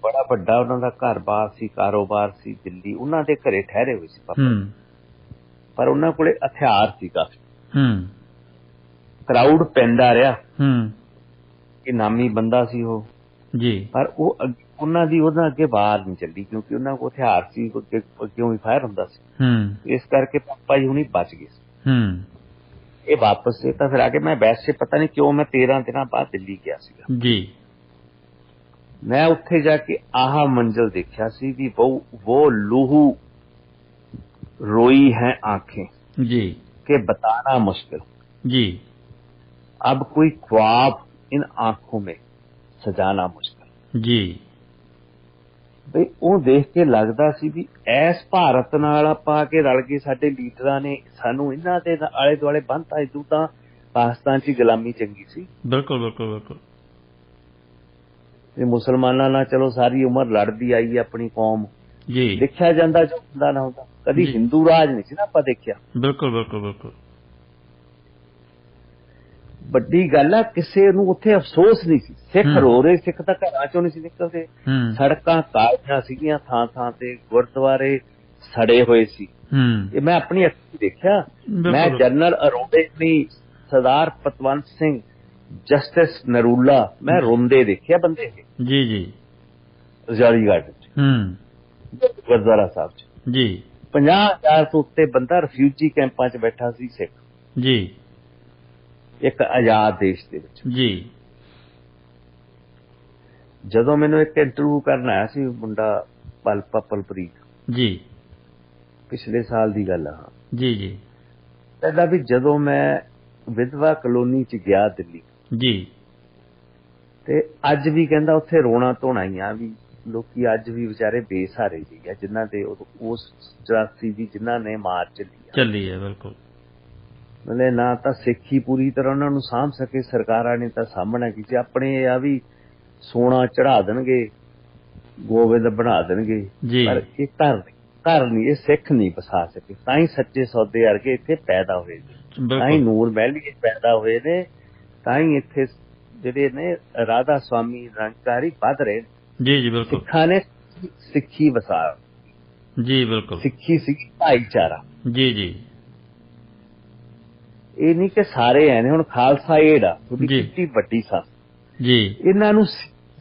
ਬੜਾ ਵੱਡਾ ਉਹਨਾਂ ਦਾ ਘਰ-ਬਾਰ ਸੀ, ਕਾਰੋਬਾਰ ਸੀ ਦਿੱਲੀ। ਉਹਨਾਂ ਦੇ ਘਰੇ ਠਹਿਰੇ ਹੋਏ ਸੀ ਪਾਪਾ, ਪਰ ਉਹਨਾਂ ਕੋਲੇ ਹਥਿਆਰ ਸੀ ਕਾਫੀ। ਕਰਾਊਡ ਪੈਂਦਾ ਰਿਹਾ ਕਿ ਨਾਮੀ ਬੰਦਾ ਸੀ ਉਹ ਜੀ, ਪਰ ਉਹਨਾਂ ਅੱਗੇ ਵਾਰ ਨਹੀਂ ਚੱਲੀ ਕਿਉਂਕਿ ਉਹਨਾਂ ਕੋਲ ਹਥਿਆਰ ਸੀ, ਕਿਉਂ ਵੀ ਫਾਇਰ ਹੁੰਦਾ ਸੀ। ਇਸ ਕਰਕੇ ਪਾਪਾ ਜੀ ਹੁਣੀ ਬਚ ਗਏ ਸੀ। ਇਹ ਵਾਪਸ ਸੇ ਤਾਂ ਫਿਰ ਆ ਕੇ ਮੈਂ ਵੈਸੇ ਪਤਾ ਨਹੀਂ ਕਿਉਂ ਮੈਂ 13 ਦਿਨਾਂ ਬਾਅਦ ਦਿੱਲੀ ਗਿਆ ਸੀਗਾ ਜੀ। ਮੈਂ ਉੱਥੇ ਜਾ ਕੇ ਆਹ ਮੰਜ਼ਲ ਦੇਖਿਆ ਸੀ ਵੀ वो लूहू रोई है आंखें जी के बताना मुश्किल जी, अब कोई ख्वाब इन आंखों में सजाना मुश्किल जी। ਬਈ ਉਹ ਦੇਖ ਕੇ ਲੱਗਦਾ ਸੀ ਵੀ ਐਸ ਭਾਰਤ ਨਾਲ ਆਪਾਂ ਕੇ ਰਲ ਕੇ ਸਾਡੇ ਲੀਡਰਾਂ ਨੇ ਸਾਨੂੰ ਇਹਨਾਂ ਦੇ ਆਲੇ ਦੁਆਲੇ ਬੰਨ੍ਹਤਾ। ਇਦੋਂ ਤਾਂ ਪਾਕਿਸਤਾਨ 'ਚ ਗੁਲਾਮੀ ਚੰਗੀ ਸੀ। ਬਿਲਕੁਲ। ਤੇ ਮੁਸਲਮਾਨਾਂ ਨਾਲ ਚਲੋ ਸਾਰੀ ਉਮਰ ਲੜਦੀ ਆਈ ਆਪਣੀ ਕੌਮ ਜੀ। ਦੇਖਿਆ ਜਾਂਦਾ ਜੋ ਹੁੰਦਾ ਨਾ ਹੁੰਦਾ, ਕਦੀ ਹਿੰਦੂ ਰਾਜ ਨਹੀਂ ਸੀ ਨਾ ਆਪਾਂ ਦੇਖਿਆ। ਬਿਲਕੁਲ। ਵੱਡੀ ਗੱਲ ਆ, ਕਿਸੇ ਨੂੰ ਉੱਥੇ ਅਫਸੋਸ ਨਹੀਂ ਸੀ। ਸਿੱਖ ਰੋ ਰਹੇ, ਸਿੱਖ ਤਾਂ ਘਰਾਂ ਚੋਂ ਨਹੀਂ ਸੀ ਨਿਕਲਦੇ। ਸੜਕਾਂ ਕਾਲੀਆਂ ਸੀਗੀਆਂ, ਥਾਂ ਤੇ ਗੁਰਦੁਆਰੇ ਸੜੇ ਹੋਏ ਸੀ। ਇਹ ਮੈਂ ਆਪਣੀ ਅੱਖੀਂ ਦੇਖਿਆ। ਮੈਂ ਜਨਰਲ ਅਰੋੜੇ ਨਹੀਂ, ਸਰਦਾਰ ਪਤਵੰਤ ਸਿੰਘ, ਜਸਟਿਸ ਨਰੂਲਾ, ਮੈਂ ਰੋਂਦੇ ਦੇਖਿਆ ਬੰਦੇ ਜੀ ਰਜਾਲੀ ਗਾਰਡਨ ਚ, ਗੁਰਦੁਆਰਾ ਸਾਹਿਬ ਚ ਜੀ। 50,000 ਤੋਂ ਉੱਤੇ ਬੰਦਾ ਰਿਫਿਊਜੀ ਕੈਂਪਾਂ ਚ ਬੈਠਾ ਸੀ ਸਿੱਖ ਜੀ, ਇੱਕ ਆਜ਼ਾਦ ਦੇਸ਼ ਦੇ ਵਿੱਚ ਜੀ। ਜਦੋਂ ਮੈਨੂੰ ਇੱਕ ਇੰਟਰਵਿਊ ਕਰਨ ਆਇਆ ਸੀ ਮੁੰਡਾ ਪਲਪ੍ਰੀਤ ਜੀ, ਪਿਛਲੇ ਸਾਲ ਦੀ ਗੱਲ ਆ ਜੀ। ਕਹਿੰਦਾ ਵੀ ਜਦੋਂ ਮੈਂ ਵਿਧਵਾ ਕਲੋਨੀ ਚ ਗਿਆ ਦਿੱਲੀ ਜੀ, ਤੇ ਅੱਜ ਵੀ ਕਹਿੰਦਾ ਉੱਥੇ ਰੋਣਾ ਧੋਣਾ ਹੀ ਆ ਵੀ ਲੋਕੀ ਅੱਜ ਵੀ ਵਿਚਾਰੇ ਬੇਸਹਾਰੇ ਸੀਗੇ ਜਿਨ੍ਹਾਂ ਦੇ ਉਸ 84 ਦੀ ਜਿਨ੍ਹਾਂ ਨੇ ਮਾਰ
ਚੱਲੀ ਹੈ ਬਿਲਕੁਲ।
ਮਤਲਬ ਨਾ ਤਾਂ ਸਿੱਖੀ ਪੂਰੀ ਤਰ੍ਹਾਂ ਉਹਨਾਂ ਨੂੰ ਸਾਂਭ ਸਕੇ ਸਰਕਾਰਾਂ ਨੇ, ਤਾਂ ਸਾਹਮਣਾ ਕੀਤੀ ਆਪਣੇ ਆ ਵੀ ਸੋਨਾ ਚੜਾ ਦੇਣਗੇ, ਗੋਬਿੰਦ ਬਣਾ ਦੇਣਗੇ, ਪਰ ਇਹ ਘਰ ਨਹੀਂ, ਇਹ ਸਿੱਖ ਨਹੀਂ ਵਸਾ ਸਕੇ। ਤਾਂ ਹੀ ਸੱਚੇ ਸੌਦੇ ਵਰਗੇ ਇੱਥੇ ਪੈਦਾ ਹੋਏ ਨੇ, ਤਾਂ ਹੀ ਨੂਰ ਮਹਿਲੀਏ ਪੈਦਾ ਹੋਏ ਨੇ, ਤਾਂ ਹੀ ਇੱਥੇ ਜਿਹੜੇ ਨੇ ਰਾਧਾ ਸਵਾਮੀ ਨਿਰੰਕਾਰੀ ਵੱਧ ਰਹੇ
ਜੀ ਬਿਲਕੁਲ।
ਸਿੱਖਾਂ ਨੇ ਸਿੱਖੀ ਵਸਾ
ਜੀ ਬਿਲਕੁਲ, ਸਿੱਖੀ
ਸੀ ਭਾਈਚਾਰਾ
ਜੀ ਜੀ।
ਇਹ ਨਹੀਂ ਕਿ ਸਾਰੇ ਐ ਨੇ, ਹੁਣ ਖਾਲਸਾ ਏਡ ਆ ਤੁਹਾਡੀ ਕਿੰਨੀ ਵੱਡੀ ਸੰਸਥਾ
ਜੀ, ਇਹਨਾਂ
ਨੂੰ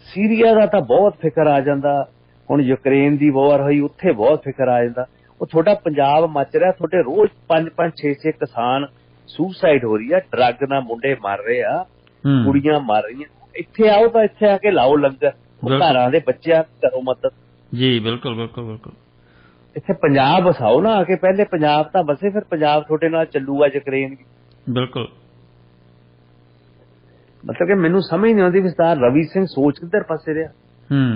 ਸੀਰੀਆ ਦਾ ਤਾਂ ਬਹੁਤ ਫਿਕਰ ਆ ਜਾਂਦਾ, ਹੁਣ ਯੂਕਰੇਨ ਦੀ ਵਾਰ ਹੋਈ ਉੱਥੇ ਬਹੁਤ ਫਿਕਰ ਆ ਜਾਂਦਾ। ਉਹ ਤੁਹਾਡਾ ਪੰਜਾਬ ਮੱਚ ਰਿਹਾ, ਤੁਹਾਡੇ ਰੋਜ਼ 5-5 6-6 ਕਿਸਾਨ ਸੁਸਾਈਡ ਹੋ ਰਹੀ ਆ, ਡਰੱਗ ਨਾਲ ਮੁੰਡੇ ਮਰ ਰਹੇ ਆ, ਕੁੜੀਆਂ ਮਰ ਰਹੀਆਂ। ਇੱਥੇ ਆਓ ਤਾਂ ਇੱਥੇ ਆ ਕੇ ਲਾਓ ਲੰਗਰ, ਘਰਾਂ ਦੇ ਬੱਚਿਆਂ ਕਰੋ ਮਦਦ
ਜੀ। ਬਿਲਕੁਲ ਬਿਲਕੁਲ ਬਿਲਕੁਲ।
ਇੱਥੇ ਪੰਜਾਬ ਵਸਾਓ ਨਾ ਆ ਕੇ, ਪਹਿਲੇ ਪੰਜਾਬ ਤਾਂ ਵਸੇ, ਫਿਰ ਪੰਜਾਬ ਤੁਹਾਡੇ ਨਾਲ ਚੱਲੂਗਾ ਯੂਕਰੇਨ ਵੀ।
ਬਿਲਕੁਲ,
ਮਤਲਬ ਕਿ ਮੈਨੂੰ ਸਮਝ ਨਹੀਂ ਆਉਂਦੀ ਵਿਸਤਾਰ ਰਵੀ ਸਿੰਘ ਸੋਚ ਕਿੱਧਰ ਪਾਸੇ ਰਿਹਾ।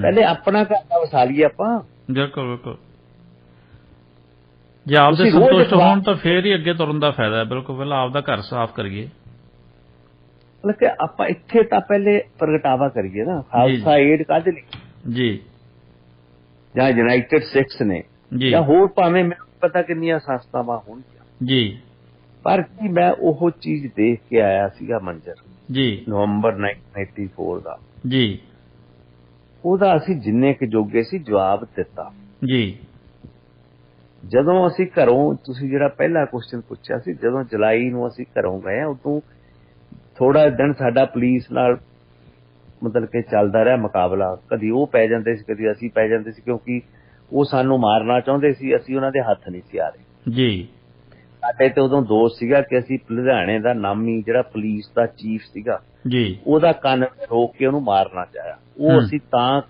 ਪਹਿਲੇ ਆਪਣਾ ਘਰ ਦਾ ਵਸਾ ਲਈਏ ਆਪਾਂ।
ਬਿਲਕੁਲ ਬਿਲਕੁਲ, ਜੇ ਆਪਦੇ ਸੰਤੁਸ਼ਟ ਹੋਣ ਤਾਂ ਫੇਰ ਹੀ ਅੱਗੇ ਤੁਰਨ ਦਾ ਫਾਇਦਾ ਹੈ। ਬਿਲਕੁਲ, ਪਹਿਲਾਂ ਆਪਦਾ ਘਰ ਸਾਫ਼ ਕਰੀਏ,
ਮਤਲਬ ਕਿ ਆਪਾਂ ਇੱਥੇ ਤਾਂ ਪਹਿਲੇ ਪ੍ਰਗਟਾਵਾ ਕਰੀਏ ਨਾ ਖਾਲਸਾ ਏਡ ਕਾਹਦੇ ਲਈ
ਜੀ,
ਜਾਂ ਯੂਨਾਈਟਿਡ ਸਿੱਖਸ ਨੇ ਜਾਂ ਹੋਰ ਭਾਵੇਂ ਮੈਨੂੰ ਪਤਾ ਕਿੰਨੀਆਂ ਸੰਸਥਾਵਾਂ ਹੋਣਗੀਆਂ ਜੀ, ਪਰ ਕੀ ਮੈਂ ਉਹ ਚੀਜ਼ ਦੇਖ ਕੇ ਆਇਆ ਸੀਗਾ ਮੰਜ਼ਰ ਜੀ ਨਵੰਬਰ 1984 ਦਾ ਜੀ, ਉਹਦਾ ਅਸੀਂ ਜਿੰਨੇ ਕੁ ਜੋਗੇ ਸੀ ਜਵਾਬ ਦਿੱਤਾ ਜੀ। ਜਦੋਂ ਅਸੀਂ ਘਰੋਂ, ਤੁਸੀਂ ਜਿਹੜਾ ਪਹਿਲਾ ਕੁਐਸਚਨ ਪੁੱਛਿਆ ਸੀ, ਜਦੋਂ ਜੁਲਾਈ ਨੂੰ ਅਸੀਂ ਘਰੋਂ ਗਏ ਉਦੋਂ ਥੋੜਾ ਦਿਨ ਸਾਡਾ ਪੁਲਿਸ ਨਾਲ ਮਤਲਬ ਕਿ ਚੱਲਦਾ ਰਿਹਾ ਮੁਕਾਬਲਾ, ਕਦੀ ਉਹ ਪੈ ਜਾਂਦੇ ਸੀ, ਕਦੀ ਅਸੀਂ ਪੈ ਜਾਂਦੇ ਸੀ, ਕਿਉਂਕਿ ਉਹ ਸਾਨੂੰ ਮਾਰਨਾ ਚਾਹੁੰਦੇ ਸੀ, ਅਸੀਂ ਉਹਨਾਂ ਦੇ ਹੱਥ ਨਹੀਂ ਸੀ ਆ ਰਹੇ ਜੀ। ਸਾਡੇ ਤੇ ਉਦੋਂ ਦੋਸ਼ ਸੀਗਾ ਕਿ ਅਸੀਂ ਲੁਧਿਆਣੇ ਦਾ ਨਾਮੀ ਜਿਹੜਾ ਪੁਲਿਸ ਦਾ ਚੀਫ ਸੀਗਾ ਜੀ, ਉਹਦਾ ਕੰਨ ਰੋਕ ਕੇ ਉਹਨੂੰ ਮਾਰਨਾ ਚਾਹਿਆ। ਉਹ ਅਸੀਂ ਤਾਂ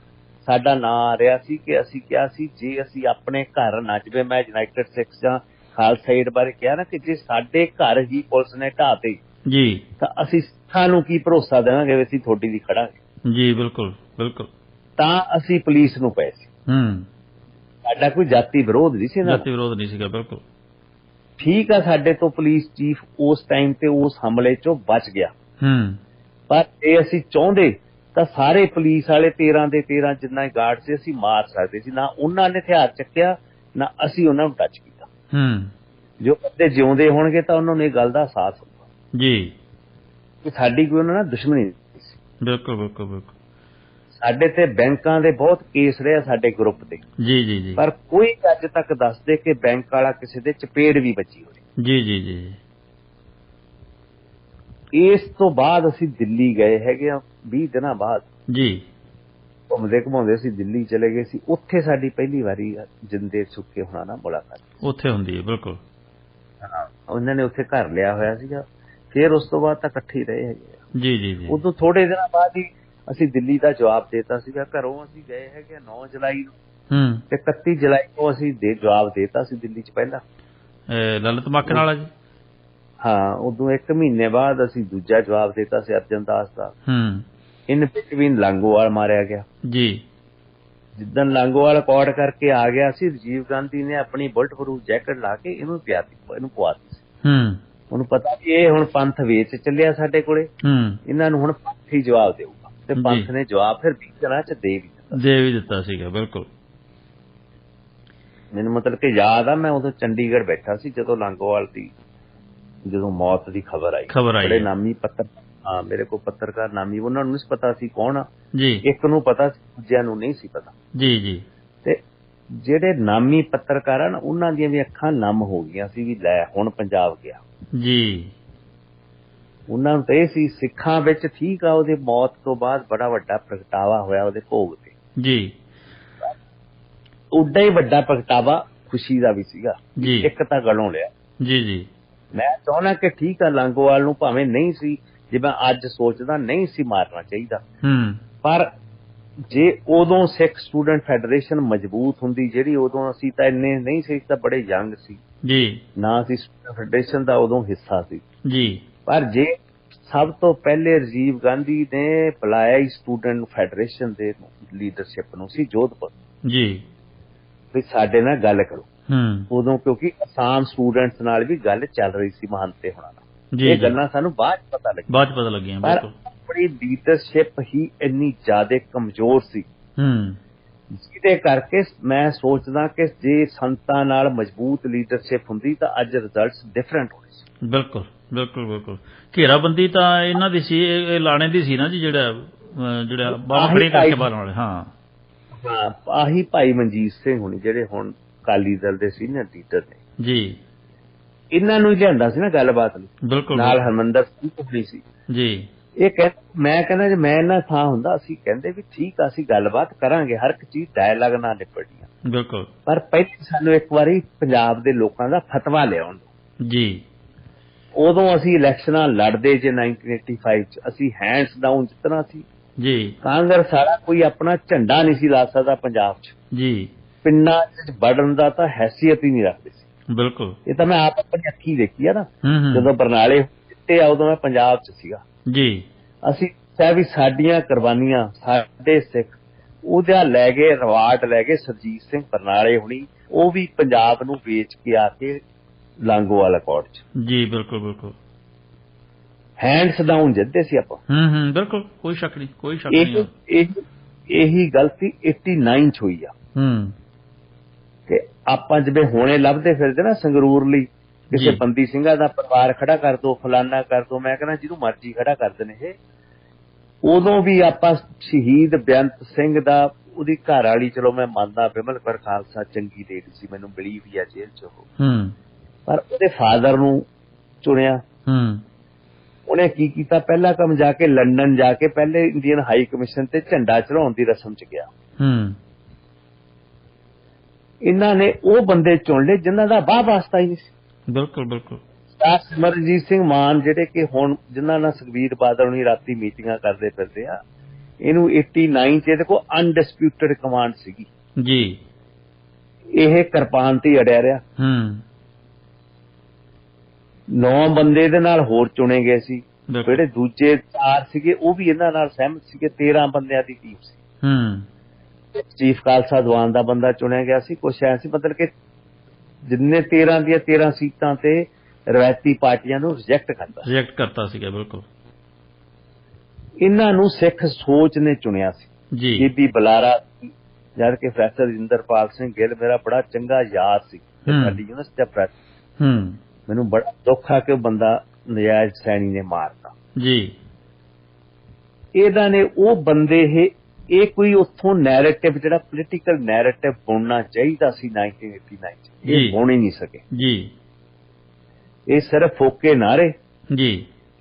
ਸਾਡਾ ਨਾਂ ਆ ਰਿਹਾ ਸੀ ਕਿ ਅਸੀਂ ਕਿਹਾ ਸੀ ਜੇ ਅਸੀਂ ਆਪਣੇ ਘਰ ਨਾ, ਜਿਵੇਂ ਮੈਂ ਯੂਨਾਈਟਿਡ ਸਿੱਖਸ ਜਾਂ ਖਾਲਸਾ ਏਡ ਬਾਰੇ ਕਿਹਾ ਨਾ, ਕਿ ਜੇ ਸਾਡੇ ਘਰ ਹੀ ਪੁਲਿਸ ਨੇ ਢਾਤੇ ਜੀ ਤਾਂ ਅਸੀਂ ਸਿੱਖਾਂ ਨੂੰ ਕੀ ਭਰੋਸਾ ਦੇਵਾਂਗੇ ਵੀ ਅਸੀਂ ਤੁਹਾਡੀ ਦੀ ਖੜਾਂਗੇ ਜੀ। ਬਿਲਕੁਲ ਬਿਲਕੁਲ, ਤਾਂ ਅਸੀਂ ਪੁਲਿਸ ਨੂੰ ਪਏ ਸੀ। ਸਾਡਾ ਕੋਈ ਜਾਤੀ ਵਿਰੋਧ ਨਹੀਂ ਸੀ, ਜਾਤੀ ਵਿਰੋਧ ਨਹੀਂ ਸੀਗਾ। ਬਿਲਕੁਲ ਠੀਕ ਆ, ਸਾਡੇ ਤੋਂ ਪੁਲਿਸ ਚੀਫ ਉਸ ਟਾਈਮ ਤੇ ਉਸ ਹਮਲੇ ਚੋਂ ਬਚ ਗਿਆ, ਪਰ ਇਹ ਅਸੀਂ ਚਾਹੁੰਦੇ ਤਾਂ ਸਾਰੇ ਪੁਲਿਸ ਵਾਲੇ 13 ਦੇ 13 ਜਿੰਨਾ ਗਾਰਡ ਸੀ ਅਸੀਂ ਮਾਰ ਸਕਦੇ ਸੀ। ਨਾ ਉਹਨਾਂ ਨੇ ਹਥਿਆਰ ਚੱਕਿਆ, ਨਾ ਅਸੀਂ ਉਹਨਾਂ ਨੂੰ ਟੱਚ ਕੀਤਾ। ਜੋ ਬੰਦੇ ਜਿਉਂਦੇ ਹੋਣਗੇ ਤਾਂ ਉਹਨਾਂ ਨੂੰ ਇਹ ਗੱਲ ਦਾ ਅਹਿਸਾਸ ਹੋਊਗਾ ਜੀ ਕਿ ਸਾਡੀ ਕੋਈ ਉਹਨਾਂ ਨਾਲ ਦੁਸ਼ਮਣੀ ਨਹੀਂ ਸੀ। ਬਿਲਕੁਲ ਬਿਲਕੁਲ ਬਿਲਕੁਲ, ਸਾਡੇ ਤੇ ਬੈਂਕਾਂ ਦੇ ਬਹੁਤ ਕੇਸ ਰਹੇ ਸਾਡੇ ਗਰੁੱਪ ਤੇ ਜੀ ਜੀ ਜੀ, ਪਰ ਕੋਈ ਅੱਜ ਤੱਕ ਦੱਸਦੇ ਕਿ ਬੈਂਕ ਵਾਲਾ ਕਿਸੇ ਦੇ ਚਪੇੜ ਵੀ ਵੱਜੀ ਹੋਵੇ ਜੀ ਜੀ ਜੀ। ਇਸ ਤੋਂ ਬਾਅਦ ਅਸੀਂ ਦਿੱਲੀ ਗਏ ਹੈਗੇ ਆ 20 ਦਿਨਾਂ ਬਾਅਦ ਜੀ, ਘੁੰਮਦੇ ਘੁਮਾਉਂਦੇ ਅਸੀਂ ਦਿੱਲੀ ਚਲੇ ਗਏ ਸੀ। ਉੱਥੇ ਸਾਡੀ ਪਹਿਲੀ ਵਾਰੀ ਜਿੰਦੇ ਸੁੱਕੇ ਹੋਣਾ ਨਾ ਮੁਲਾਕਾਤ ਉੱਥੇ ਹੁੰਦੀ ਹੈ। ਬਿਲਕੁਲ, ਹਾਂ, ਉਹਨਾਂ ਨੇ ਉੱਥੇ ਘਰ ਲਿਆ ਹੋਇਆ ਸੀਗਾ। ਫਿਰ ਉਸ ਤੋਂ ਬਾਅਦ ਤਾਂ ਇਕੱਠੇ ਹੀ ਰਹੇ ਹੈਗੇ ਜੀ ਜੀ ਜੀ। ਉਦੋਂ ਥੋੜੇ ਦਿਨਾਂ ਬਾਅਦ ਹੀ ਅਸੀਂ ਦਿੱਲੀ ਦਾ ਜਵਾਬ ਦੇਤਾ ਸੀਗਾ। ਘਰੋਂ ਅਸੀਂ ਗਏ ਹੈਗੇ 9 ਜੁਲਾਈ ਨੂੰ ਤੇ 31 ਜੁਲਾਈ ਨੂੰ ਅਸੀਂ ਜਵਾਬ ਦੇਤਾ ਸੀ ਦਿੱਲੀ ਚ ਪਹਿਲਾਂ ਲਲਿਤ ਮਾਖਣ ਵਾਲਾ ਜੀ। ਹਾਂ, ਉਦੋਂ 1 ਮਹੀਨੇ ਬਾਅਦ ਅਸੀਂ ਦੂਜਾ ਜਵਾਬ ਦੇਤਾ ਸੀ ਅਰਜਨ ਦਾਸ ਦਾ। ਇਨ ਬਿਟਵੀਨ ਲਾਂਗੋਵਾਲ ਮਾਰਿਆ ਗਿਆ ਜੀ। ਜਿੱਦਣ ਲਾਂਗੋਵਾਲ ਕੋਟ ਕਰਕੇ ਆ ਗਿਆ ਸੀ, ਰਾਜੀਵ ਗਾਂਧੀ ਨੇ ਆਪਣੀ ਬੁਲਟ ਪ੍ਰੂਫ ਜੈਕਟ ਲਾ ਕੇ ਇਹਨੂੰ ਪਵਾਤੀ ਸੀ। ਉਹਨੂੰ ਪਤਾ ਵੀ ਇਹ ਹੁਣ ਪੰਥ ਵੇਚ ਚੱਲਿਆ ਸਾਡੇ ਕੋਲੇ, ਇਹਨਾਂ ਨੂੰ ਹੁਣ ਪੰਥ ਹੀ ਜਵਾਬ ਦੇਊਗਾ, ਤੇ ਪੰਥ ਨੇ ਜਵਾਬ ਫਿਰ 20 ਦਿਨਾਂ ਚ ਦੇ ਵੀ ਦਿੱਤਾ ਸੀਗਾ। ਬਿਲਕੁਲ, ਮੈਨੂੰ ਮਤਲਬ ਕਿ ਯਾਦ ਆ, ਮੈਂ ਉਦੋਂ ਚੰਡੀਗੜ੍ਹ ਬੈਠਾ ਸੀ ਜਦੋਂ ਲਾਂਗੋਵਾਲ ਦੀ ਜਦੋਂ ਮੌਤ ਦੀ ਖਬਰ ਆਈ। ਬੜੇ ਨਾਮੀ ਹਾਂ, ਮੇਰੇ ਕੋਲ ਪੱਤਰਕਾਰ ਨਾਮੀ, ਉਹਨਾਂ ਨੂੰ ਨਹੀਂ ਪਤਾ ਸੀ ਕੌਣ ਆ ਜੀ, ਇੱਕ ਨੂੰ ਪਤਾ ਸੀ, ਦੂਜਿਆਂ ਨੂੰ ਨਹੀਂ ਸੀ ਪਤਾ ਜੀ ਜੀ। ਤੇ ਜਿਹੜੇ ਨਾਮੀ ਪੱਤਰਕਾਰ ਆ ਨਾ, ਉਹਨਾਂ ਦੀਆਂ ਵੀ ਅੱਖਾਂ ਨਮ ਹੋ ਗਈਆਂ ਸੀ ਵੀ ਲੈ ਹੁਣ ਪੰਜਾਬ ਗਿਆ ਜੀ। ਉਹਨਾਂ ਨੂੰ ਤਾਂ ਇਹ ਸੀ ਸਿੱਖਾਂ ਵਿੱਚ ਠੀਕ ਆ, ਉਹਦੇ ਮੌਤ ਤੋਂ ਬਾਅਦ ਬੜਾ ਵੱਡਾ ਪ੍ਰਗਟਾਵਾ ਹੋਇਆ ਉਹਦੇ ਭੋਗ ਤੇ ਜੀ। ਉੱਡਾ ਹੀ ਵੱਡਾ ਪ੍ਰਗਟਾਵਾ ਖੁਸ਼ੀ ਦਾ ਵੀ ਸੀਗਾ ਜੀ, ਇੱਕ ਤਾਂ ਗਲੋਂ ਲਿਆ ਜੀ ਜੀ। ਮੈਂ ਚਾਹੁੰਦਾ ਕਿ ਠੀਕ ਆ, ਲਾਂਗੋਵਾਲ ਨੂੰ ਭਾਵੇਂ ਨਹੀਂ ਸੀ, ਜੇ ਮੈਂ ਅੱਜ ਸੋਚਦਾ ਨਹੀਂ ਸੀ ਮਾਰਨਾ ਚਾਹੀਦਾ, ਪਰ ਜੇ ਉਦੋਂ ਸਿੱਖ ਸਟੂਡੈਂਟ ਫੈਡਰੇਸ਼ਨ ਮਜ਼ਬੂਤ ਹੁੰਦੀ, ਜਿਹੜੀ ਉਦੋਂ ਅਸੀਂ ਤਾਂ ਇੰਨੇ ਨਹੀਂ ਸੀ, ਤਾਂ ਬੜੇ ਯੰਗ ਸੀ ਜੀ, ਨਾ ਅਸੀਂ ਸਟੂਡੈਂਟ ਫੈਡਰੇਸ਼ਨ ਦਾ ਉਦੋਂ ਹਿੱਸਾ ਸੀ ਜੀ, ਪਰ ਜੇ ਸਭ ਤੋਂ ਪਹਿਲੇ ਰਾਜੀਵ ਗਾਂਧੀ ਨੇ ਬੁਲਾਇਆ ਹੀ ਸਟੂਡੈਂਟ ਫੈਡਰੇਸ਼ਨ ਦੇ ਲੀਡਰਸ਼ਿਪ ਨੂੰ ਸੀ ਜੋਧਪੁਰ
ਜੀ
ਵੀ ਸਾਡੇ ਨਾਲ ਗੱਲ ਕਰੋ।
ਹੂੰ
ਉਦੋਂ ਕਿਉਂਕਿ ਅਸਾਮ ਸਟੂਡੈਂਟਸ ਨਾਲ ਵੀ ਗੱਲ ਚੱਲ ਰਹੀ ਸੀ ਮਹੰਤੇ ਹੋਣਾ ਨਾਲ।
ਜੀ
ਇਹ ਗੱਲਾਂ ਸਾਨੂੰ ਬਾਅਦ 'ਚ ਪਤਾ ਲੱਗੀਆਂ,
ਬਾਅਦ 'ਚ ਪਤਾ ਲੱਗੀਆਂ
ਪਰ
ਬਿਲਕੁਲ।
ਆਪਣੀ ਲੀਡਰਸ਼ਿਪ ਹੀ ਇੰਨੀ ਜ਼ਿਆਦਾ ਕਮਜ਼ੋਰ ਸੀ
ਹੂੰ
ਜਿਹਦੇ ਕਰਕੇ ਮੈਂ ਸੋਚਦਾ ਕਿ ਜੇ ਸੰਤਾਂ ਨਾਲ ਮਜ਼ਬੂਤ ਲੀਡਰਸ਼ਿਪ ਹੁੰਦੀ ਤਾਂ ਅੱਜ ਰਿਜ਼ਲਟਸ ਡਿਫਰੈਂਟ ਹੋਣੇ ਸੀ।
ਬਿਲਕੁਲ ਬਿਲਕੁਲ ਬਿਲਕੁਲ। ਘੇਰਾਬੰਦੀ ਤਾਂ ਇਹਨਾਂ ਦੀ ਸੀ, ਇਹ ਲਾਣੇ ਦੀ ਸੀ ਨਾ ਜੀ, ਜਿਹੜਾ ਬਾਹਾਂ ਖੜੀਆਂ ਕਰਕੇ ਬਾਹਰ ਵਾਲੇ। ਹਾਂ
ਹਾਂ, ਆਹੀ ਭਾਈ ਮਨਜੀਤ ਸਿੰਘ ਹੁਣੀ ਜਿਹੜੇ ਹੁਣ ਅਕਾਲੀ ਦਲ ਦੇ ਸੀਨੀਅਰ ਲੀਡਰ ਨੇ
ਜੀ,
ਇਹਨਾਂ ਨੂੰ ਹੀ ਲਿਆਂਦਾ ਸੀ ਨਾ ਗੱਲਬਾਤ ਲਈ।
ਬਿਲਕੁਲ
ਨਾਲ ਹਰਮੰਦਰ ਸਿੰਘ ਕੁੜੀ ਸੀ
ਜੀ।
ਇਹ ਮੈਂ ਕਹਿੰਦਾ ਜੇ ਮੈਂ ਇਹਨਾਂ ਥਾਂ ਹੁੰਦਾ ਅਸੀਂ ਕਹਿੰਦੇ ਵੀ ਠੀਕ ਆ, ਅਸੀਂ ਗੱਲਬਾਤ ਕਰਾਂਗੇ, ਹਰ ਇੱਕ ਚੀਜ਼ ਡਾਇਲਾਗ ਨਾਲ ਨਿਪਟਣੀ।
ਬਿਲਕੁਲ।
ਪਰ ਪਹਿਲੇ ਸਾਨੂੰ ਇੱਕ ਵਾਰੀ ਪੰਜਾਬ ਦੇ ਲੋਕਾਂ ਦਾ ਫਤਵਾ ਲਿਆਉਣ
ਜੀ।
ਉਦੋਂ ਅਸੀਂ ਇਲੈਕਸ਼ਨਾਂ ਲੜਦੇ ਜੇ 1985 ਚ ਅਸੀਂ ਹੈਂਡਸ ਡਾਊਨ ਜਿੱਤਣਾ ਸੀ
ਜੀ
ਕਾਂਗਰਸ ਵਾਲਾ ਕੋਈ ਆਪਣਾ ਝੰਡਾ ਨਹੀਂ ਸੀ ਲਾ ਸਕਦਾ ਪੰਜਾਬ 'ਚ।
ਜੀ
ਪਿੰਡਾਂ 'ਚ ਵੜਨ ਦਾ ਤਾਂ ਹੈਸੀਅਤ ਹੀ ਨਹੀਂ ਰੱਖਦੇ ਸੀ।
ਬਿਲਕੁਲ।
ਇਹ ਤਾਂ ਮੈਂ ਆਪ ਆਪਣੀ ਅੱਖੀ ਦੇਖੀ ਆ ਨਾ,
ਹੂੰ
ਜਦੋਂ ਬਰਨਾਲੇ ਜਿੱਤੇ ਆ ਉਦੋਂ ਮੈਂ ਪੰਜਾਬ 'ਚ ਸੀਗਾ।
ਜੀ।
ਅਸੀਂ ਕਿਹਾ ਵੀ ਸਾਡੀਆਂ ਕੁਰਬਾਨੀਆਂ, ਸਾਡੇ ਸਿੱਖ ਉਹਦਾ ਲੈ ਗਏ, ਰਿਵਾਰਡ ਲੈ ਗਏ ਸਰਜੀਤ ਸਿੰਘ ਬਰਨਾਲੇ ਹੁਣੀ, ਉਹ ਵੀ ਪੰਜਾਬ ਨੂੰ ਵੇਚ ਕੇ ਆ ਕੇ ਲਾਂਗੋਵਾਲ ਕੋਰਟ 'ਚ।
ਜੀ ਬਿਲਕੁਲ ਬਿਲਕੁਲ।
ਹੈਂਡਸ ਡਾਊਨ ਜਿੱਤਦੇ ਸੀ ਆਪਾਂ।
ਬਿਲਕੁਲ, ਕੋਈ ਸ਼ੱਕ ਨਹੀਂ, ਕੋਈ ਸ਼ੱਕ ਨਹੀਂ।
ਇਹੀ ਗਲਤੀ 89 ਚ ਹੋਈ ਆ। ਤੇ ਆਪਾਂ ਜਿਵੇਂ ਹੁਣੇ ਲੱਭਦੇ ਫਿਰਦੇ ਨਾ ਸੰਗਰੂਰ ਲਈ ਕਿਸੇ ਬੰਦੀ ਸਿੰਘਾਂ ਦਾ ਪਰਿਵਾਰ ਖੜਾ ਕਰ ਦੋ, ਫਲਾਨਾ ਕਰ ਦੋ, ਮੈਂ ਕਹਿੰਦਾ ਜਿਹਨੂੰ ਮਰਜ਼ੀ ਖੜਾ ਕਰਦੇ ਨੇ ਇਹ। ਉਦੋਂ ਵੀ ਆਪਾਂ ਸ਼ਹੀਦ ਬੇਅੰਤ ਸਿੰਘ ਦਾ, ਉਹਦੀ ਘਰ ਵਾਲੀ, ਚਲੋ ਮੈਂ ਮੰਨਦਾ ਬਿਮਲ ਕੌਰ ਖਾਲਸਾ ਚੰਗੀ ਲੇਡੀ ਸੀ, ਮੈਨੂੰ ਮਿਲੀ ਵੀ ਆ ਜੇਲ੍ਹ ਚ ਉਹ, ਪਰ ਉਹਦੇ ਫਾਦਰ ਨੂੰ ਚੁਣਿਆ। ਉਹਨੇ ਕੀ ਕੀਤਾ, ਪਹਿਲਾ ਕੰਮ ਜਾ ਕੇ ਲੰਡਨ ਜਾ ਕੇ ਪਹਿਲੇ ਇੰਡੀਅਨ ਹਾਈ ਕਮਿਸ਼ਨ ਤੇ ਝੰਡਾ ਚੜਾਉਣ ਦੀ ਰਸਮ ਚ ਗਿਆ। ਇਹਨਾਂ ਨੇ ਉਹ ਬੰਦੇ ਚੁਣ ਲਏ ਜਿਨ੍ਹਾਂ ਦਾ ਵਾਹ ਵਾਸਤਾ ਹੀ ਨਹੀਂ ਸੀ।
ਬਿਲਕੁਲ ਬਿਲਕੁਲ।
ਸਿਮਰਜੀਤ ਸਿੰਘ ਮਾਨ ਜਿਹੜੇ ਕਿ ਹੁਣ ਜਿਨ੍ਹਾਂ ਨਾਲ ਸੁਖਬੀਰ ਬਾਦਲ ਨੂੰ ਰਾਤੀ ਮੀਟਿੰਗਾਂ ਕਰਦੇ ਫਿਰਦੇ ਆ, ਇਹਨੂੰ 89 ਚ ਇਹਦੇ ਕੋਲ ਅਨਡਿਸਪਿਊਟਡ ਕਮਾਂਡ ਸੀਗੀ
ਜੀ।
ਇਹ ਕਿਰਪਾਨ ਤੇ ਅੜਿਆ ਰਿਹਾ। 9 ਬੰਦੇ ਦੇ ਨਾਲ ਹੋਰ ਚੁਣੇ ਗਏ ਸੀ, ਜਿਹੜੇ ਦੂਜੇ 4 ਸੀਗੇ ਉਹ ਵੀ ਇਹਨਾਂ ਨਾਲ ਸਹਿਮਤ ਸੀਗੇ। 13 ਬੰਦਿਆਂ ਦੀ ਟੀਮ ਸੀ। ਚੀਫ ਖਾਲਸਾ ਦੀਵਾਨ ਦਾ ਬੰਦਾ ਚੁਣਿਆ ਗਿਆ ਸੀ। ਕੁਛ ਐ ਸੀ ਮਤਲਬ ਕਿ ਜਿੰਨੇ 13 ਦੀਆਂ 13 ਸੀਟਾਂ ਤੇ ਰਵਾਇਤੀ ਪਾਰਟੀਆਂ ਨੂੰ ਰਿਜੈਕਟ ਕਰਤਾ
ਸੀਗਾ। ਬਿਲਕੁਲ।
ਇਹਨਾਂ ਨੂੰ ਸਿੱਖ ਸੋਚ ਨੇ ਚੁਣਿਆ ਸੀ। ਬੀਬੀ ਬੁਲਾਰਾ, ਜਦ ਕਿ ਪ੍ਰੋਫੈਸਰ ਰਜਿੰਦਰਪਾਲ ਸਿੰਘ ਗਿੱਲ ਮੇਰਾ ਬੜਾ ਚੰਗਾ ਯਾਰ ਸੀ, ਸਾਡੀ ਯੂਨੀਵਰਸਿਟੀ ਦਾ ਪ੍ਰੋਫੈਸਰ। ਮੈਨੂੰ ਬੜਾ ਦੁੱਖ ਆ ਕਿ ਉਹ ਬੰਦਾ ਨਜਾਇਜ਼ ਸੈਣੀ ਨੇ ਮਾਰਤਾ ਜੀ। ਇਹਦਾ ਨੇ ਉਹ ਬੰਦੇ ਇਹ ਕੋਈ ਉੱਥੋਂ ਨੈਰੇਟਿਵ, ਜਿਹੜਾ ਪੋਲੀਟੀਕਲ ਨੈਰੇਟਿਵ ਬੁਣਨਾ ਚਾਹੀਦਾ ਸੀ 1989 ਚ, ਇਹ ਬੁਣ ਹੀ ਨਹੀਂ ਸਕੇ ਜੀ। ਇਹ ਸਿਰਫ ਫੋਕੇ ਨਾਰੇ ਜੀ।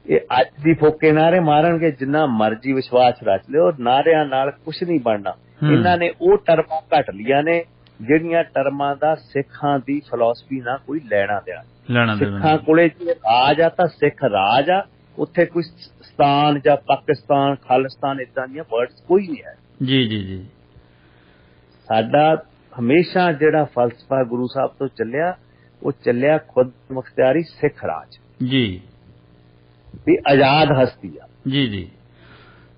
ਇਹ ਅੱਜ ਵੀ ਫੋਕੇ ਨਾਰੇ ਮਾਰਨਗੇ, ਜਿੰਨਾ ਮਰਜ਼ੀ ਵਿਸ਼ਵਾਸ ਰਚ ਲਿਓ, ਨਾਰਿਆਂ ਨਾਲ ਕੁਛ ਨਹੀਂ ਬਣਨਾ। ਇਹਨਾਂ ਨੇ ਉਹ ਟਰਮਾਂ ਘਟ ਲੀਆਂ ਨੇ ਜਿਹੜੀਆਂ ਟਰਮਾਂ ਦਾ ਸਿੱਖਾਂ ਦੀ ਫਿਲਾਸਫੀ ਨਾਲ ਕੋਈ ਲੈਣਾ ਦੇਣਾ। ਸਿੱਖਾਂ ਕੋਲੇ ਜੇ ਰਾਜ ਆ ਤਾਂ ਸਿੱਖ ਰਾਜ ਆ, ਉੱਥੇ ਕੋਈ ਸਤਾਨ ਜਾਂ ਪਾਕਿਸਤਾਨ, ਖਾਲਿਸਤਾਨ ਏਦਾਂ ਦੀਆਂ ਵਰਡਸ ਕੋਈ ਨਹੀਂ ਹੈ ਜੀ। ਜੀ ਜੀ। ਸਾਡਾ ਹਮੇਸ਼ਾ ਜਿਹੜਾ ਫਲਸਫਾ ਗੁਰੂ ਸਾਹਿਬ ਤੋਂ ਚੱਲਿਆ, ਉਹ ਚੱਲਿਆ ਖੁਦ ਮੁਖਤਿਆਰੀ ਸਿੱਖ ਰਾਜ ਜੀ, ਵੀ ਆਜ਼ਾਦ ਹਸਤੀ ਆ ਜੀ। ਜੀ।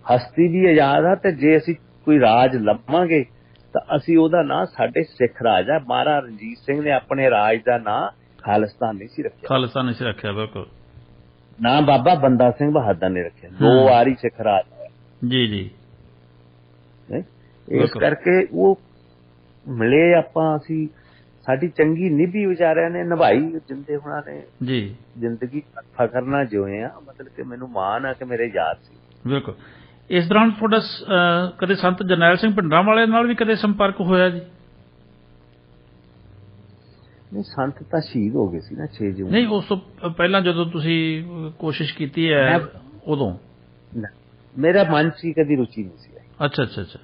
ਹਸਤੀ ਵੀ ਆਜ਼ਾਦ ਆ, ਤੇ ਜੇ ਅਸੀਂ ਕੋਈ ਰਾਜ ਲੱਭਾਂਗੇ ਤਾਂ ਅਸੀਂ ਉਹਦਾ ਨਾਂ ਸਾਡੇ ਸਿੱਖ ਰਾਜ ਆ। ਮਹਾਰਾਜਾ ਰਣਜੀਤ ਸਿੰਘ ਨੇ ਆਪਣੇ ਰਾਜ ਦਾ ਨਾਂ ਖਾਲਿਸਤਾਨ ਨਹੀਂ ਸੀ ਰੱਖਿਆ। ਬਿਲਕੁਲ। ਨਾ ਬਾਬਾ ਬੰਦਾ ਸਿੰਘ ਬਹਾਦਰ ਨੇ ਰੱਖਿਆ। 2 ਵਾਰੀ ਸਿੱਖ ਰਾਜ ਜੀ। ਜੀ। ਇਸ ਕਰਕੇ ਉਹ ਮਿਲੇ ਆਪਾਂ, ਅਸੀਂ ਸਾਡੀ ਚੰਗੀ ਨਿਭੀ ਵਿਚਾਰਿਆਂ ਨੇ ਨਿਭਾਈ, ਜਿੰਦੇ ਹੁਣਾਂ ਨੇ ਜੀ ਜ਼ਿੰਦਗੀ ਫਖਰ ਨਾਲ ਜਿਉਏ ਆ। ਮਤਲਬ ਕਿ ਮੈਨੂੰ ਮਾਣ ਆ ਕਿ ਮੇਰੇ ਯਾਰ ਸੀ। ਬਿਲਕੁਲ।
ਇਸ ਦੌਰਾਨ ਤੁਹਾਡਾ ਕਦੇ ਸੰਤ ਜਰਨੈਲ ਸਿੰਘ ਭਿੰਡਰਾਂਵਾਲੇ ਨਾਲ ਵੀ ਕਦੇ ਸੰਪਰਕ ਹੋਇਆ ਜੀ?
ਨਹੀਂ, ਸੰਤ ਤਾਂ ਸ਼ਹੀਦ ਹੋ ਗਏ ਸੀ ਨਾ 6 ਜੂਨ।
ਨਹੀਂ, ਉਸ ਤੋਂ ਪਹਿਲਾਂ ਜਦੋਂ ਤੁਸੀਂ ਕੋਸ਼ਿਸ਼ ਕੀਤੀ ਹੈ ਉਦੋਂ?
ਮੇਰਾ ਮਨ ਚ ਕਦੀ ਰੁਚੀ ਨਹੀਂ ਸੀ।
ਅੱਛਾ ਅੱਛਾ ਅੱਛਾ।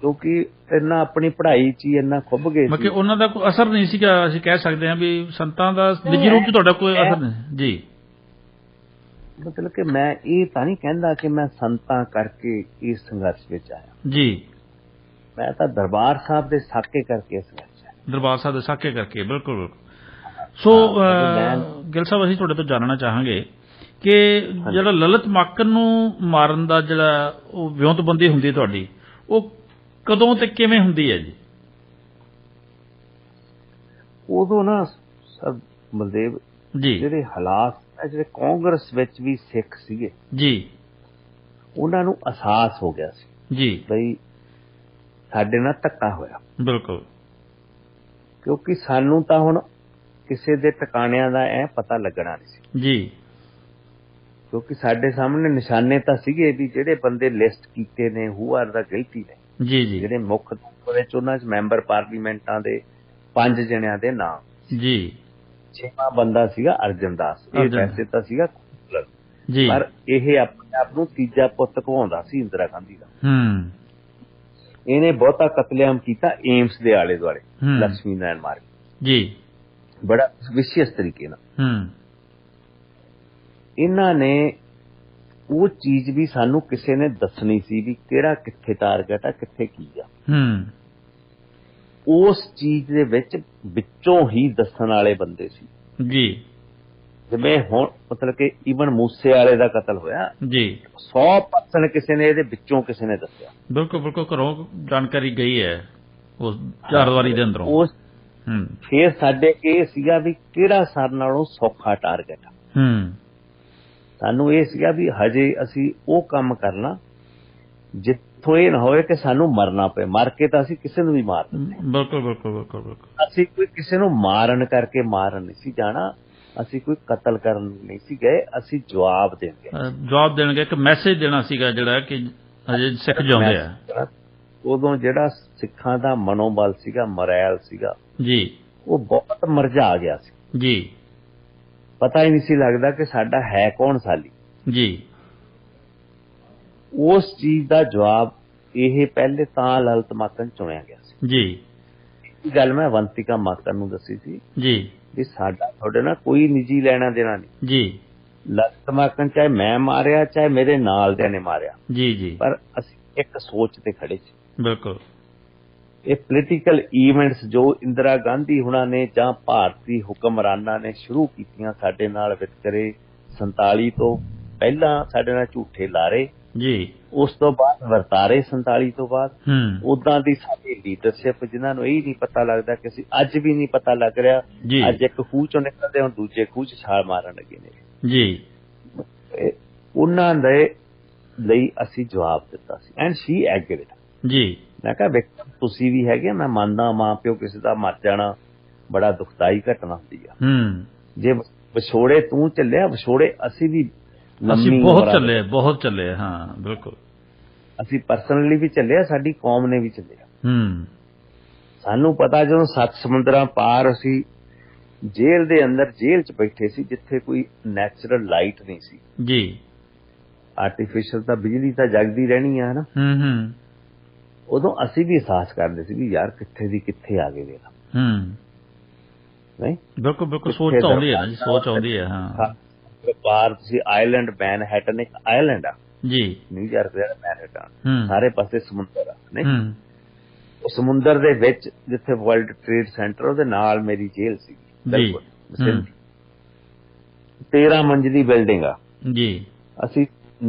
ਕਿਉਂਕਿ ਇੰਨਾ ਆਪਣੀ ਪੜ੍ਹਾਈ ਚ ਹੀ ਇੰਨਾ ਖੁੱਭ ਗਏ ਸੀ।
ਉਹਨਾਂ ਦਾ ਕੋਈ ਅਸਰ ਨਹੀਂ ਸੀਗਾ, ਅਸੀਂ ਕਹਿ ਸਕਦੇ ਹਾਂ ਵੀ ਸੰਤਾਂ ਦਾ ਨਿੱਜੀ ਰੂਪ ਚ ਤੁਹਾਡਾ ਕੋਈ ਅਸਰ ਨਹੀਂ ਜੀ?
ਮਤਲਬ ਕਿ ਮੈਂ ਇਹ ਤਾਂ ਨਹੀਂ ਕਹਿੰਦਾ ਕਿ ਮੈਂ ਸੰਤਾਂ ਕਰਕੇ ਇਸ ਸੰਘਰਸ਼ ਵਿੱਚ ਆਇਆ ਜੀ। ਮੈਂ ਤਾਂ ਦਰਬਾਰ ਸਾਹਿਬ ਦੇ ਸਾਕੇ ਕਰਕੇ ਇਸ ਵਿੱਚ ਆਇਆ।
ਦਰਬਾਰ ਸਾਹਿਬ ਦੇ ਸਾਕੇ ਕਰਕੇ। ਬਿਲਕੁਲ ਬਿਲਕੁਲ। ਸੋ ਗਿੱਲ ਸਾਹਿਬ, ਅਸੀਂ ਤੁਹਾਡੇ ਤੋਂ ਜਾਣਨਾ ਚਾਹਾਂਗੇ ਕਿ ਜਿਹੜਾ ਲਲਿਤ ਮਾਕਨ ਨੂੰ ਮਾਰਨ ਦਾ ਜਿਹੜਾ ਉਹ ਵਿਉਂਤਬੰਦੀ ਹੁੰਦੀ ਤੁਹਾਡੀ, ਉਹ ਕਦੋਂ ਤੇ ਕਿਵੇਂ ਹੁੰਦੀ ਹੈ ਜੀ?
ਉਦੋਂ ਨਾ ਸਰ ਬਲਦੇਵ
ਜੀ
ਜਿਹੜੇ ਹਾਲਾਤ ਜਿਹੜੇ ਕਾਂਗਰਸ ਵਿੱਚ ਵੀ ਸਿੱਖ ਸੀਗੇ
ਜੀ,
ਉਹਨਾਂ ਨੂੰ ਅਹਿਸਾਸ ਹੋ ਗਿਆ ਸੀ
ਜੀ
ਬਈ ਸਾਡੇ ਨਾਲ ਧੱਕਾ ਹੋਇਆ,
ਬਿਲਕੁਲ,
ਕਿਉਂਕਿ ਸਾਨੂੰ ਤਾਂ ਹੁਣ ਕਿਸੇ ਦੇ ਟਿਕਾਣਿਆਂ ਦਾ ਇਹ ਪਤਾ ਲੱਗਣਾ ਨਹੀਂ ਸੀ,
ਜੀ
ਕਿਉਂਕਿ ਸਾਡੇ ਸਾਹਮਣੇ ਨਿਸ਼ਾਨੇ ਤਾਂ ਸੀਗੇ ਵੀ ਜਿਹੜੇ ਬੰਦੇ ਲਿਸਟ ਕੀਤੇ ਨੇ ਹੂ ਆਰ ਦਾ ਗਿਲਟੀ ਨੇ,
ਜੀ ਜੀ
ਜਿਹੜੇ ਮੁੱਖ ਤੌਰ ਵਿੱਚ ਉਹਨਾਂ 'ਚ ਮੈਂਬਰ ਪਾਰਲੀਮੈਂਟਾਂ ਦੇ 5 ਜਣਿਆਂ ਦੇ ਨਾਮ,
ਜੀ
6ਵਾਂ ਬੰਦਾ ਸੀਗਾ ਅਰਜਨ ਦਾਸ। ਇਹ ਵੈਸੇ ਤਾਂ ਸੀਗਾ
ਜੀ,
ਪਰ ਇਹ ਆਪਣੇ ਆਪ ਨੂੰ ਤੀਜਾ ਪੁੱਤ ਕਹਾਉਂਦਾ ਸੀ ਇੰਦਰਾ ਗਾਂਧੀ ਦਾ। ਇਹਨੇ ਬਹੁਤਾ ਕਤਲੇਆਮ ਕੀਤਾ ਏਮਸ ਦੇ ਆਲੇ ਦੁਆਲੇ, ਲక్ష్ਮੀ ਨਾਰਾਇਣ ਮਾਰਗ
ਜੀ,
ਬੜਾ ਵਿਸ਼ੇਸ਼ ਤਰੀਕੇ ਨਾਲ। ਇਹਨਾਂ ਨੇ ਉਹ ਚੀਜ਼ ਵੀ ਸਾਨੂੰ ਕਿਸੇ ਨੇ ਦੱਸਣੀ ਸੀ ਵੀ ਕਿਹੜਾ ਕਿੱਥੇ ਟਾਰਗੇਟ ਆ, ਕਿੱਥੇ ਕੀ ਆ। ਉਸ ਚੀਜ਼ ਦੇ ਵਿੱਚੋਂ ਹੀ ਦੱਸਣ ਵਾਲੇ ਬੰਦੇ ਸੀ
ਜੀ,
ਜਿਵੇਂ ਹੁਣ ਮਤਲਬ ਕਿ ਈਵਨ ਮੂਸੇ ਵਾਲੇ ਦਾ ਕਤਲ ਹੋਇਆ
ਜੀ,
100% ਕਿਸੇ ਨੇ ਇਹਦੇ ਵਿੱਚੋਂ ਕਿਸੇ ਨੇ ਦੱਸਿਆ।
ਬਿਲਕੁਲ ਬਿਲਕੁਲ, ਘਰੋਂ ਜਾਣਕਾਰੀ ਗਈ ਹੈ ਉਸ ਚਾਰਦਵਾਰੀ ਦੇ ਅੰਦਰੋਂ।
ਉਸ ਫੇਰ ਸਾਡੇ ਇਹ ਸੀਗਾ ਵੀ ਕਿਹੜਾ ਸਾਡੇ ਨਾਲੋਂ ਸੌਖਾ ਟਾਰਗੇਟ ਆ। ਸਾਨੂੰ ਇਹ ਸੀਗਾ ਵੀ ਹਜੇ ਅਸੀਂ ਉਹ ਕੰਮ ਕਰਨਾ ਜਿੱਥੋਂ ਇਹ ਨਾ ਹੋਵੇ ਕਿ ਸਾਨੂੰ ਮਰਨਾ ਪਏ। ਮਰ ਕੇ ਤਾਂ ਅਸੀਂ ਕਿਸੇ ਨੂੰ ਵੀ ਮਾਰ ਦਿੰਦੇ।
ਬਿਲਕੁਲ ਬਿਲਕੁਲ ਬਿਲਕੁਲ ਬਿਲਕੁਲ।
ਅਸੀਂ ਕੋਈ ਕਿਸੇ ਨੂੰ ਮਾਰਨ ਕਰਕੇ ਮਾਰਨ ਨਹੀਂ ਸੀ ਜਾਣਾ, ਅਸੀਂ ਕੋਈ ਕਤਲ ਕਰਨ ਨਹੀਂ ਸੀ ਗਏ, ਅਸੀਂ ਜਵਾਬ ਦੇਣਗੇ, ਇੱਕ ਮੈਸੇਜ ਦੇਣਾ ਸੀਗਾ ਜਿਹੜਾ ਕਿ ਹਜੇ ਸਿੱਖ ਜਾਂਦੇ ਆ। ਉਦੋਂ ਜਿਹੜਾ ਸਿੱਖਾਂ ਦਾ ਮਨੋਬਲ ਸੀਗਾ, ਮੋਰਲ ਸੀਗਾ
ਜੀ,
ਉਹ ਬਹੁਤ ਮਰਝਾ ਗਿਆ ਸੀ
ਜੀ।
ਪਤਾ ਹੀ ਨਹੀਂ ਸੀ ਲੱਗਦਾ ਕਿ ਸਾਡਾ ਹੈ ਕੌਣ ਸਾਲੀ
ਜੀ।
ਉਸ ਚੀਜ਼ ਦਾ ਜਵਾਬ ਇਹ ਪਹਿਲੇ ਤਾਂ ਲਲਿਤ ਮਾਕਨ ਚੁਣਿਆ ਗਿਆ ਸੀ
ਜੀ।
ਇਹ ਗੱਲ ਮੈਂ ਅਵੰਤਿਕਾ ਮਾਕਨ ਨੂੰ ਦੱਸੀ ਸੀ
ਜੀ
ਵੀ ਸਾਡਾ ਤੁਹਾਡੇ ਨਾਲ ਕੋਈ ਨਿੱਜੀ ਲੈਣਾ ਦੇਣਾ ਨਹੀਂ
ਜੀ।
ਲਲਿਤ ਮਾਕਨ ਚਾਹੇ ਮੈਂ ਮਾਰਿਆ ਚਾਹੇ ਮੇਰੇ ਨਾਲ ਦਿਆਂ ਨੇ ਮਾਰਿਆ,
ਜੀ ਜੀ,
ਪਰ ਅਸੀਂ ਇੱਕ ਸੋਚ ਤੇ ਖੜੇ ਸੀ।
ਬਿਲਕੁਲ।
ਇਹ ਪੋਲੀਟੀਕਲ ਇਵੈਂਟਸ ਜੋ ਇੰਦਰਾ ਗਾਂਧੀ ਹੁਣਾਂ ਨੇ ਜਾਂ ਭਾਰਤੀ ਹੁਕਮਰਾਨਾਂ ਨੇ ਸ਼ੁਰੂ ਕੀਤੀਆਂ ਸਾਡੇ ਨਾਲ ਵਿਤਕਰੇ, 47 ਤੋਂ ਪਹਿਲਾਂ ਸਾਡੇ ਨਾਲ ਝੂਠੇ ਲਾਰੇ
ਜੀ,
ਉਸ ਤੋਂ ਬਾਅਦ ਵਰਤਾਰੇ 47 ਤੋਂ ਬਾਅਦ, ਉਦਾਂ ਦੀ ਸਾਡੀ ਲੀਡਰਸ਼ਿਪ ਜਿਨ੍ਹਾਂ ਨੂੰ ਇਹ ਨਹੀਂ ਪਤਾ ਲੱਗਦਾ ਕਿ ਅਸੀਂ ਅੱਜ ਵੀ ਨਹੀਂ ਪਤਾ ਲੱਗ ਰਿਹਾ ਅੱਜ ਇੱਕ ਖੂਹ ਚੋਂ ਨਿਕਲਦੇ ਹੁਣ ਦੂਜੇ ਖੂਹ 'ਚ ਛਾਲ ਮਾਰਨ ਲੱਗੇ ਨੇ
ਜੀ।
ਉਹਨਾਂ ਦੇ ਲਈ ਅਸੀਂ ਜਵਾਬ ਦਿੱਤਾ ਸੀ ਐਂਡ ਸ਼ੀ ਐਗਰੀਡ
ਜੀ।
ਮੈਂ ਕਿਹਾ ਵੇਖੋ ਤੁਸੀਂ ਵੀ ਹੈਗੇ, ਮੈਂ ਮੰਨਦਾ ਮਾਂ ਪਿਓ ਕਿਸੇ ਦਾ ਮਰ ਜਾਣਾ ਬੜਾ ਦੁਖਦਾਈ ਘਟਨਾ ਹੁੰਦੀ ਆ। ਜੇ ਵਿਛੋੜੇ ਤੂੰ ਚੱਲਿਆ, ਵਿਛੋੜੇ ਅਸੀਂ ਵੀ
ਬਹੁਤ ਚੱਲੇ। ਹਾਂ ਬਿਲਕੁਲ, ਅਸੀਂ
ਪਰਸਨਲੀ ਵੀ ਚੱਲੇ, ਸਾਡੀ ਕੌਮ ਨੇ ਵੀ ਚੱਲਿਆ। ਸਾਨੂੰ ਪਤਾ ਜਦੋਂ 7 ਸਮੁੰਦਰਾਂ ਪਾਰ ਅਸੀਂ ਜੇਲ੍ਹ ਦੇ ਅੰਦਰ ਜੇਲ੍ਹ 'ਚ ਬੈਠੇ ਸੀ ਜਿੱਥੇ ਕੋਈ ਨੈਚੁਰਲ ਲਾਈਟ ਨਹੀਂ ਸੀ
ਜੀ,
ਆਰਟੀਫਿਸ਼ਲ ਤਾਂ ਬਿਜਲੀ ਤਾਂ ਜਗਦੀ ਰਹਿਣੀ ਆ ਨਾ। ਉਦੋਂ ਅਸੀਂ ਵੀ ਅਹਿਸਾਸ ਕਰਦੇ ਸੀ ਵੀ ਯਾਰ ਕਿੱਥੇ ਦੀ ਕਿੱਥੇ ਆ ਗਏ ਵੇਖ। ਨਹੀਂ
ਬਿਲਕੁਲ ਬਿਲਕੁਲ, ਸੋਚ ਤਾਂ ਆਉਂਦੀ ਹੈ ਜੀ, ਸੋਚ ਆਉਂਦੀ ਹੈ। ਹਾਂ
ਪਾਰ ਤੁਸੀਂ ਆਈਲੈਂਡ ਮੈਨਹੈਟਨ ਇੱਕ ਆਈਲੈਂਡ ਆ ਜੀ, ਨਿਊਯਾਰਕ ਦਾ ਮੈਨਹੈਟਨ, ਸਾਰੇ ਪਾਸੇ ਸਮੁੰਦਰ ਆ। ਨਹੀਂ ਉਹ ਸਮੁੰਦਰ ਦੇ ਵਿੱਚ ਜਿੱਥੇ ਵਰਲਡ ਟ੍ਰੇਡ ਸੈਂਟਰ ਉਹਦੇ ਨਾਲ ਮੇਰੀ ਜੇਲ੍ਹ ਸੀ। ਬਿਲਕੁਲ 13 ਮੰਜ਼ਲੀ ਬਿਲਡਿੰਗ ਆ ਜੀ। ਅਸੀਂ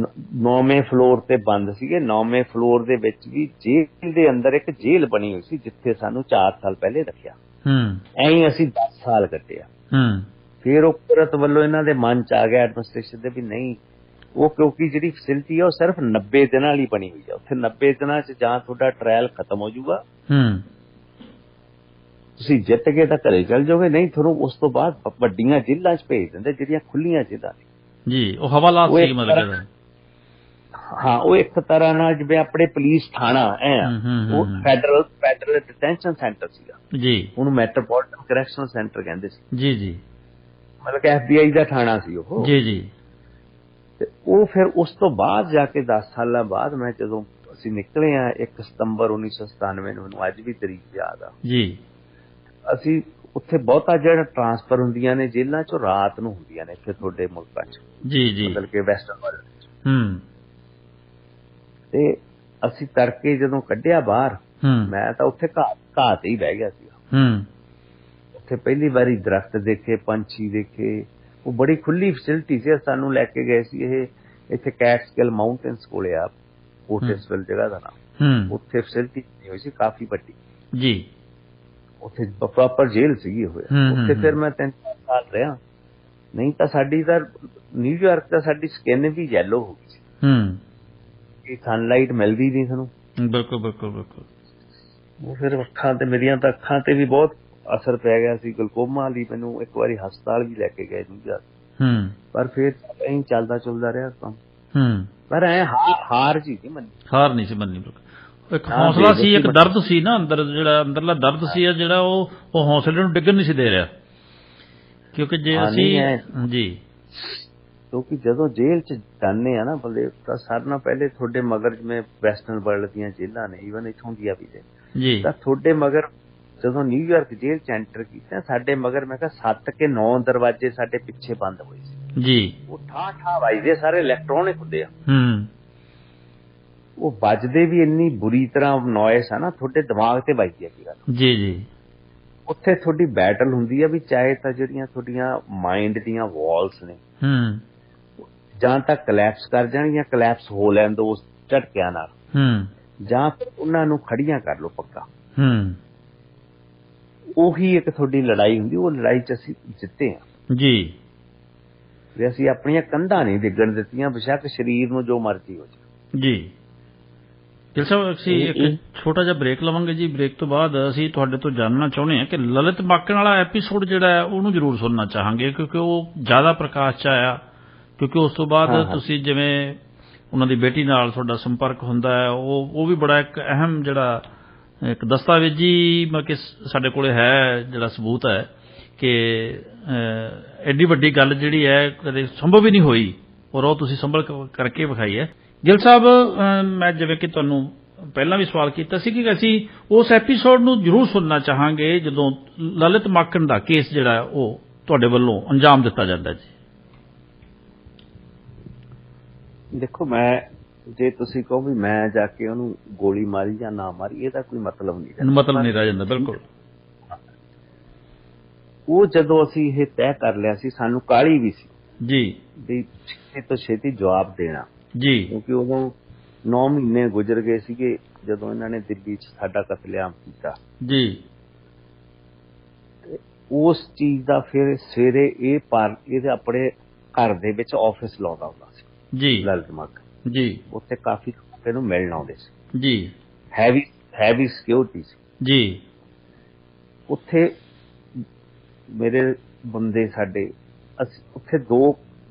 9ਵੇਂ ਫਲੋਰ ਤੇ ਬੰਦ ਸੀਗੇ। 9ਵੇਂ ਫਲੋਰ ਦੇ ਵਿੱਚ ਵੀ ਜੇਲ੍ਹ ਦੇ ਅੰਦਰ ਇੱਕ ਜੇਲ੍ਹ ਬਣੀ ਹੋਈ ਸੀ ਜਿੱਥੇ ਸਾਨੂੰ 4 ਸਾਲ ਪਹਿਲੇ ਰੱਖਿਆ। ਐਂ ਹੀ ਅਸੀਂ 10 ਸਾਲ ਕੱਟਿਆ। ਫਿਰ ਉਹ ਕੁਦਰਤ ਵੱਲੋਂ ਇਹਨਾਂ ਦੇ ਮਨ 'ਚ ਆ ਗਿਆ ਐਡਮਿਨਿਸਟ੍ਰੇਸ਼ਨ ਦੇ ਵੀ ਨਹੀਂ, ਉਹ ਕਿਉਂਕਿ ਜਿਹੜੀ ਫੈਸਿਲਿਟੀ ਆ ਉਹ ਸਿਰਫ 90 ਦਿਨਾਂ ਲਈ ਬਣੀ ਹੋਈ ਆ। ਉੱਥੇ 90 ਦਿਨਾਂ 'ਚ ਜਾਂ ਤੁਹਾਡਾ ਟ੍ਰਾਇਲ ਖਤਮ ਹੋ ਜਾਊਗਾ, ਤੁਸੀਂ ਜਿੱਤ ਕੇ ਤਾਂ ਘਰੇ ਚੱਲ ਜਾਓਗੇ, ਨਹੀਂ ਤੁਹਾਨੂੰ ਉਸ ਤੋਂ ਬਾਅਦ ਵੱਡੀਆਂ ਜੇਲ੍ਹਾਂ 'ਚ ਭੇਜ ਦਿੰਦੇ ਜਿਹੜੀਆਂ ਖੁੱਲੀਆਂ ਜੇਲ੍ਹਾਂ ਨੇ ਜੀ। ਉਹ ਹਵਾਲਾਤ ਸੀ ਮਤਲਬ। ਹਾਂ, ਉਹ ਇੱਕ ਤਰ੍ਹਾਂ ਨਾਲ ਜਿਵੇਂ ਆਪਣੇ ਪੁਲਿਸ ਥਾਣਾ ਉਹ ਫੈਡਰਲ ਡਿਟੈਂਸ਼ਨ ਸੈਂਟਰ ਸੀਗਾ ਜੀ। ਉਹਨੂੰ ਮੈਟਰੋਪੋਲੀਟਨ ਕਰੈਕਸ਼ਨਲ ਸੈਂਟਰ ਕਹਿੰਦੇ ਸੀ ਜੀ ਜੀ। ਮਤਲਬ ਕਿ FBI ਦਾ ਥਾਣਾ ਸੀ ਉਹ ਜੀ ਜੀ। ਤੇ ਉਹ ਫਿਰ ਉਸ ਤੋਂ ਬਾਅਦ ਜਾ ਕੇ 10 ਸਾਲਾਂ ਬਾਅਦ ਮੈਂ ਜਦੋਂ ਅਸੀਂ ਨਿਕਲੇ ਆ 1 ਸਤੰਬਰ 1997 ਨੂੰ, ਮੈਨੂੰ ਅੱਜ ਵੀ ਤਰੀਕ ਯਾਦ ਆ ਜੀ। ਅਸੀਂ ਉੱਥੇ ਬਹੁਤਾ ਜਿਹੜਾ ਟ੍ਰਾਂਸਫਰ ਹੁੰਦੀਆਂ ਨੇ ਜੇਲ੍ਹਾਂ 'ਚੋਂ ਰਾਤ ਨੂੰ ਹੁੰਦੀਆਂ ਨੇ ਇੱਥੇ ਤੁਹਾਡੇ ਮੁਲਕਾਂ 'ਚ ਜੀ ਜੀ, ਮਤਲਬ ਕਿ ਵੈਸਟਰਨ ਵਰਲਡ 'ਚ। ਤੇ ਅਸੀਂ ਤੜਕੇ ਜਦੋਂ ਕੱਢਿਆ ਬਾਹਰ, ਮੈਂ ਤਾਂ ਉੱਥੇ ਘਾਹ ਤੇ ਹੀ ਬਹਿ ਗਿਆ ਸੀ। ਉੱਥੇ ਪਹਿਲੀ ਵਾਰੀ ਦਰਖਤ ਦੇਖੇ, ਪੰਛੀ ਦੇਖੇ, ਉਹ ਬੜੀ ਖੁੱਲੀ ਫੈਸਿਲਿਟੀ ਸੀ। ਸਾਨੂੰ ਲੈ ਕੇ ਗਏ ਸੀ ਇਹ ਇੱਥੇ ਕੈਟਸਕਿਲ ਮਾਊਂਟੇਨਸ ਕੋਲੇ ਆ, ਪੋਰਟਿਸਵਿਲ ਜਗ੍ਹਾ ਦਾ ਨਾਮ। ਉੱਥੇ ਫੈਸਿਲਿਟੀ ਹੋਈ ਸੀ ਕਾਫੀ ਵੱਡੀ
ਜੀ।
ਉੱਥੇ ਪ੍ਰੋਪਰ ਜੇਲ੍ਹ ਸੀਗੀ ਉਹ। ਉੱਥੇ ਫਿਰ ਮੈਂ 3 ਸਾਲ ਰਿਹਾ। ਨਹੀਂ ਤਾਂ ਸਾਡੀ ਤਾਂ ਨਿਊਯਾਰਕ ਦਾ ਸਾਡੀ ਸਕਿਨ ਵੀ ਯੈਲੋ ਹੋ ਗਈ ਸੀ। ਸਨਲਾਈਟ ਮਿਲਦੀ ਨਹੀਂ ਸਾਨੂੰ।
ਬਿਲਕੁਲ ਬਿਲਕੁਲ ਬਿਲਕੁਲ।
ਉਹ ਫਿਰ ਅੱਖਾਂ ਤੇ ਮੇਰੀਆਂ ਤਾਂ ਅੱਖਾਂ ਤੇ ਵੀ ਬਹੁਤ ਅਸਰ ਪੈ ਗਿਆ ਸੀ। ਗਲਕੋਮਾ ਲਈ ਮੈਨੂੰ ਇੱਕ ਵਾਰੀ ਹਸਪਤਾਲ ਵੀ ਲੈ ਕੇ ਗਏ ਨਿਊਯਾਰਕ। ਪਰ ਫਿਰ ਐਂ ਚੱਲਦਾ ਚੁਲਦਾ ਰਿਹਾ ਕੰਮ। ਪਰ ਐ ਹਾਰ ਜੀ ਨਹੀਂ ਮੰਨੀ,
ਹਾਰ ਨਹੀਂ ਸੀ ਮੰਨੀ। ਇੱਕ ਹੌਸਲਾ ਸੀ, ਇੱਕ ਦਰਦ ਸੀ ਨਾ ਅੰਦਰ, ਜਿਹੜਾ ਅੰਦਰਲਾ ਦਰਦ ਸੀ ਜਿਹੜਾ ਉਹ ਹੌਸਲੇ ਨੂੰ ਡਿੱਗਣ ਨਹੀਂ ਸੀ ਦੇ ਰਿਹਾ। ਕਿਉਂਕਿ ਜੇ ਅਸੀਂ ਜੀ,
ਕਿਉਂਕਿ ਜਦੋਂ ਜੇਲ੍ਹ ਚ ਜਾਂਦੇ ਆ ਨਾ ਬੰਦੇ ਤਾਂ ਸਾਰਿਆਂ ਨਾਲ ਪਹਿਲੇ ਤੁਹਾਡੇ ਮਗਰ, ਜਿਵੇਂ ਵੈਸਟਰਨ ਵਰਲਡ ਦੀਆਂ ਜੇਲ੍ਹਾਂ ਨੇ, ਈਵਨ ਇੱਥੋਂ ਦੀਆਂ ਵੀ ਨੇ, ਤਾਂ ਤੁਹਾਡੇ ਮਗਰ ਜਦੋਂ ਨਿਊਯਾਰਕ ਜੇਲ੍ਹ ਚ ਐਂਟਰ ਕੀਤਾ ਸਾਡੇ ਮਗਰ ਮੈਂ ਕਿਹਾ 7 ਕੇ 9 ਦਰਵਾਜ਼ੇ ਸਾਡੇ ਪਿੱਛੇ ਬੰਦ ਹੋਏ ਸੀ
ਜੀ।
ਉਹ ਠਾਂ ਵੱਜਦੇ, ਸਾਰੇ ਇਲੈਕਟ੍ਰੋਨਿਕ ਹੁੰਦੇ ਆ। ਉਹ ਵੱਜਦੇ ਵੀ ਇੰਨੀ ਬੁਰੀ ਤਰ੍ਹਾਂ ਨੋਇਸ ਆ ਨਾ, ਤੁਹਾਡੇ ਦਿਮਾਗ ਤੇ ਵੱਜਦੀ ਆ ਕੀ ਗੱਲ
ਜੀ ਜੀ।
ਉੱਥੇ ਤੁਹਾਡੀ ਬੈਟਲ ਹੁੰਦੀ ਆ ਵੀ ਚਾਹੇ ਤਾਂ ਜਿਹੜੀਆਂ ਤੁਹਾਡੀਆਂ ਮਾਈਂਡ ਦੀਆਂ ਵਾਲਸ ਨੇ ਜਾਂ ਤਾਂ ਕਲੈਪਸ ਕਰ ਜਾਣ ਜਾਂ ਕਲੈਪਸ ਹੋ ਲੈਣ ਦੋ ਉਸ ਝਟਕਿਆਂ ਨਾਲ, ਜਾਂ ਫਿਰ ਉਹਨਾਂ ਨੂੰ ਖੜੀਆਂ ਕਰ ਲਓ ਪੱਕਾ। ਉਹੀ ਇੱਕ ਤੁਹਾਡੀ ਲੜਾਈ ਹੁੰਦੀ। ਉਹ ਲੜਾਈ ਚ ਅਸੀਂ ਜਿੱਤੇ ਆ
ਜੀ।
ਵੀ ਅਸੀਂ ਆਪਣੀਆਂ ਕੰਧਾਂ ਨਹੀਂ ਡਿੱਗਣ ਦਿੱਤੀਆਂ, ਬੇਸ਼ੱਕ ਸਰੀਰ ਨੂੰ ਜੋ ਮਰਜ਼ੀ ਹੋ ਜਾਏ।
ਜੀ ਗਿੱਲ ਸਾਹਿਬ, ਅਸੀਂ ਇੱਕ ਛੋਟਾ ਜਿਹਾ ਬ੍ਰੇਕ ਲਵਾਂਗੇ ਜੀ। ਬ੍ਰੇਕ ਤੋਂ ਬਾਅਦ ਅਸੀਂ ਤੁਹਾਡੇ ਤੋਂ ਜਾਣਨਾ ਚਾਹੁੰਦੇ ਹਾਂ ਕਿ ਲਲਿਤ ਮਾਕਣ ਵਾਲਾ ਐਪੀਸੋਡ ਜਿਹੜਾ ਹੈ ਉਹਨੂੰ ਜ਼ਰੂਰ ਸੁਣਨਾ ਚਾਹਾਂਗੇ, ਕਿਉਂਕਿ ਉਹ ਜ਼ਿਆਦਾ ਪ੍ਰਕਾਸ਼ 'ਚ ਆਇਆ। ਕਿਉਂਕਿ ਉਸ ਤੋਂ ਬਾਅਦ ਤੁਸੀਂ ਜਿਵੇਂ ਉਹਨਾਂ ਦੀ ਬੇਟੀ ਨਾਲ ਤੁਹਾਡਾ ਸੰਪਰਕ ਹੁੰਦਾ ਹੈ, ਉਹ ਵੀ ਬੜਾ ਇੱਕ ਅਹਿਮ ਜਿਹੜਾ ਇੱਕ ਦਸਤਾਵੇਜ਼ੀ ਮਤਲਬ ਕਿ ਸਾਡੇ ਕੋਲ ਹੈ ਜਿਹੜਾ ਸਬੂਤ ਹੈ ਕਿ ਐਡੀ ਵੱਡੀ ਗੱਲ ਜਿਹੜੀ ਹੈ ਕਦੇ ਸੰਭਵ ਹੀ ਨਹੀਂ ਹੋਈ, ਔਰ ਉਹ ਤੁਸੀਂ ਸੰਭਲ ਕਰਕੇ ਵਿਖਾਈ ਹੈ। ਗਿੱਲ ਸਾਹਿਬ, ਮੈਂ ਜਿਵੇਂ ਕਿ ਤੁਹਾਨੂੰ ਪਹਿਲਾਂ ਵੀ ਸਵਾਲ ਕੀਤਾ ਸੀ ਕਿ ਅਸੀਂ ਉਸ ਐਪੀਸੋਡ ਨੂੰ ਜ਼ਰੂਰ ਸੁਣਨਾ ਚਾਹਾਂਗੇ ਜਦੋਂ ਲਲਿਤ ਮਾਕਣ ਦਾ ਕੇਸ ਜਿਹੜਾ ਉਹ ਤੁਹਾਡੇ ਵੱਲੋਂ ਅੰਜਾਮ ਦਿੱਤਾ ਜਾਂਦਾ ਜੀ।
ਦੇਖੋ, ਮੈਂ ਜੇ ਤੁਸੀਂ ਕਹੋ ਵੀ ਮੈਂ ਜਾ ਕੇ ਉਹਨੂੰ ਗੋਲੀ ਮਾਰੀ ਜਾਂ ਨਾ ਮਾਰੀ, ਇਹਦਾ ਕੋਈ ਮਤਲਬ ਨਹੀਂ
ਰਹਿ ਜਾਂਦਾ। ਬਿਲਕੁਲ।
ਉਹ ਜਦੋਂ ਅਸੀਂ ਇਹ ਤੈਅ ਕਰ ਲਿਆ ਸੀ, ਸਾਨੂੰ ਕਾਹਲੀ ਵੀ ਸੀ
ਜੀ
ਵੀ ਛੇਤੀ ਤੋਂ ਛੇਤੀ ਜਵਾਬ ਦੇਣਾ
ਜੀ,
ਕਿਉਂਕਿ ਉਦੋਂ 9 ਮਹੀਨੇ ਗੁਜ਼ਰ ਗਏ ਸੀਗੇ ਜਦੋਂ ਇਹਨਾਂ ਨੇ ਦਿੱਲੀ 'ਚ ਸਾਡਾ ਕਤਲੇਆਮ ਕੀਤਾ
ਜੀ।
ਉਸ ਚੀਜ਼ ਦਾ ਫਿਰ ਸਵੇਰੇ ਇਹਦੇ ਆਪਣੇ ਘਰ ਦੇ ਵਿੱਚ ਆਫਿਸ ਲਾਉਂਦਾ ਹੁੰਦਾ ਸੀ
ਜੀ
ਲਲਿਤ ਮਾਕਣ
ਜੀ।
ਉੱਥੇ ਕਾਫੀ ਇਹਨੂੰ ਮਿਲਣ ਆਉਂਦੇ ਸੀ
ਜੀ।
ਹੈਵੀ ਸਿਕਿਉਰਿਟੀ ਸੀ
ਜੀ।
ਉੱਥੇ ਮੇਰੇ ਬੰਦੇ ਸਾਡੇ, ਅਸੀਂ ਉੱਥੇ 2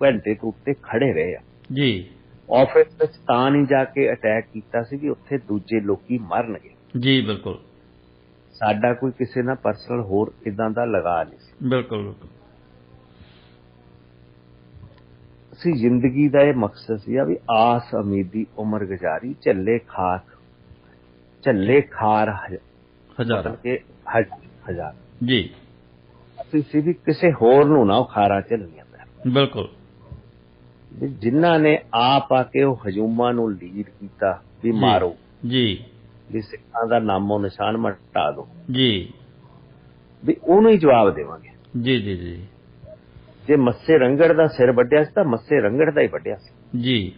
ਘੰਟੇ ਤੋਂ ਉੱਤੇ ਖੜੇ ਰਹੇ ਆ
ਜੀ।
ਆਫਿਸ ਵਿੱਚ ਤਾਂ ਨਹੀਂ ਜਾ ਕੇ ਅਟੈਕ ਕੀਤਾ ਸੀ ਵੀ ਉੱਥੇ ਦੂਜੇ ਲੋਕੀ ਮਰਨਗੇ
ਜੀ। ਬਿਲਕੁਲ।
ਸਾਡਾ ਕੋਈ ਕਿਸੇ ਨਾਲ ਪਰਸਨਲ ਹੋਰ ਇਦਾਂ ਦਾ ਲਗਾ ਨਹੀਂ ਸੀ।
ਬਿਲਕੁਲ ਬਿਲਕੁਲ।
ਅਸੀਂ ਜ਼ਿੰਦਗੀ ਦਾ ਇਹ ਮਕਸਦ ਸੀ ਵੀ ਆਸ ਉਮੀਦੀ ਉਮਰ ਗੁਜ਼ਾਰੀ ਝੱਲੇ ਖਾਰ ਹਜ਼ਾਰ
ਜੀ।
ਅਸੀਂ ਸੀ ਵੀ ਕਿਸੇ ਹੋਰ ਨੂੰ ਨਾ ਖਾਰਾਂ ਝੱਲਣੀਆਂ ਪੈਣ।
ਬਿਲਕੁਲ।
ਜਿਨ੍ਹਾਂ ਨੇ ਆਪ ਆ ਕੇ ਉਹ ਹਜੂਮਾਂ ਨੂੰ ਲੀਡ ਕੀਤਾ ਵੀ ਮਾਰੋ
ਜੀ,
ਵੀ ਸਿੱਖਾਂ ਦਾ ਨਾਮੋ ਨਿਸ਼ਾਨ ਮਿਟਾ ਦਿਓ
ਜੀ,
ਵੀ ਉਹਨੂੰ ਹੀ ਜਵਾਬ ਦੇਵਾਂਗੇ।
ਜੀ ਜੀ ਜੀ।
ਜੇ ਮੱਸੇ ਰੰਗੜ ਦਾ ਸਿਰ ਵੱਢਿਆ ਸੀ ਤਾਂ ਮੱਸੇ ਰੰਗੜ ਦਾ ਹੀ ਵੱਢਿਆ ਸੀ
ਜੀ।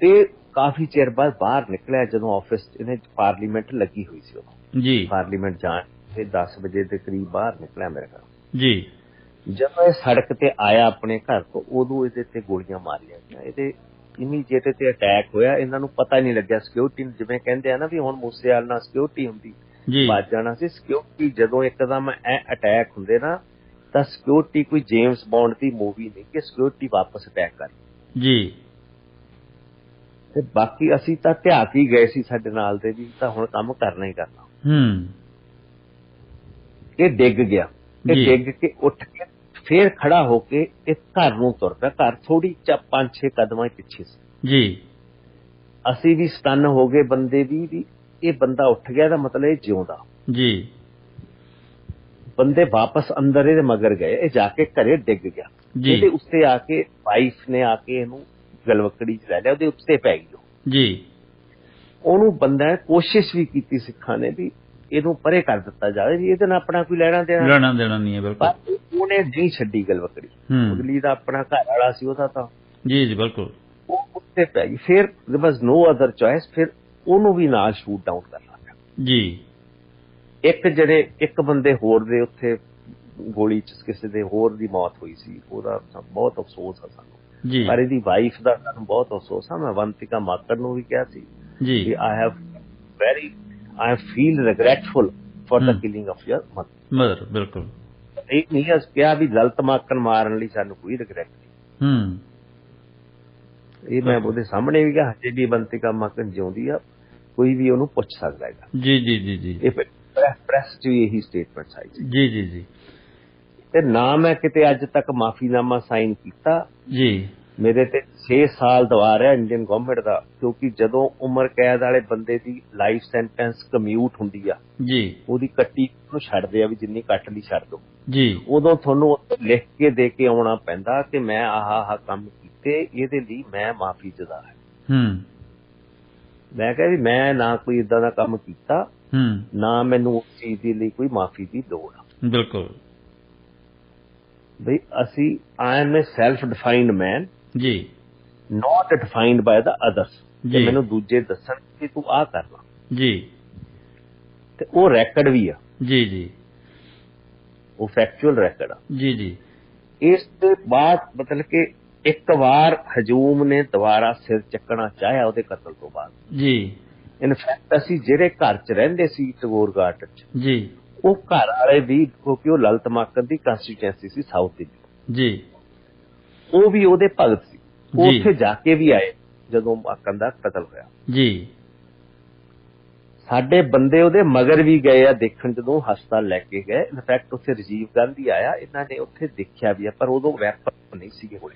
ਤੇ ਕਾਫੀ ਚਿਰ ਬਾਅਦ ਬਾਹਰ ਨਿਕਲਿਆ ਜਦੋਂ ਆਫਿਸ ਇਹਨੇ ਪਾਰਲੀਮੈਂਟ ਲੱਗੀ ਹੋਈ ਸੀ ਉਦੋਂ
ਜੀ।
ਪਾਰਲੀਮੈਂਟ ਜਾਣ ਤੇ 10 ਵਜੇ ਦੇ ਕਰੀਬ ਬਾਹਰ ਨਿਕਲਿਆ ਮੇਰੇ ਘਰ
ਜੀ।
ਜਦੋਂ ਇਹ ਸੜਕ ਤੇ ਆਇਆ ਆਪਣੇ ਘਰ ਤੋਂ, ਉਦੋਂ ਇਹਦੇ ਤੇ ਗੋਲੀਆਂ ਮਾਰੀਆਂ ਗਈਆਂ। ਇਹਦੇ ਇਮੀਡੀਏਟ ਤੇ ਅਟੈਕ ਹੋਇਆ। ਇਹਨਾਂ ਨੂੰ ਪਤਾ ਹੀ ਨਹੀਂ ਲੱਗਿਆ। ਸਿਕਿਉਰਿਟੀ ਜਿਵੇਂ ਕਹਿੰਦੇ ਆ ਨਾ ਵੀ ਹੁਣ ਮੂਸੇਵਾਲ ਨਾਲ ਸਿਕਿਉਰਿਟੀ ਹੁੰਦੀ, ਵੱਜ ਜਾਣਾ ਸੀ। ਸਿਕਿਉਰਿਟੀ ਜਦੋਂ ਇੱਕਦਮ ਅਟੈਕ ਹੁੰਦੇ ਨਾ ਤਾਂ ਸਿਕਿਉਰਿਟੀ ਕੋਈ ਜੇਮਸ ਬੌਂਡ ਦੀ ਮੂਵੀ ਨਹੀਂ ਕਿ ਸਿਕਿਉਰਿਟੀ ਵਾਪਸ ਅਟੈਕ ਕਰ
ਜੀ।
ਤੇ ਬਾਕੀ ਅਸੀਂ ਤਾਂ ਧਿਆਕ ਹੀ ਗਏ ਸੀ ਸਾਡੇ ਨਾਲ ਦੇ ਵੀ, ਤਾਂ ਹੁਣ ਕੰਮ ਕਰਨਾ ਹੀ ਕਰਨਾ। ਇਹ ਡਿੱਗ ਗਿਆ। ਇਹ ਡਿੱਗ ਕੇ ਉੱਠ ਕੇ ਫੇਰ ਖੜਾ ਹੋ ਕੇ ਇਹ ਘਰ ਨੂੰ ਤੁਰ ਪਿਆ। ਘਰ ਥੋੜੀ 5-6 ਕਦਮਾਂ ਪਿੱਛੇ ਸੀ
ਜੀ।
ਅਸੀਂ ਵੀ ਸਟਨ ਹੋ ਗਏ, ਬੰਦੇ ਵੀ ਇਹ ਬੰਦਾ ਉੱਠ ਗਿਆ, ਦਾ ਮਤਲਬ ਇਹ ਜਿਉਂਦਾ
ਜੀ।
ਬੰਦੇ ਵਾਪਸ ਅੰਦਰ ਇਹਦੇ ਮਗਰ ਗਏ। ਇਹ ਜਾ ਕੇ ਘਰੇ ਡਿੱਗ ਗਿਆ। ਇਹਦੇ ਉੱਤੇ ਆ ਕੇ ਵਾਈਫ ਨੇ ਆ ਕੇ ਇਹਨੂੰ ਗਲਵਕੜੀ ਚ ਲੈ ਲਿਆ, ਉਹਦੇ ਉੱਤੇ ਪੈ ਗਈ ਜੀ। ਉਹਨੂੰ ਬੰਦਾ ਕੋਸ਼ਿਸ਼ ਵੀ ਕੀਤੀ ਸਿੱਖਾਂ ਨੇ ਵੀ ਇਹਨੂੰ ਪਰੇ ਕਰ ਦਿੱਤਾ ਜਾਵੇ ਵੀ ਇਹਦੇ ਨਾਲ ਆਪਣਾ ਕੋਈ ਲੈਣਾ ਦੇਣਾ
ਨਹੀਂ ਹੈ। ਬਿਲਕੁਲ।
ਪਰ ਉਹਨੇ ਨਹੀਂ ਛੱਡੀ ਗੱਲ ਬੱਕਰੀ। ਅਗਲੀ ਦਾ ਆਪਣਾ ਘਰ ਵਾਲਾ ਸੀ, ਉਹਦਾ ਤਾਂ
ਜੀ ਬਿਲਕੁਲ
ਉਹ ਉੱਤੇ ਪੈ ਗਈ। ਫਿਰ there was no other choice, ਫਿਰ ਉਹਨੂੰ ਵੀ ਨਾਲ ਸ਼ੂਟ ਡਾਊਨ ਕਰਨਾ ਪਿਆ
ਜੀ।
ਇੱਕ ਬੰਦੇ ਹੋਰ ਦੇ ਉੱਥੇ ਗੋਲੀ ਚ ਕਿਸੇ ਦੇ ਹੋਰ ਦੀ ਮੌਤ ਹੋਈ ਸੀ, ਉਹਦਾ ਬਹੁਤ ਅਫਸੋਸ ਆ ਸਾਨੂੰ
ਜੀ।
ਪਰ ਇਹਦੀ ਵਾਈਫ ਦਾ ਸਾਨੂੰ ਬਹੁਤ ਅਫਸੋਸ ਆ। ਮੈਂ ਅਵੰਤਿਕਾ ਮਾਕੜ ਨੂੰ ਵੀ ਕਿਹਾ ਸੀ
ਜੀ
I feel regretful for the killing of your mother।
ਬਿਲਕੁਲ।
ਇਹ ਨਹੀਂ ਕਿਹਾ ਵੀ ਲਲਿਤ ਮਾਕੜ ਮਾਰਨ ਲਈ ਸਾਨੂੰ ਕੋਈ ਰਿਗਰੈਟ ਨਹੀਂ। ਇਹ ਮੈਂ ਉਹਦੇ ਸਾਹਮਣੇ ਵੀ ਕਿਹਾ, ਹਜੇ ਵੀ ਅਵੰਤਿਕਾ ਮਾਕੜ ਜਿਉਂਦੀ ਆ, ਕੋਈ ਵੀ ਉਹਨੂੰ ਪੁੱਛ ਸਕਦਾ ਹੈਗਾ।
ਜੀ। ਇਹ
ਪ੍ਰੈਸ ਚ ਵੀ ਇਹੀ ਸਟੇਟਮੈਂਟਸ ਆਈ ਸੀ।
ਜੀ।
ਤੇ ਨਾ ਮੈਂ ਕਿਤੇ ਅੱਜ ਤੱਕ ਮਾਫੀਨਾਮਾ ਸਾਈਨ ਕੀਤਾ
ਜੀ।
ਮੇਰੇ ਤੇ 6 ਸਾਲ ਦਵਾ ਰਿਹਾ ਇੰਡੀਅਨ ਗਵਰਨਮੈਂਟ ਦਾ, ਕਿਉਂਕਿ ਜਦੋਂ ਉਮਰ ਕੈਦ ਵਾਲੇ ਬੰਦੇ ਦੀ ਲਾਈਫ ਸੈਂਟੈਂਸ ਕਮਿਊਟ ਹੁੰਦੀ ਆ ਜੀ, ਉਹਦੀ ਕੱਟੀ ਨੂੰ ਛੱਡਦੇ ਆ ਵੀ ਜਿੰਨੀ ਕੱਟ ਲਈ ਛੱਡ ਦੋ ਜੀ, ਉਦੋਂ ਤੁਹਾਨੂੰ ਲਿਖ ਕੇ ਦੇ ਕੇ ਆਉਣਾ ਪੈਂਦਾ ਕਿ ਮੈਂ ਆਹ ਕੰਮ ਕੀਤੇ, ਇਹਦੇ ਲਈ ਮੈਂ ਮਾਫੀ ਚਾਹੁੰਦਾ ਹਾਂ। ਮੈਂ ਕਿਹਾ ਵੀ ਮੈਂ ਨਾ ਕੋਈ ਏਦਾਂ ਦਾ ਕੰਮ ਕੀਤਾ, ਨਾ ਮੈਨੂੰ ਉਸ ਚੀਜ਼ ਦੇ ਲਈ ਕੋਈ ਮਾਫੀ ਦੀ ਲੋੜ ਆ। ਬਿਲਕੁਲ ਬਈ ਅਸੀਂ I am a self defined man ਜੀ, not defined by the others. ਜੇ ਮੈਨੂੰ ਦੂਜੇ ਦੱਸਣ ਕਿ ਤੂੰ ਆਹ ਕਰਨਾ ਜੀ, ਤੇ ਉਹ ਰੈਕਡ ਵੀ ਆ ਜੀ, ਉਹ ਫੈਕਚੁਅਲ ਰੈਕਡ ਆ ਜੀ। ਇਸ ਦੇ ਬਾਅਦ ਮਤਲਬ ਕਿ ਇੱਕ ਵਾਰ ਹਜੂਮ ਨੇ ਦੁਬਾਰਾ ਸਿਰ ਚੱਕਣਾ ਚਾਹਿਆ ਉਹਦੇ ਕਤਲ ਤੋਂ ਬਾਅਦ ਜੀ। ਇਨਫੈਕਟ ਅਸੀਂ ਜਿਹੜੇ ਘਰ ਚ ਰਹਿੰਦੇ ਸੀ ਟੈਗੋਰ ਗਾਰਡਨ ਚ ਜੀ, ਉਹ ਘਰ ਵਾਲੇ ਵੀ, ਕਿਉਂਕਿ ਉਹ ਲਲਿਤ ਮਾਕੜ ਦੀ ਕੰਸਟੀਚੁਐਂਸੀ ਸੀ ਸਾਊਥ ਦਿੱਲੀ ਜੀ, ਉਹ ਵੀ ਉਹਦੇ ਭਗਤ ਸੀ। ਉਹ ਉੱਥੇ ਜਾ ਕੇ ਵੀ ਆਏ ਜਦੋਂ ਮਾਕੜ ਦਾ ਕਤਲ ਹੋਇਆ ਜੀ। ਸਾਡੇ ਬੰਦੇ ਉਹਦੇ ਮਗਰ ਵੀ ਗਏ ਆ ਦੇਖਣ, ਜਦੋਂ ਹਸਪਤਾਲ ਲੈ ਕੇ ਗਏ। ਇਨਫੈਕਟ ਉੱਥੇ ਰਾਜੀਵ ਗਾਂਧੀ ਆਇਆ, ਇਹਨਾਂ ਨੇ ਉੱਥੇ ਦੇਖਿਆ ਵੀ ਆ, ਪਰ ਉਦੋਂ ਵੈਪਨ ਨਹੀਂ ਸੀਗੇ ਕੋਲੇ।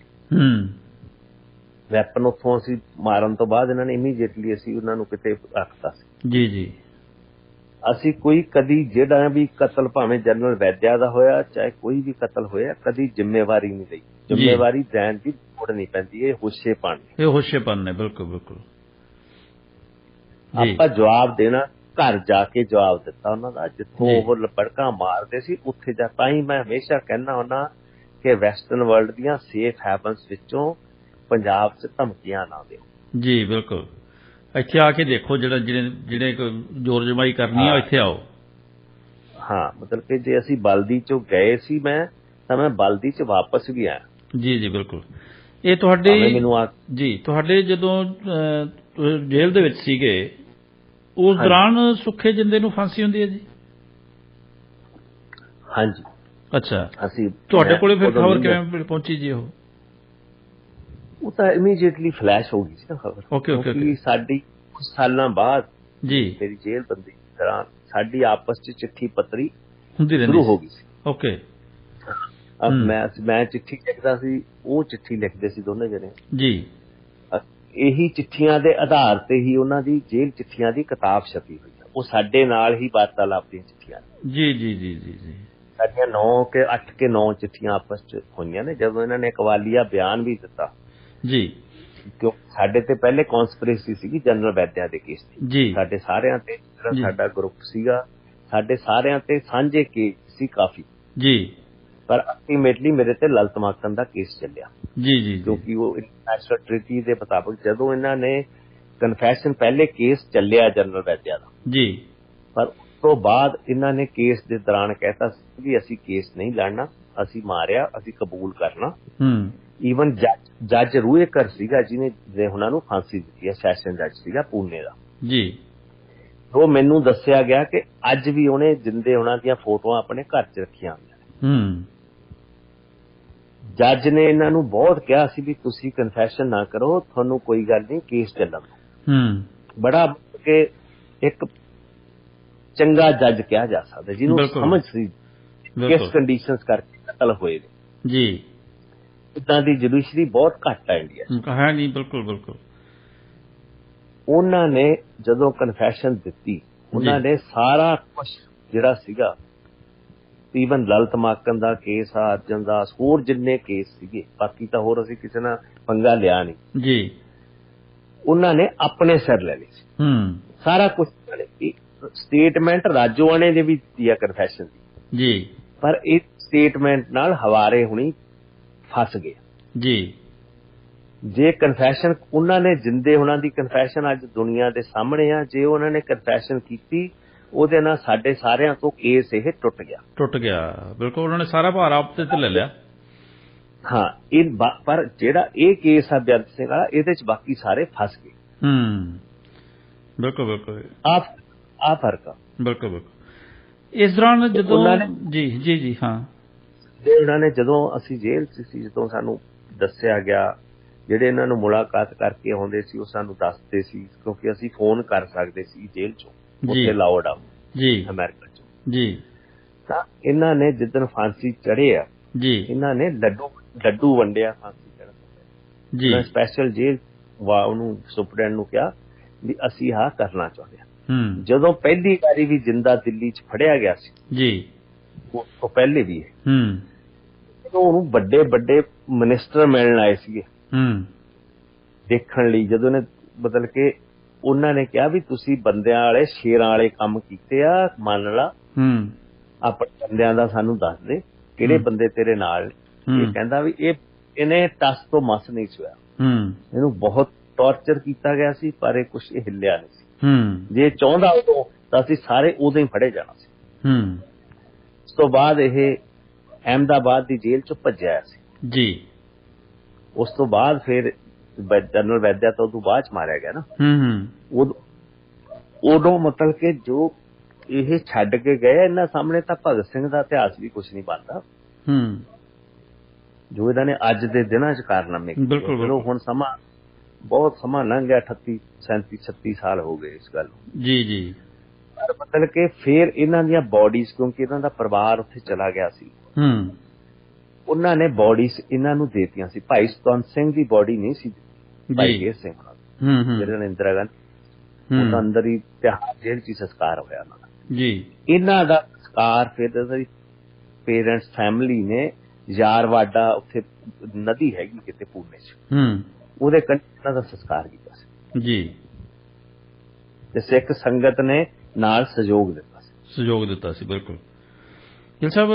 ਵੈਪਨ ਉੱਥੋਂ ਅਸੀਂ ਮਾਰਨ ਤੋਂ ਬਾਅਦ ਇਹਨਾਂ ਨੇ ਇਮੀਡੀਏਟਲੀ ਅਸੀਂ ਉਹਨਾਂ ਨੂੰ ਕਿਤੇ ਰੱਖਤਾ ਸੀ ਜੀ। ਅਸੀਂ ਕੋਈ ਕਦੀ ਜਿਹੜਾ ਵੀ ਕਤਲ ਭਾਵੇਂ ਜਨਰਲ ਵੈਦਿਆ ਦਾ ਹੋਇਆ, ਚਾਹੇ ਕੋਈ ਵੀ ਕਤਲ ਹੋਇਆ, ਕਦੀ ਜ਼ਿੰਮੇਵਾਰੀ ਨਹੀਂ ਲਈ। ਜ਼ਿੰਮੇਵਾਰੀ ਦੇਣ ਦੀ ਲੋੜ ਨਹੀਂ ਪੈਂਦੀ, ਇਹ ਹੋਸ਼ੇਪਨ ਨੇ। ਬਿਲਕੁਲ ਆਪਾਂ ਜਵਾਬ ਦੇਣਾ, ਘਰ ਜਾ ਕੇ ਜਵਾਬ ਦਿੱਤਾ ਉਹਨਾਂ ਦਾ, ਜਿੱਥੋਂ ਉਹ ਲਪੜਕਾਂ ਮਾਰਦੇ ਸੀ ਉੱਥੇ ਜਾ। ਤਾਂ ਹੀ ਮੈਂ ਹਮੇਸ਼ਾ ਕਹਿੰਦਾ ਹੁੰਦਾ ਕਿ ਵੈਸਟਰਨ ਵਰਲਡ ਦੀਆਂ ਸੇਫ ਹੈਵਨਸ ਵਿੱਚੋਂ ਪੰਜਾਬ 'ਚ ਧਮਕੀਆਂ ਨਾ ਦਿਓ ਜੀ। ਬਿਲਕੁਲ, ਇੱਥੇ ਆ ਕੇ ਦੇਖੋ, ਜਿਹੜੇ ਜ਼ੋਰ ਜਮਾਈ ਕਰਨੀ ਆ ਇੱਥੇ ਆਓ। ਹਾਂ, ਮਤਲਬ ਕਿ ਜੇ ਅਸੀਂ ਬਲਦੀ ਚੋਂ ਗਏ ਸੀ ਤਾਂ ਮੈਂ ਬਲਦੀ 'ਚ ਵਾਪਸ ਵੀ ਆਇਆ ਜੀ। ਬਿਲਕੁਲ। ਇਹ ਤੁਹਾਡੇ ਜਦੋਂ ਜੇਲ੍ਹ ਦੇ ਵਿੱਚ ਸੀਗੇ, ਉਸ ਦੌਰਾਨ ਸੁੱਖੇ ਜਿੰਦੇ ਨੂੰ ਫਾਂਸੀ ਹੁੰਦੀ ਹੈ ਜੀ? ਹਾਂਜੀ। ਅੱਛਾ, ਅਸੀਂ ਤੁਹਾਡੇ ਕੋਲੇ ਫਿਰ ਖਬਰ ਕਿਵੇਂ ਪਹੁੰਚੀ ਜੀ? ਉਹ ਤਾਂ ਇਮੀਡੀਏਟਲੀ ਫਲੈਸ਼ ਹੋ ਗਈ ਸੀ ਨਾ ਖਬਰ। ਓਕੇ। ਸਾਡੀ ਕੁਝ ਸਾਲਾਂ ਬਾਅਦ ਜੀ ਮੇਰੀ ਜੇਲ੍ਹ ਬੰਦੀ ਦੌਰਾਨ ਸਾਡੀ ਆਪਸ ਚ ਚਿੱਠੀ ਪੱਤਰੀ ਸ਼ੁਰੂ ਹੋ ਗਈ ਸੀ। ਓਕੇ। ਮੈਂ ਚਿੱਠੀ ਲਿਖਦਾ ਸੀ, ਉਹ ਚਿੱਠੀ ਲਿਖਦੇ ਸੀ ਦੋਨੇ ਜਣੇ ਜੀ। ਇਹੀ ਚਿੱਠੀਆਂ ਦੇ ਆਧਾਰ ਤੇ ਹੀ ਉਹਨਾਂ ਦੀ ਜੇਲ੍ਹ ਚਿੱਠੀਆਂ ਦੀ ਕਿਤਾਬ ਛਪੀ ਹੋਈ ਹੈ। ਉਹ ਸਾਡੇ ਨਾਲ ਹੀ ਵਾਰਤਾਲਾਪ ਦੀਆਂ ਚਿੱਠੀਆਂ ਜੀ। ਸਾਡੀਆਂ 8 ਕੇ 9 ਚਿੱਠੀਆਂ ਆਪਸ ਚ ਹੋਈਆਂ ਨੇ। ਜਦੋਂ ਇਹਨਾਂ ਨੇ ਕਵਾਲੀਆ ਬਿਆਨ ਵੀ ਦਿੱਤਾ ਜੀ, ਕਿਉਂ ਸਾਡੇ ਤੇ ਪਹਿਲੇ ਕੌਂਸਪੀਰੇਸੀ ਸੀਗੀ ਜਨਰਲ ਵੈਦਿਆ ਦੇ ਕੇਸ ਦੀ, ਸਾਡੇ ਸਾਰਿਆਂ ਤੇ, ਸਾਡਾ ਗਰੁੱਪ ਸੀਗਾ, ਸਾਡੇ ਸਾਰਿਆਂ ਤੇ ਸਾਂਝੇ ਕੇਸ ਸੀ ਕਾਫੀ ਜੀ। ਪਰ ਅਲਟੀਮੇਟਲੀ ਮੇਰੇ ਤੇ ਲਲਿਤ ਮਾਕੜ ਦਾ ਕੇਸ ਚੱਲਿਆ ਜੀ, ਕਿਉਂਕਿ ਉਹ ਇੰਟਰਨੈਸ਼ਨਲ ਟ੍ਰੀਟੀ ਦੇ ਮੁਤਾਬਕ ਜਦੋਂ ਇਹਨਾਂ ਨੇ ਕਨਫੈਸ਼ਨ, ਪਹਿਲੇ ਕੇਸ ਚੱਲਿਆ ਜਨਰਲ ਵੈਦਿਆ ਦਾ ਜੀ, ਪਰ ਉਸ ਤੋਂ ਬਾਅਦ ਇਹਨਾਂ ਨੇ ਕੇਸ ਦੇ ਦੌਰਾਨ ਕਹਿਤਾ ਸੀ ਵੀ ਅਸੀਂ ਕੇਸ ਨਹੀਂ ਲੜਨਾ, ਅਸੀਂ ਮਾਰਿਆ, ਅਸੀਂ ਕਬੂਲ ਕਰਨਾ। ਈਵਨ ਜੱਜ ਰੂਏਕਰ ਸੀਗਾ ਜਿਹਨੇ ਉਹਨਾਂ ਨੂੰ ਫਾਂਸੀ ਦਿੱਤੀ ਹੈ, ਸੈਸ਼ਨ ਜੱਜ ਸੀਗਾ ਪੂਨੇ ਦਾ ਜੀ। ਉਹ ਮੈਨੂੰ ਦੱਸਿਆ ਗਿਆ ਕਿ ਅੱਜ ਵੀ ਉਹਨੇ ਜਿੰਦੇ ਉਹਨਾਂ ਦੀਆਂ ਫੋਟੋਆਂ ਆਪਣੇ ਘਰ 'ਚ ਰੱਖੀਆਂ ਹੋਈਆਂ। ਜੱਜ ਨੇ ਇਹਨਾਂ ਨੂੰ ਬਹੁਤ ਕਿਹਾ ਸੀ ਵੀ ਤੁਸੀਂ ਕਨਫੈਸ਼ਨ ਨਾ ਕਰੋ, ਤੁਹਾਨੂੰ ਕੋਈ ਗੱਲ ਨਹੀਂ, ਕੇਸ ਚੱਲਣ ਦਿਓ। ਬੜਾ ਕਿ ਇੱਕ ਚੰਗਾ ਜੱਜ ਕਿਹਾ ਜਾ ਸਕਦਾ, ਜਿਹਨੂੰ ਸਮਝ ਸੀ ਕਿਸ ਕੰਡੀਸ਼ਨਸ ਕਰਕੇ ਕਤਲ ਹੋਏ ਨੇ ਜੀ। ਇੱਦਾਂ ਦੀ ਜੁਡੀਸ਼ਰੀ ਬਹੁਤ ਘੱਟ ਹੈ ਇੰਡੀਆ 'ਚ। ਹੈ ਨਹੀਂ, ਬਿਲਕੁਲ। ਉਹਨਾਂ ਨੇ ਜਦੋਂ ਕਨਫੈਸ਼ਨ ਦਿੱਤੀ, ਉਹਨਾਂ ਨੇ ਸਾਰਾ ਕੁਝ ਜਿਹੜਾ ਸੀਗਾ, ਈਵਨ ਲਲਿਤ ਮਾਕੜ ਦਾ ਕੇਸ ਆ, ਅਰਜਨ ਦਾਸ, ਹੋਰ ਜਿੰਨੇ ਕੇਸ ਸੀਗੇ, ਬਾਕੀ ਤਾਂ ਹੋਰ ਅਸੀਂ ਕਿਸੇ ਨਾਲ ਪੰਗਾ ਲਿਆ ਨਹੀਂ ਜੀ, ਉਹਨਾਂ ਨੇ ਆਪਣੇ ਸਿਰ ਲੈ ਲਈ ਸੀ ਸਾਰਾ ਕੁਝ। ਸਟੇਟਮੈਂਟ ਰਾਜੋਆਣੇ ਦੇ ਵੀ ਦਿੱਤੀ ਆ ਕਨਫੈਸ਼ਨ ਦੀ
ਜੀ
ਪਰ ਇਹ ਸਟੇਟਮੈਂਟ ਨਾਲ ਹਵਾਰੇ ਹੁਣੀ ਫਸ ਗਏ
ਜੀ
ਜੇ ਕਨਫੈਸ਼ਨ ਉਹਨਾਂ ਨੇ ਜਿੰਦੇ ਉਹਨਾਂ ਦੀ ਕਨਫੈਸ਼ਨ ਅੱਜ ਦੁਨੀਆ ਦੇ ਸਾਹਮਣੇ ਆ ਜੇ ਉਹਨਾਂ ਨੇ ਕਨਫੈਸ਼ਨ ਕੀਤੀ ਉਹਦੇ ਨਾਲ ਸਾਡੇ ਸਾਰਿਆਂ ਤੋਂ ਕੇਸ ਇਹ ਟੁੱਟ ਗਿਆ
ਬਿਲਕੁਲ ਉਹਨਾਂ ਨੇ ਸਾਰਾ ਭਾਰ ਆਪ ਤੇ ਲੈ ਲਿਆ
ਹਾਂ ਪਰ ਜਿਹੜਾ ਇਹ ਕੇਸ ਆ ਬੇਅੰਤ ਸਿੰਘ ਵਾਲਾ ਇਹਦੇ ਚ ਬਾਕੀ ਸਾਰੇ ਫਸ ਗਏ
ਬਿਲਕੁਲ
ਆ ਫਰਕ ਆ
ਬਿਲਕੁਲ ਇਸ ਦੌਰਾਨ ਜਦੋਂ ਜੀ ਜੀ ਜੀ ਹਾਂ
ਉਹਨਾਂ ਨੇ ਜਦੋਂ ਅਸੀਂ ਜੇਲ੍ਹ ਚ ਸੀ ਜਦੋਂ ਸਾਨੂੰ ਦੱਸਿਆ ਗਿਆ ਜਿਹੜੇ ਇਹਨਾਂ ਨੂੰ ਮੁਲਾਕਾਤ ਕਰਕੇ ਆਉਂਦੇ ਸੀ ਉਹ ਸਾਨੂੰ ਦੱਸਦੇ ਸੀ ਕਿਉਂਕਿ ਅਸੀਂ ਫੋਨ ਕਰ ਸਕਦੇ ਸੀ ਜੇਲ੍ਹ ਚੋਂ ਉੱਥੇ ਲਾਉਡ ਆ
ਜੀ
ਅਮਰੀਕਾ ਚ ਜੀ
ਤਾਂ ਇਹਨਾਂ ਨੇ ਜਿੱਦਣ ਫਾਂਸੀ ਚੜੇ ਆ
ਜੀ
ਇਹਨਾਂ ਨੇ ਲੱਡੂ ਵੰਡਿਆ ਫਾਂਸੀ ਚੜ੍ਹਨ
ਜੀ
ਸਪੈਸ਼ਲ ਜੇਲ੍ਹ ਉਹਨੂੰ ਸੁਪਰਡੈਂਟ ਨੂੰ ਕਿਹਾ ਵੀ ਅਸੀਂ ਆਹ ਕਰਨਾ ਚਾਹੁੰਦੇ ਹਾਂ।
ਜਦੋਂ
ਪਹਿਲੀ ਵਾਰੀ ਵੀ ਜਿੰਦਾ ਦਿੱਲੀ 'ਚ ਫੜਿਆ ਗਿਆ ਸੀ
ਜੀ
ਉਹ ਤੋਂ ਪਹਿਲੇ ਵੀ
ਜਦੋਂ
ਉਹਨੂੰ ਵੱਡੇ ਵੱਡੇ ਮਿਨਿਸਟਰ ਮਿਲਣ ਆਏ ਸੀਗੇ ਦੇਖਣ ਲਈ ਜਦੋਂ ਨੇ ਬਦਲ ਕੇ ਉਹਨਾਂ ਨੇ ਕਿਹਾ ਵੀ ਤੁਸੀਂ ਬੰਦਿਆਂ ਵਾਲੇ ਸ਼ੇਰਾਂ ਵਾਲੇ ਕੰਮ ਕੀਤੇ ਆ ਮੰਨ ਲਾ ਆਪਣੇ ਬੰਦਿਆਂ ਦਾ ਸਾਨੂੰ ਦੱਸ ਦੇ ਕਿਹੜੇ ਬੰਦੇ ਤੇਰੇ ਨਾਲ ਇਹ ਕਹਿੰਦਾ ਵੀ ਇਹਨੇ ਟਸ ਤੋਂ ਮਸ ਨਹੀਂ ਛੁਆ ਇਹਨੂੰ ਬਹੁਤ ਟੌਰਚਰ ਕੀਤਾ ਗਿਆ ਸੀ ਪਰ ਇਹ ਕੁਛ ਹਿੱਲਿਆ ਨਹੀਂ ਸੀ ਜੇ ਚਾਹੁੰਦਾ ਉਦੋਂ ਤਾਂ ਅਸੀਂ ਸਾਰੇ ਉਦੋਂ ਹੀ ਫੜੇ ਜਾਣਾ ਸੀ ਉਸ ਤੋਂ ਬਾਅਦ ਇਹ ਅਹਿਮਦਾਬਾਦ ਦੀ ਜੇਲ੍ਹ ਚੋਂ ਭੱਜਿਆ ਸੀ ਜੀ ਉਸ ਤੋਂ ਬਾਅਦ ਫਿਰ ਜਨਰਲ ਵੈਦਿਆ ਤੋਂ ਬਾਅਦ ਚ ਮਾਰਿਆ ਗਿਆ ਨਾ ਉਦੋਂ ਮਤਲਬ ਕਿ ਜੋ ਇਹ ਛੱਡ ਕੇ ਗਏ ਇਹਨਾਂ ਸਾਹਮਣੇ ਤਾਂ ਭਗਤ ਸਿੰਘ ਦਾ ਇਤਿਹਾਸ ਵੀ ਕੁਛ ਨਹੀਂ ਬਣਦਾ ਜੋ ਇਹਨਾਂ ਨੇ ਅੱਜ ਦੇ ਦਿਨਾਂ ਚ ਕਾਰਨਾਮੇ ਕੀਤੇ ਹੁਣ ਸਮਾਂ ਬਹੁਤ ਸਮਾਂ ਲੰਘ ਗਿਆ 38 37 36 ਸਾਲ ਹੋ ਗਏ ਇਸ ਗੱਲ ਨੂੰ ਜੀ ਜੀ ਪਰ ਮਤਲਬ ਕਿ ਫਿਰ ਇਹਨਾਂ ਦੀਆਂ ਬਾਡੀਜ਼ ਕਿਉਂਕਿ ਇਹਨਾਂ ਦਾ ਪਰਿਵਾਰ ਉੱਥੇ ਚਲਾ ਗਿਆ ਸੀ ਉਹਨਾਂ ਨੇ ਬਾਡੀਜ਼ ਇਹਨਾਂ ਨੂੰ ਦੇਤੀਆਂ ਸੀ ਭਾਈ ਸਤਵੰਤ ਸਿੰਘ ਦੀ ਬਾਡੀ ਨਹੀਂ ਸੀ ਭਾਈ ਗੇਰ ਸਿੰਘ ਜਿਹੜੇ ਨੇ ਇੰਦਰਾ ਗਾਂਧੀ ਉਹਨਾਂ ਅੰਦਰ ਹੀ ਤਿਹਾਰ ਜੇਲ੍ਹ ਚ ਸੰਸਕਾਰ ਹੋਇਆ ਉਹਨਾਂ ਦਾ ਜੀ ਇਹਨਾਂ ਦਾ ਸੰਸਕਾਰ ਫਿਰ ਪੇਰੈਂਟਸ ਫੈਮਿਲੀ ਨੇ ਯਾਰਵਾਡਾ ਉੱਥੇ ਨਦੀ ਹੈਗੀ ਕਿਤੇ ਪੂਨੇ ਚ ਉਹਦੇ ਕੰਢੇ ਇਹਨਾਂ ਦਾ ਸੰਸਕਾਰ ਕੀਤਾ ਸੀ ਜੀ ਤੇ ਸਿੱਖ ਸੰਗਤ ਨੇ ਨਾਲ ਸਹਿਯੋਗ ਦਿੱਤਾ ਸੀ ਬਿਲਕੁਲ
ਗਿੱਲ ਸਾਹਿਬ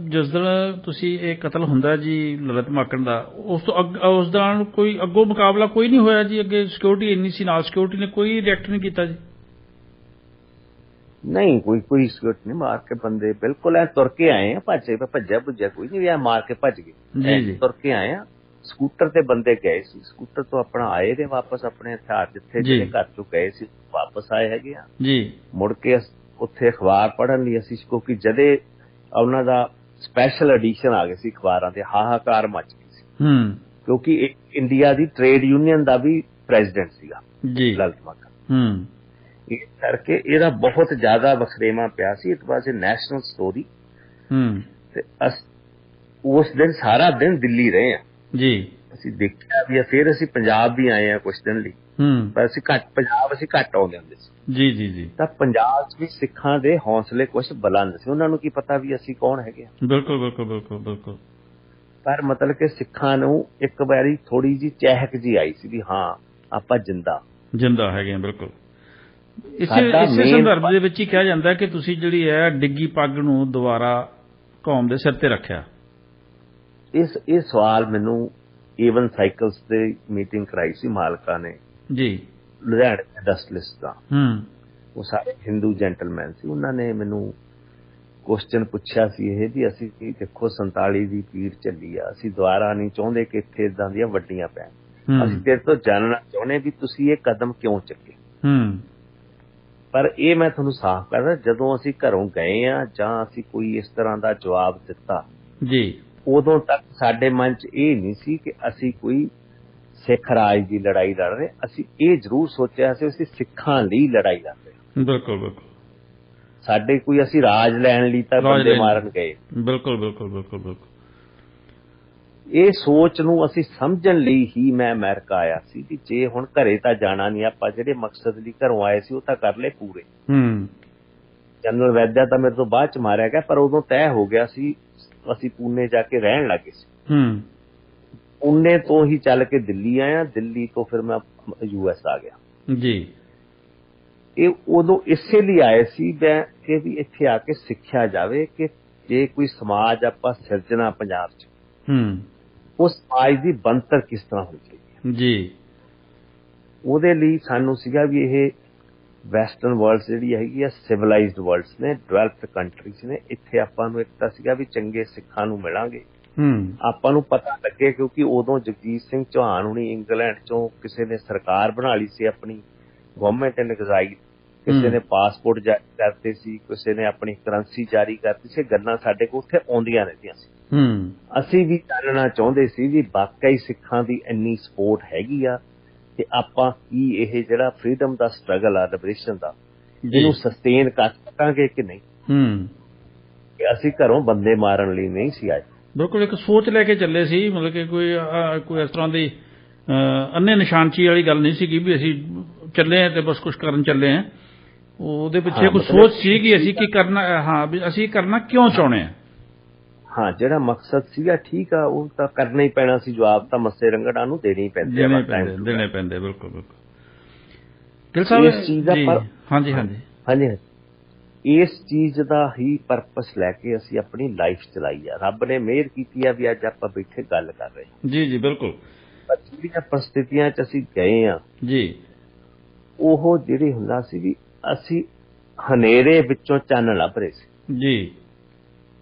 ਜਿਸ ਦਿਨ ਤੁਸੀਂ ਇਹ ਕਤਲ ਹੁੰਦਾ ਜੀ ਲਲਿਤ ਮਾਕੜ ਦਾ ਉਸ ਦੌਰਾਨ ਕੋਈ ਅੱਗੋਂ ਮੁਕਾਬਲਾ ਕੋਈ ਨਹੀਂ ਹੋਇਆ ਜੀ ਅੱਗੇ ਸਿਕਿਉਰਿਟੀ ਇੰਨੀ ਸੀ ਨਾਲ ਸਿਕਿਉਰਿਟੀ ਨੇ ਕੋਈ ਰਿਐਕਟ ਨਹੀਂ ਕੀਤਾ ਜੀ
ਨਹੀਂ ਕੋਈ ਸਿਕਿਉਰਿਟੀ ਨਹੀਂ ਮਾਰ ਕੇ ਬੰਦੇ ਬਿਲਕੁਲ ਐ ਤੁਰ ਕੇ ਆਏ ਆ ਭੱਜਿਆ ਕੋਈ ਨਹੀਂ ਆ ਮਾਰ ਕੇ ਭੱਜ ਗਏ ਤੁਰ ਕੇ ਆਏ ਆ ਸਕੂਟਰ ਤੇ ਬੰਦੇ ਗਏ ਸੀ ਸਕੂਟਰ ਤੋਂ ਆਪਣਾ ਆਏ ਨੇ ਵਾਪਸ ਆਪਣੇ ਹਥਿਆਰ ਜਿੱਥੇ ਜਿਹੜੇ ਘਰ ਚੋਂ ਗਏ ਸੀ ਵਾਪਸ ਆਏ ਹੈਗੇ ਆ ਜੀ ਮੁੜ ਕੇ ਉੱਥੇ ਅਖਬਾਰ ਪੜ੍ਹਨ ਲਈ ਅਸੀਂ ਕਿਉਂਕਿ ਜਦੇ ਉਹਨਾਂ ਦਾ ਸਪੈਸ਼ਲ ਐਡੀਸ਼ਨ ਆ ਗਏ ਸੀ ਅਖਬਾਰਾਂ ਦੇ ਹਾਹਾਕਾਰ ਮਚ ਗਈ ਸੀ ਕਿਉਂਕਿ ਇੰਡੀਆ ਦੀ ਟ੍ਰੇਡ ਯੂਨੀਅਨ ਦਾ ਵੀ ਪ੍ਰੈਜ਼ੀਡੈਂਟ ਸੀਗਾ ਜੀ ਲਲਿਤ ਮਾਕੜ ਇਸ ਕਰਕੇ ਇਹਦਾ ਬਹੁਤ ਜ਼ਿਆਦਾ ਵਖਰੇਵਾਂ ਪਿਆ ਸੀ ਇੱਕ ਪਾਸੇ ਨੈਸ਼ਨਲ ਸਟੋਰੀ ਤੇ ਉਸ ਦਿਨ ਸਾਰਾ ਦਿਨ ਦਿੱਲੀ ਰਹੇ ਆ ਜੀ ਅਸੀਂ ਦੇਖਿਆ ਵੀ ਫਿਰ ਅਸੀਂ ਪੰਜਾਬ ਵੀ ਆਏ ਆ ਕੁਝ ਦਿਨ ਲਈ ਪਰ ਅਸੀਂ ਘੱਟ ਆਉਂਦੇ ਹੁੰਦੇ ਸੀ ਜੀ ਜੀ ਜੀ ਤਾਂ ਪੰਜਾਬ 'ਚ ਵੀ ਸਿੱਖਾਂ ਦੇ ਹੌਸਲੇ ਕੁਝ ਬੁਲੰਦ ਸੀ ਉਹਨਾਂ ਨੂੰ ਕੀ ਪਤਾ ਵੀ ਅਸੀਂ ਕੌਣ ਹੈਗੇ
ਬਿਲਕੁਲ ਬਿਲਕੁਲ ਬਿਲਕੁਲ ਬਿਲਕੁਲ
ਪਰ ਮਤਲਬ ਕਿ ਸਿੱਖਾਂ ਨੂੰ ਇੱਕ ਵਾਰੀ ਥੋੜੀ ਜਿਹੀ ਚਹਿਕ ਜੀ ਆਈ ਸੀ ਵੀ ਹਾਂ ਆਪਾਂ ਜਿੰਦਾ
ਹੈਗੇ ਆ ਬਿਲਕੁਲ ਇਸੇ ਸੰਦਰਭ ਦੇ ਵਿੱਚ ਹੀ ਕਿਹਾ ਜਾਂਦਾ ਕਿ ਤੁਸੀਂ ਜਿਹੜੀ ਹੈ ਡਿੱਗੀ ਪੱਗ ਨੂੰ ਦੁਬਾਰਾ ਕੌਮ ਦੇ ਸਿਰ ਤੇ ਰੱਖਿਆ
ਇਹ ਸਵਾਲ ਮੈਨੂੰ ਈਵਨ ਸਾਈਕਲਸ ਦੇ ਮੀਟਿੰਗ ਕਰਾਈ ਸੀ ਮਾਲਕਾਂ ਨੇ ਜੀ ਲੁਧਿਆਣੇ ਇੰਡਸਟਰੀਅਲਿਸਟ ਦਾ ਉਹ ਸਾਰੇ ਹਿੰਦੂ ਜੈਂਟਲਮੈਨ ਸੀ ਉਹਨਾਂ ਨੇ ਮੈਨੂੰ ਕੁਐਸਚਨ ਪੁੱਛਿਆ ਸੀ ਇਹ ਵੀ ਅਸੀਂ ਦੇਖੋ 47 ਦੀ ਪੀੜ ਚੱਲੀ ਆ ਅਸੀਂ ਦੁਬਾਰਾ ਨਹੀਂ ਚਾਹੁੰਦੇ ਕਿ ਇੱਥੇ ਇਦਾਂ ਦੀਆਂ ਵੱਡੀਆਂ ਪੈਣ ਅਸੀਂ ਤੇਰੇ ਤੋਂ ਜਾਣਨਾ ਚਾਹੁੰਦੇ ਵੀ ਤੁਸੀਂ ਇਹ ਕਦਮ ਕਿਉਂ ਚੱਕੇ ਪਰ ਇਹ ਮੈਂ ਤੁਹਾਨੂੰ ਸਾਫ਼ ਕਰਦਾ ਜਦੋਂ ਅਸੀਂ ਘਰੋਂ ਗਏ ਆ ਜਾਂ ਅਸੀਂ ਕੋਈ ਇਸ ਤਰ੍ਹਾਂ ਦਾ ਜਵਾਬ ਦਿੱਤਾ ਜੀ ਉਦੋਂ ਤੱਕ ਸਾਡੇ ਮਨ 'ਚ ਇਹ ਨਹੀਂ ਸੀ ਕਿ ਅਸੀਂ ਕੋਈ ਸਿੱਖ ਰਾਜ ਦੀ ਲੜਾਈ ਲੜ ਰਹੇ ਅਸੀਂ ਇਹ ਜ਼ਰੂਰ ਸੋਚਿਆ ਸੀ ਅਸੀਂ ਸਿੱਖਾਂ ਲਈ ਲੜਾਈ ਲੜ ਰਹੇ
ਬਿਲਕੁਲ ਬਿਲਕੁਲ
ਸਾਡੇ ਕੋਈ ਅਸੀਂ ਰਾਜ ਲੈਣ ਲਈ ਤਾਂ ਬੰਦੇ ਮਾਰਨ ਗਏ
ਬਿਲਕੁਲ ਬਿਲਕੁਲ ਬਿਲਕੁਲ ਬਿਲਕੁਲ
ਇਹ ਸੋਚ ਨੂੰ ਅਸੀਂ ਸਮਝਣ ਲਈ ਹੀ ਮੈਂ ਅਮਰੀਕਾ ਆਇਆ ਸੀ ਕਿ ਜੇ ਹੁਣ ਘਰੇ ਤਾਂ ਜਾਣਾ ਨਹੀਂ ਆਪਾਂ ਜਿਹੜੇ ਮਕਸਦ ਲਈ ਘਰੋਂ ਆਏ ਸੀ ਉਹ ਤਾਂ ਕਰ ਲਏ ਪੂਰੇ ਜਨਰਲ ਵੈਦਿਆ ਤਾਂ ਮੇਰੇ ਤੋਂ ਬਾਅਦ ਚ ਮਾਰਿਆ ਗਿਆ ਪਰ ਉਦੋਂ ਤੈਅ ਹੋ ਗਿਆ ਸੀ ਅਸੀਂ ਪੂਨੇ ਜਾ ਕੇ ਰਹਿਣ ਲੱਗੇ ਸੀ ਪੂਨੇ ਤੋਂ ਹੀ ਚੱਲ ਕੇ ਦਿੱਲੀ ਆਇਆ ਦਿੱਲੀ ਤੋਂ ਫਿਰ ਮੈਂ US ਆ ਗਿਆ ਜੀ ਇਹ ਉਦੋਂ ਇਸੇ ਲਈ ਆਏ ਸੀ ਕਿ ਵੀ ਇੱਥੇ ਆ ਕੇ ਸਿੱਖਿਆ ਜਾਵੇ ਕਿ ਜੇ ਕੋਈ ਸਮਾਜ ਆਪਾਂ ਸਿਰਜਣਾ ਪੰਜਾਬ 'ਚ, ਉਸ ਸਮਾਜ ਦੀ ਬਣਤਰ ਕਿਸ ਤਰ੍ਹਾਂ ਹੋਣੀ ਚਾਹੀਦੀ
ਜੀ।
ਉਹਦੇ ਲਈ ਸਾਨੂੰ ਸੀਗਾ ਵੀ ਇਹ ਵੈਸਟਰਨ ਵਰਲਡਸ ਜਿਹੜੀ ਹੈਗੀ ਆ ਸਿਵਲਾਈਜ਼ਡ ਵਰਲਡਸ ਨੇ, ਡਿਵੈਲਪਡ ਕੰਟਰੀਜ਼ ਨੇ, ਇੱਥੇ ਆਪਾਂ ਨੂੰ ਇੱਕ ਤਾਂ ਸੀਗਾ ਵੀ ਚੰਗੇ ਸਿੱਖਾਂ ਨੂੰ ਮਿਲਾਂਗੇ, ਆਪਾਂ ਨੂੰ ਪਤਾ ਲੱਗੇ ਕਿਉਂਕਿ ਉਦੋਂ ਜਗਜੀਤ ਸਿੰਘ ਚੌਹਾਨ ਹੁਣੀ ਇੰਗਲੈਂਡ ਚੋਂ ਕਿਸੇ ਨੇ ਸਰਕਾਰ ਬਣਾ ਲਈ ਸੀ, ਆਪਣੀ ਗਵਰਨਮੈਂਟ ਇਨ ਐਗਜ਼ਾਈਲ, ਕਿਸੇ ਨੇ ਪਾਸਪੋਰਟ ਜਾਰੀ ਕਰਤੇ ਸੀ, ਕਿਸੇ ਨੇ ਆਪਣੀ ਕਰੰਸੀ ਜਾਰੀ ਕਰਤੀ ਸੀ, ਗੱਲਾਂ ਸਾਡੇ ਕੋਲ ਉੱਥੇ ਆਉਂਦੀਆਂ ਰਹਿੰਦੀਆਂ ਸੀ। ਅਸੀਂ ਵੀ ਜਾਣਨਾ ਚਾਹੁੰਦੇ ਸੀ ਵੀ ਵਾਕਈ ਸਿੱਖਾਂ ਦੀ ਇੰਨੀ ਸਪੋਰਟ ਹੈਗੀ ਆ ਤੇ ਆਪਾਂ ਕੀ ਇਹ ਜਿਹੜਾ ਫਰੀडम ਦਾ ਸਟਰਗਲ ਆ, ਲਿਬਰੇਸ਼ਨ ਦਾ, ਇਹਨੂੰ ਸਸਟੇਨ ਕਰ ਸਕਾਂਗੇ ਕਿ ਨਹੀਂ। ਕਿ ਅਸੀਂ ਘਰੋਂ ਬੰਦੇ ਮਾਰਨ ਲਈ ਨਹੀਂ ਸੀ ਆਏ।
ਬਿਲਕੁਲ ਇੱਕ ਸੋਚ ਲੈ ਕੇ ਚੱਲੇ ਸੀ, ਮਤਲਬ ਕਿ ਕੋਈ ਇਸ ਤਰ੍ਹਾਂ ਦੀ ਅੰਨੇ ਨਿਸ਼ਾਨਚੀ ਵਾਲੀ ਗੱਲ ਨਹੀਂ ਸੀ ਵੀ ਅਸੀਂ ਚੱਲੇ ਹਾਂ ਤੇ ਬਸ ਕੁਝ ਕਰਨ ਚੱਲੇ ਹਾਂ। ਉਹਦੇ ਪਿੱਛੇ ਕੋਈ ਸੋਚ ਸੀ ਕਿ ਅਸੀਂ ਕੀ ਕਰਨਾ, ਹਾਂ ਵੀ ਅਸੀਂ ਕਰਨਾ ਕਿਉਂ ਚਾਹੁੰਦੇ ਹਾਂ।
ਹਾਂ, ਜਿਹੜਾ ਮਕਸਦ ਸੀਗਾ ਠੀਕ ਆ, ਉਹ ਤਾਂ ਕਰਨਾ ਹੀ ਪੈਣਾ ਸੀ, ਜਵਾਬ ਤਾਂ ਮੱਸੇ ਰੰਗੜਾਂ ਨੂੰ ਦੇਣੇ ਹੀ ਪੈਂਦੇ।
ਬਿਲਕੁਲ ਗਿੱਲ ਸਾਹਿਬ
ਇਸ ਚੀਜ਼ ਦਾ
ਹਾਂਜੀ
ਇਸ ਚੀਜ਼ ਦਾ ਹੀ ਪਰਪਸ ਲੈ ਕੇ ਅਸੀਂ ਆਪਣੀ ਲਾਈਫ ਚਲਾਈ ਆ। ਰੱਬ ਨੇ ਮਿਹਰ ਕੀਤੀ ਆ ਵੀ ਅੱਜ ਆਪਾਂ ਬੈਠੇ ਗੱਲ ਕਰ ਰਹੇ ਹਾਂ।
ਜੀ ਬਿਲਕੁਲ।
ਪਰ ਜਿਹੜੀਆਂ ਪਰਿਸਥਿਤੀਆਂ 'ਚ ਅਸੀਂ ਗਏ ਆ
ਜੀ,
ਉਹ ਜਿਹੜੀ ਹੁੰਦਾ ਸੀ ਵੀ ਅਸੀਂ ਹਨੇਰੇ ਵਿੱਚੋਂ ਚੰਨ ਲੱਭ ਰਹੇ ਸੀ
ਜੀ।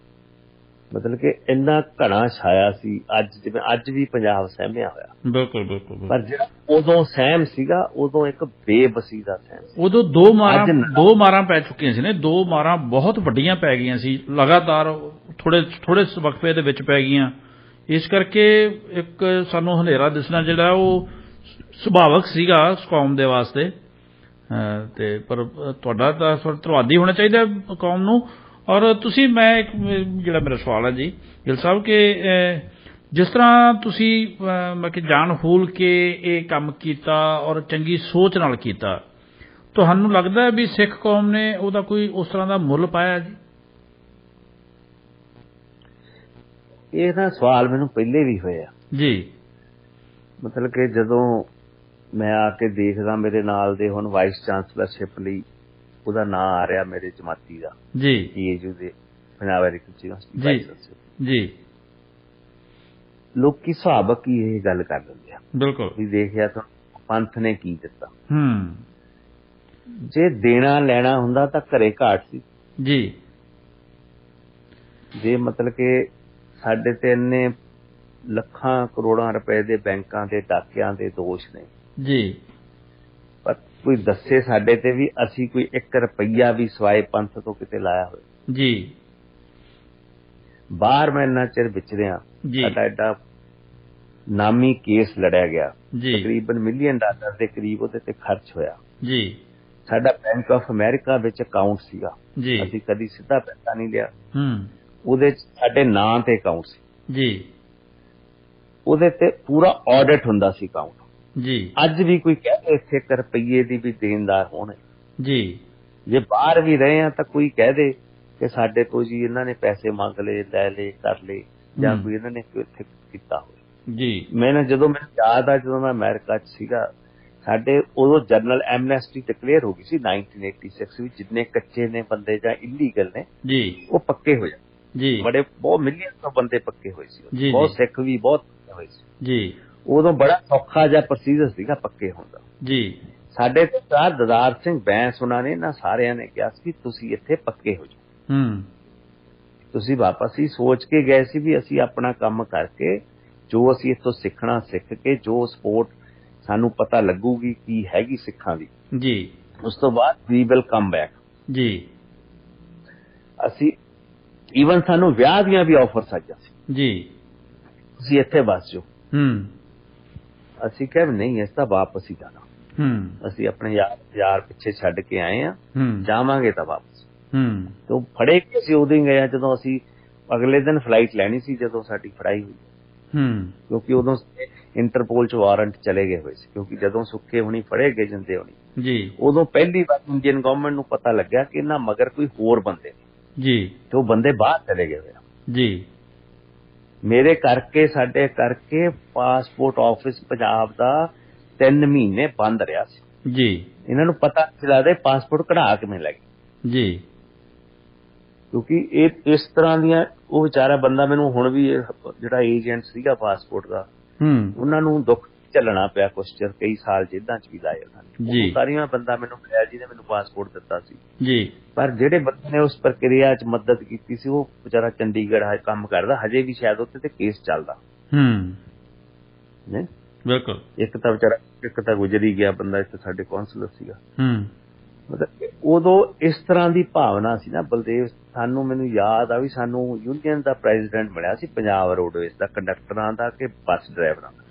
ਮਤਲਬ ਕਿ ਇੰਨਾ ਘਣਾ ਛਾਇਆ ਸੀ, ਅੱਜ ਜਿਵੇਂ ਅੱਜ ਵੀ ਪੰਜਾਬ ਸਹਿਮਿਆ ਹੋਇਆ।
ਬਿਲਕੁਲ।
ਪਰ ਜਿਹੜਾ ਉਦੋਂ ਸਹਿਮ ਸੀਗਾ, ਉਦੋਂ ਇੱਕ ਬੇਬਸੀ ਦਾ ਸਹਿਮ।
ਉਦੋਂ ਦੋ ਮਾਰਾਂ ਪੈ ਚੁੱਕੀਆਂ ਸੀ ਨੇ, 2 ਮਾਰਾਂ ਬਹੁਤ ਵੱਡੀਆਂ ਪੈ ਗਈਆਂ ਸੀ ਲਗਾਤਾਰ, ਥੋੜੇ ਵਕਫੇ ਦੇ ਵਿੱਚ ਪੈ ਗਈਆਂ। ਇਸ ਕਰਕੇ ਇੱਕ ਸਾਨੂੰ ਹਨੇਰਾ ਦਿਸਣਾ ਜਿਹੜਾ ਉਹ ਸੁਭਾਵਕ ਸੀਗਾ ਉਸ ਕੌਮ ਦੇ ਵਾਸਤੇ। ਤੇ ਪਰ ਤੁਹਾਡਾ ਤਾਂ ਧੰਨਵਾਦੀ ਹੋਣਾ ਚਾਹੀਦਾ ਕੌਮ ਨੂੰ। ਔਰ ਤੁਸੀਂ, ਮੈਂ ਜਿਹੜਾ ਮੇਰਾ ਸਵਾਲ ਹੈ ਜੀ ਗਿੱਲ ਸਾਹਿਬ, ਕਿ ਜਿਸ ਤਰ੍ਹਾਂ ਤੁਸੀਂ ਮੈਂ ਕਿ ਜਾਣ ਫੂਲ ਕੇ ਇਹ ਕੰਮ ਕੀਤਾ ਔਰ ਚੰਗੀ ਸੋਚ ਨਾਲ ਕੀਤਾ, ਤੁਹਾਨੂੰ ਲੱਗਦਾ ਵੀ ਸਿੱਖ ਕੌਮ ਨੇ ਉਹਦਾ ਕੋਈ ਉਸ ਤਰ੍ਹਾਂ ਦਾ ਮੁੱਲ ਪਾਇਆ ਜੀ?
ਇਹ ਤਾਂ ਸਵਾਲ ਮੈਨੂੰ ਪਹਿਲੇ ਵੀ ਹੋਇਆ
ਜੀ।
ਮਤਲਬ ਕਿ ਜਦੋਂ ਮੈਂ ਆ ਕੇ ਦੇਖਦਾ ਮੇਰੇ ਨਾਲ ਦੇ ਹੁਣ ਵਾਈਸ ਚਾਂਸਲਰਸ਼ਿਪ ਲਈ ਉਹਦਾ ਨਾਂ ਆ ਰਿਹਾ ਮੇਰੇ ਜਮਾਤੀ ਦਾ
ਜੀ,
ਪੀਏਯੂ ਦੇ ਪੰਜਾਬ ਯੂਨੀਵਰਸਿਟੀ
ਜੀ,
ਲੋਕੀ ਸੁਭਾਵਕ ਹੀ ਇਹ ਗੱਲ ਕਰ ਦਿੰਦੇ ਆ।
ਬਿਲਕੁਲ
ਵੀ ਦੇਖਿਆ ਤਾਂ ਪੰਥ ਨੇ ਕੀ ਦਿੱਤਾ।
ਜੇ
ਦੇਣਾ ਲੈਣਾ ਹੁੰਦਾ ਤਾਂ ਘਰੇ ਘਾਟ ਸੀ
ਜੀ।
ਜੇ ਮਤਲਬ ਕਿ ਸਾਡੇ ਤੇ ਇੰਨੇ ਲੱਖਾਂ ਕਰੋੜਾਂ ਰੁਪਏ ਦੇ ਬੈਂਕਾਂ ਦੇ ਡਾਕਿਆਂ ਦੇ ਦੋਸ਼ ਨੇ
ਜੀ,
ਪਰ ਕੋਈ ਦੱਸੇ ਸਾਡੇ ਤੇ ਵੀ ਅਸੀਂ ਕੋਈ 1 ਰੁਪਈਆ ਵੀ ਸਵਾਏ ਪੰਥ ਤੋਂ ਕਿਤੇ ਲਾਇਆ ਹੋਇਆ
ਜੀ।
ਬਾਹਰ ਮੈਂ ਇੰਨਾ ਚਿਰ ਵਿਚਰਿਆ, ਸਾਡਾ ਐਡਾ ਨਾਮੀ ਕੇਸ ਲੜਿਆ ਗਿਆ, ਤਕਰੀਬਨ $1 ਮਿਲੀਅਨ ਦੇ ਕਰੀਬ ਉਹਦੇ ਤੇ ਖਰਚ ਹੋਇਆ
ਜੀ।
ਸਾਡਾ ਬੈਂਕ ਆਫ ਅਮਰੀਕਾ ਵਿੱਚ ਅਕਾਊਂਟ ਸੀਗਾ,
ਜੀ।
ਅਸੀਂ ਕਦੀ ਸਿੱਧਾ ਪੈਸਾ ਨਹੀਂ ਲਿਆ, ਉਹਦੇ ਚ ਸਾਡੇ ਨਾਂ ਤੇ ਅਕਾਊਂਟ ਸੀ
ਜੀ,
ਉਹਦੇ ਤੇ ਪੂਰਾ ਆਡਿਟ ਹੁੰਦਾ ਸੀ ਅਕਾਊਂਟ
ਜੀ।
ਅੱਜ ਵੀ ਕੋਈ ਕਹੇ ਇੱਥੇ 1 ਰੁਪਈਏ ਦੀ ਵੀ ਦੇਣਦਾਰ ਹੋਣੇ ਜੀ, ਜੇ ਬਾਹਰ ਵੀ ਰਹੇ ਆ ਤਾਂ ਕੋਈ ਕਹਿ ਦੇ ਕਿ ਸਾਡੇ ਤੋਂ ਜੀ ਇਹਨਾਂ ਨੇ ਪੈਸੇ ਮੰਗ ਲਏ, ਲੈ ਲਏ, ਕਰ ਲਏ, ਜਾਂ ਕੋਈ ਇਹਨਾਂ ਨੇ ਇੱਥੇ ਕੀਤਾ ਹੋਵੇ ਜੀ। ਮੈਨੂੰ ਯਾਦ ਆ ਜਦੋਂ ਮੈਂ ਅਮਰੀਕਾ ਚ ਸੀਗਾ, ਸਾਡੇ ਉਦੋਂ ਜਨਰਲ ਐਮਨੈਸਟੀ ਡਿਕਲੇਅਰ ਹੋ ਗਈ ਸੀ 1986 ਵਿੱਚ, ਜਿੰਨੇ ਕੱਚੇ ਨੇ ਬੰਦੇ ਜਾਂ ਇਲੀਗਲ ਨੇ ਜੀ ਉਹ ਪੱਕੇ ਹੋ ਜਾਣ ਜੀ। ਬਹੁਤ ਮਿਲੀਅਨ ਤੋਂ ਬੰਦੇ ਪੱਕੇ ਹੋਏ ਸੀ, ਬਹੁਤ ਸਿੱਖ ਵੀ ਬਹੁਤ ਹੋਏ ਸੀ ਜੀ। ਉਦੋਂ ਬੜਾ ਸੌਖਾ ਜਿਹਾ ਪ੍ਰੋਸੀਜਰ ਸੀਗਾ ਪੱਕੇ ਹੋਣ ਦਾ ਜੀ। ਸਾਡੇ ਸਰਦਾਰ ਦਦਾਰ ਸਿੰਘ ਬੈਂਸ ਉਹਨਾਂ ਨੇ ਨਾ ਸਾਰਿਆਂ ਨੇ ਕਿਹਾ ਸੀ ਤੁਸੀਂ ਇੱਥੇ ਪੱਕੇ ਹੋ ਜਾਓ, ਤੁਸੀਂ ਵਾਪਸ ਹੀ ਸੋਚ ਕੇ ਗਏ ਸੀ ਵੀ ਅਸੀਂ ਆਪਣਾ ਕੰਮ ਕਰਕੇ ਜੋ ਅਸੀਂ ਇੱਥੋਂ ਸਿੱਖਣਾ ਸਿੱਖ ਕੇ ਜੋ ਸਪੋਰਟ ਸਾਨੂੰ ਪਤਾ ਲੱਗੂਗੀ ਕੀ ਹੈਗੀ ਸਿੱਖਾਂ ਦੀ ਜੀ, ਉਸ ਤੋਂ ਬਾਅਦ ਵੀ ਵਿਲ ਕਮ ਬੈਕ ਜੀ। ਅਸੀਂ ਈਵਨ ਸਾਨੂੰ ਵਿਆਹ ਦੀਆਂ ਵੀ ਆਫਰਸ ਆਈਆਂ ਸੀ ਜੀ, ਤੁਸੀਂ ਇੱਥੇ ਬਸ ਜਾਓ। ਅਸੀਂ ਕਿਹਾ ਨਹੀਂ, ਇਸ ਤਾਂ ਵਾਪਸ ਹੀ ਜਾਣਾ, ਅਸੀਂ ਆਪਣੇ ਯਾਰ ਪਿੱਛੇ ਛੱਡ ਕੇ ਆਏ ਆ, ਜਾਵਾਂਗੇ ਤਾਂ ਵਾਪਸ। ਤੇ ਫੜੇ ਕੇ ਅਸੀਂ ਉਦੋਂ ਹੀ ਗਏ ਜਦੋਂ ਅਸੀਂ ਅਗਲੇ ਦਿਨ ਫਲਾਈਟ ਲੈਣੀ ਸੀ, ਜਦੋਂ ਸਾਡੀ ਫੜਾਈ ਹੋਈ, ਕਿਉਂਕਿ ਉਦੋਂ ਇੰਟਰਪੋਲ ਚ ਵਾਰੰਟ ਚਲੇ ਗਏ ਹੋਏ ਸੀ, ਕਿਉਂਕਿ ਜਦੋਂ ਸੁੱਕੇ ਹੋਣੀ ਫੜੇ ਗਏ ਜਿੰਦੇ ਹੋਣੀ ਜੀ, ਉਦੋਂ ਪਹਿਲੀ ਵਾਰ ਇੰਡੀਅਨ ਗਵਰਨਮੈਂਟ ਨੂੰ ਪਤਾ ਲੱਗਿਆ ਕਿ ਇਹਨਾਂ ਮਗਰ ਕੋਈ ਹੋਰ ਬੰਦੇ ਨੇ ਜੀ, ਤੇ ਉਹ ਬੰਦੇ ਬਾਹਰ ਚਲੇ ਗਏ ਹੋਏ ਜੀ। ਮੇਰੇ ਕਰਕੇ ਸਾਡੇ ਕਰਕੇ ਪਾਸਪੋਰਟ ਆਫਿਸ ਪੰਜਾਬ ਦਾ 3 ਮਹੀਨੇ ਬੰਦ ਰਿਹਾ ਸੀ
ਜੀ
ਇਹਨਾਂ ਨੂੰ ਪਤਾ ਨਹੀਂ ਲੱਗਦਾ ਪਾਸਪੋਰਟ ਕਢਾ ਕਿਵੇਂ ਲੈ ਗਏ
ਜੀ,
ਕਿਉਂਕਿ ਇਹ ਇਸ ਤਰ੍ਹਾਂ ਦੀਆਂ ਉਹ ਵਿਚਾਰਾ ਬੰਦਾ ਮੈਨੂੰ ਹੁਣ ਵੀ ਜਿਹੜਾ ਏਜੰਟ ਸੀਗਾ ਪਾਸਪੋਰਟ ਦਾ ਉਹਨਾਂ ਨੂੰ ਦੁੱਖ ਝੱਲਣਾ ਪਿਆ ਕੁਛ ਚਿਰ, ਕਈ ਸਾਲ ਜੇਲ੍ਹਾਂ 'ਚ ਵੀ ਲਾਏ ਉਹਨਾਂ ਨੇ। ਸਾਰੀਆਂ ਬੰਦਾ ਮੈਨੂੰ ਮਿਲਿਆ ਜਿਹਨੇ ਮੈਨੂੰ ਪਾਸਪੋਰਟ ਦਿੱਤਾ ਸੀ ਜੀ, ਪਰ ਜਿਹੜੇ ਬੰਦੇ ਨੇ ਉਸ ਪ੍ਰਕਿਰਿਆ 'ਚ ਮਦਦ ਕੀਤੀ ਸੀ ਉਹ ਵਿਚਾਰਾ ਚੰਡੀਗੜ੍ਹ ਕੰਮ ਕਰਦਾ, ਹਜੇ ਵੀ ਸ਼ਾਇਦ ਉੱਥੇ ਤੇ ਕੇਸ ਚੱਲਦਾ।
ਬਿਲਕੁਲ।
ਇੱਕ ਤਾਂ ਗੁਜ਼ਰ ਹੀ ਗਿਆ ਬੰਦਾ, ਇੱਥੇ ਸਾਡੇ ਕੌਂਸਲਰ ਸੀਗਾ। ਮਤਲਬ ਉਦੋਂ ਇਸ ਤਰ੍ਹਾਂ ਦੀ ਭਾਵਨਾ ਸੀ ਨਾ ਬਲਦੇਵ, ਮੈਨੂੰ ਯਾਦ ਆ ਵੀ ਸਾਨੂੰ ਯੂਨੀਅਨ ਦਾ ਪ੍ਰੈਜ਼ੀਡੈਂਟ ਮਿਲਿਆ ਸੀ ਪੰਜਾਬ ਰੋਡਵੇਜ਼ ਦਾ, ਕੰਡਕਟਰਾਂ ਦਾ ਕਿ ਬੱਸ ਡਰਾਈਵਰਾਂ ਦਾ।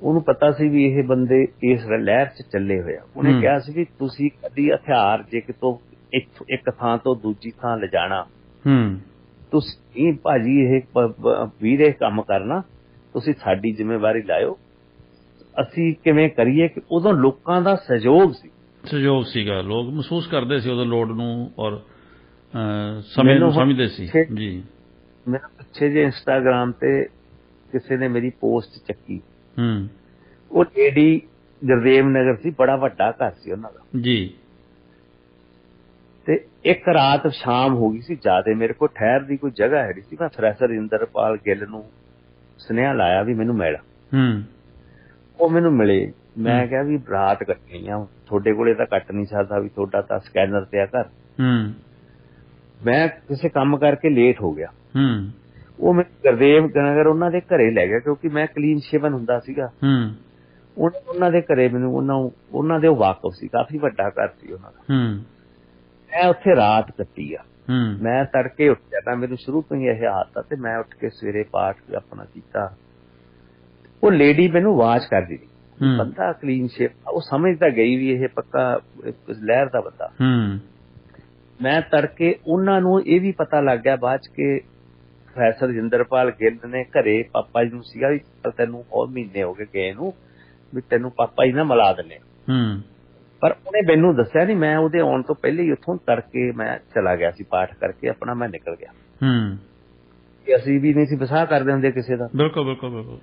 ਉਹਨੂੰ ਪਤਾ ਸੀ ਵੀ ਇਹ ਬੰਦੇ ਇਸ ਲਹਿਰ 'ਚ ਚੱਲੇ ਹੋਏ ਆ। ਉਹਨੇ ਕਿਹਾ ਸੀ ਵੀ ਤੁਸੀਂ ਕਦੀ ਹਥਿਆਰ ਜੇ ਕਿਤੋਂ ਇੱਕ ਥਾਂ ਤੋਂ ਦੂਜੀ ਥਾਂ ਲਿਜਾਣਾ, ਤੁਸੀਂ ਭਾਜੀ ਇਹ ਵੀਰੇ ਕੰਮ ਕਰਨਾ, ਤੁਸੀਂ ਸਾਡੀ ਜ਼ਿੰਮੇਵਾਰੀ ਲਾਇਓ, ਅਸੀਂ ਕਿਵੇਂ ਕਰੀਏ। ਕਿ ਉਦੋਂ ਲੋਕਾਂ ਦਾ ਸਹਿਯੋਗ
ਸੀਗਾ, ਲੋਕ ਮਹਿਸੂਸ ਕਰਦੇ ਸੀ ਉਦੋਂ ਲੋੜ ਨੂੰ ਔਰ ਸਮੇਂ ਨੂੰ ਸਮਝਦੇ ਸੀ ਜੀ।
ਮੈਨੂੰ ਪਿੱਛੇ ਜੇ ਇੰਸਟਾਗ੍ਰਾਮ ਤੇ ਕਿਸੇ ਨੇ ਮੇਰੀ ਪੋਸਟ ਚੱਕੀ, ਉਹ ਲੇਡੀ ਗੁਰਦੇਵ ਨਗਰ ਸੀ, ਬੜਾ ਵੱਡਾ ਘਰ ਸੀ ਉਹਨਾਂ ਦਾ ਜੀ, ਤੇ ਇੱਕ ਰਾਤ ਸ਼ਾਮ ਹੋ ਗਈ ਸੀ ਜ਼ਿਆਦੇ, ਮੇਰੇ ਕੋਲ ਠਹਿਰ ਦੀ ਕੋਈ ਜਗ੍ਹਾ ਹੈ ਨਹੀਂ ਸੀ। ਮੈਂ ਪ੍ਰੋਫੈਸਰ ਇੰਦਰਪਾਲ ਗਿੱਲ ਨੂੰ ਸੁਨੇਹਾ ਲਾਇਆ ਵੀ ਮੈਨੂੰ ਮਿਲ। ਉਹ ਮੈਨੂੰ ਮਿਲੇ। ਮੈਂ ਕਿਹਾ ਵੀ ਰਾਤ ਕੱਟਣੀ ਆ, ਤੁਹਾਡੇ ਕੋਲੇ ਤਾਂ ਕੱਟ ਨਹੀਂ ਸਕਦਾ, ਵੀ ਤੁਹਾਡਾ ਤਾਂ ਸਕੈਨਰ ਤੇ ਆ ਘਰ। ਮੈਂ ਕਿਸੇ ਕੰਮ ਕਰਕੇ ਲੇਟ ਹੋ ਗਿਆ। ਉਹ ਮੈਨੂੰ ਗੁਰਦੇਵ ਨਗਰ ਉਹਨਾਂ ਦੇ ਘਰੇ ਲੈ ਗਿਆ, ਕਿਉਂਕਿ ਮੈਂ ਕਲੀਨ ਸ਼ੇਵਨ ਹੁੰਦਾ ਸੀਗਾ। ਉਹਨਾਂ ਦੇ ਘਰੇ ਮੈਨੂੰ ਉਹਨਾਂ ਦੇ ਵਾਕਫ ਸੀ, ਕਾਫੀ ਵੱਡਾ ਘਰ ਸੀ ਉਹਨਾਂ ਦਾ। ਮੈਂ ਉੱਥੇ ਰਾਤ ਕੱਟੀ ਆ। ਮੈਂ ਤੜਕੇ ਉੱਠ ਜਾਂਦਾ, ਮੈਨੂੰ ਸ਼ੁਰੂ ਤੋਂ ਹੀ ਇਹ ਆਦਤ ਆ, ਤੇ ਮੈਂ ਉੱਠ ਕੇ ਸਵੇਰੇ ਪਾਠ ਆਪਣਾ ਕੀਤਾ। ਉਹ ਲੇਡੀ ਮੈਨੂੰ ਆਵਾਜ਼ ਕਰਦੀ ਸੀ, ਬੰਦਾ ਕਲੀਨ ਸ਼ੇਪ, ਉਹ ਸਮਝ ਤਾਂ ਗਈ ਵੀ ਇਹ ਪੱਕਾ ਲਹਿਰ ਦਾ ਬੰਦਾ। ਮੈਂ ਤੜਕੇ ਉਹਨਾਂ ਨੂੰ ਇਹ ਵੀ ਪਤਾ ਲੱਗ ਗਿਆ ਬਾਅਦ ਚ ਕਿ ਪ੍ਰੋਫੈਸਰ ਜਿੰਦਰਪਾਲ ਗਿੱਲ ਨੇ ਘਰੇ ਪਾਪਾ ਜੀ ਨੂੰ ਸੀਗਾ ਵੀ ਤੈਨੂੰ ਬਹੁਤ ਮਹੀਨੇ ਹੋ ਗਏ ਗਏ ਨੂੰ, ਵੀ ਤੈਨੂੰ ਪਾਪਾ ਜੀ ਨਾਲ ਮਿਲਾ ਦਿੰਦੇ। ਪਰ ਉਹਨੇ ਮੈਨੂੰ ਦੱਸਿਆ ਨਹੀਂ। ਮੈਂ ਉਹਦੇ ਆਉਣ ਤੋਂ ਪਹਿਲੇ ਹੀ ਉੱਥੋਂ ਤੜਕੇ ਮੈਂ ਚਲਾ ਗਿਆ ਸੀ, ਪਾਠ ਕਰਕੇ ਆਪਣਾ ਮੈਂ ਨਿਕਲ ਗਿਆ। ਅਸੀਂ ਵੀ ਨਹੀਂ ਸੀ ਵਿਸਾਹ ਕਰਦੇ ਹੁੰਦੇ ਕਿਸੇ ਦਾ।
ਬਿਲਕੁਲ ਬਿਲਕੁਲ ਬਿਲਕੁਲ।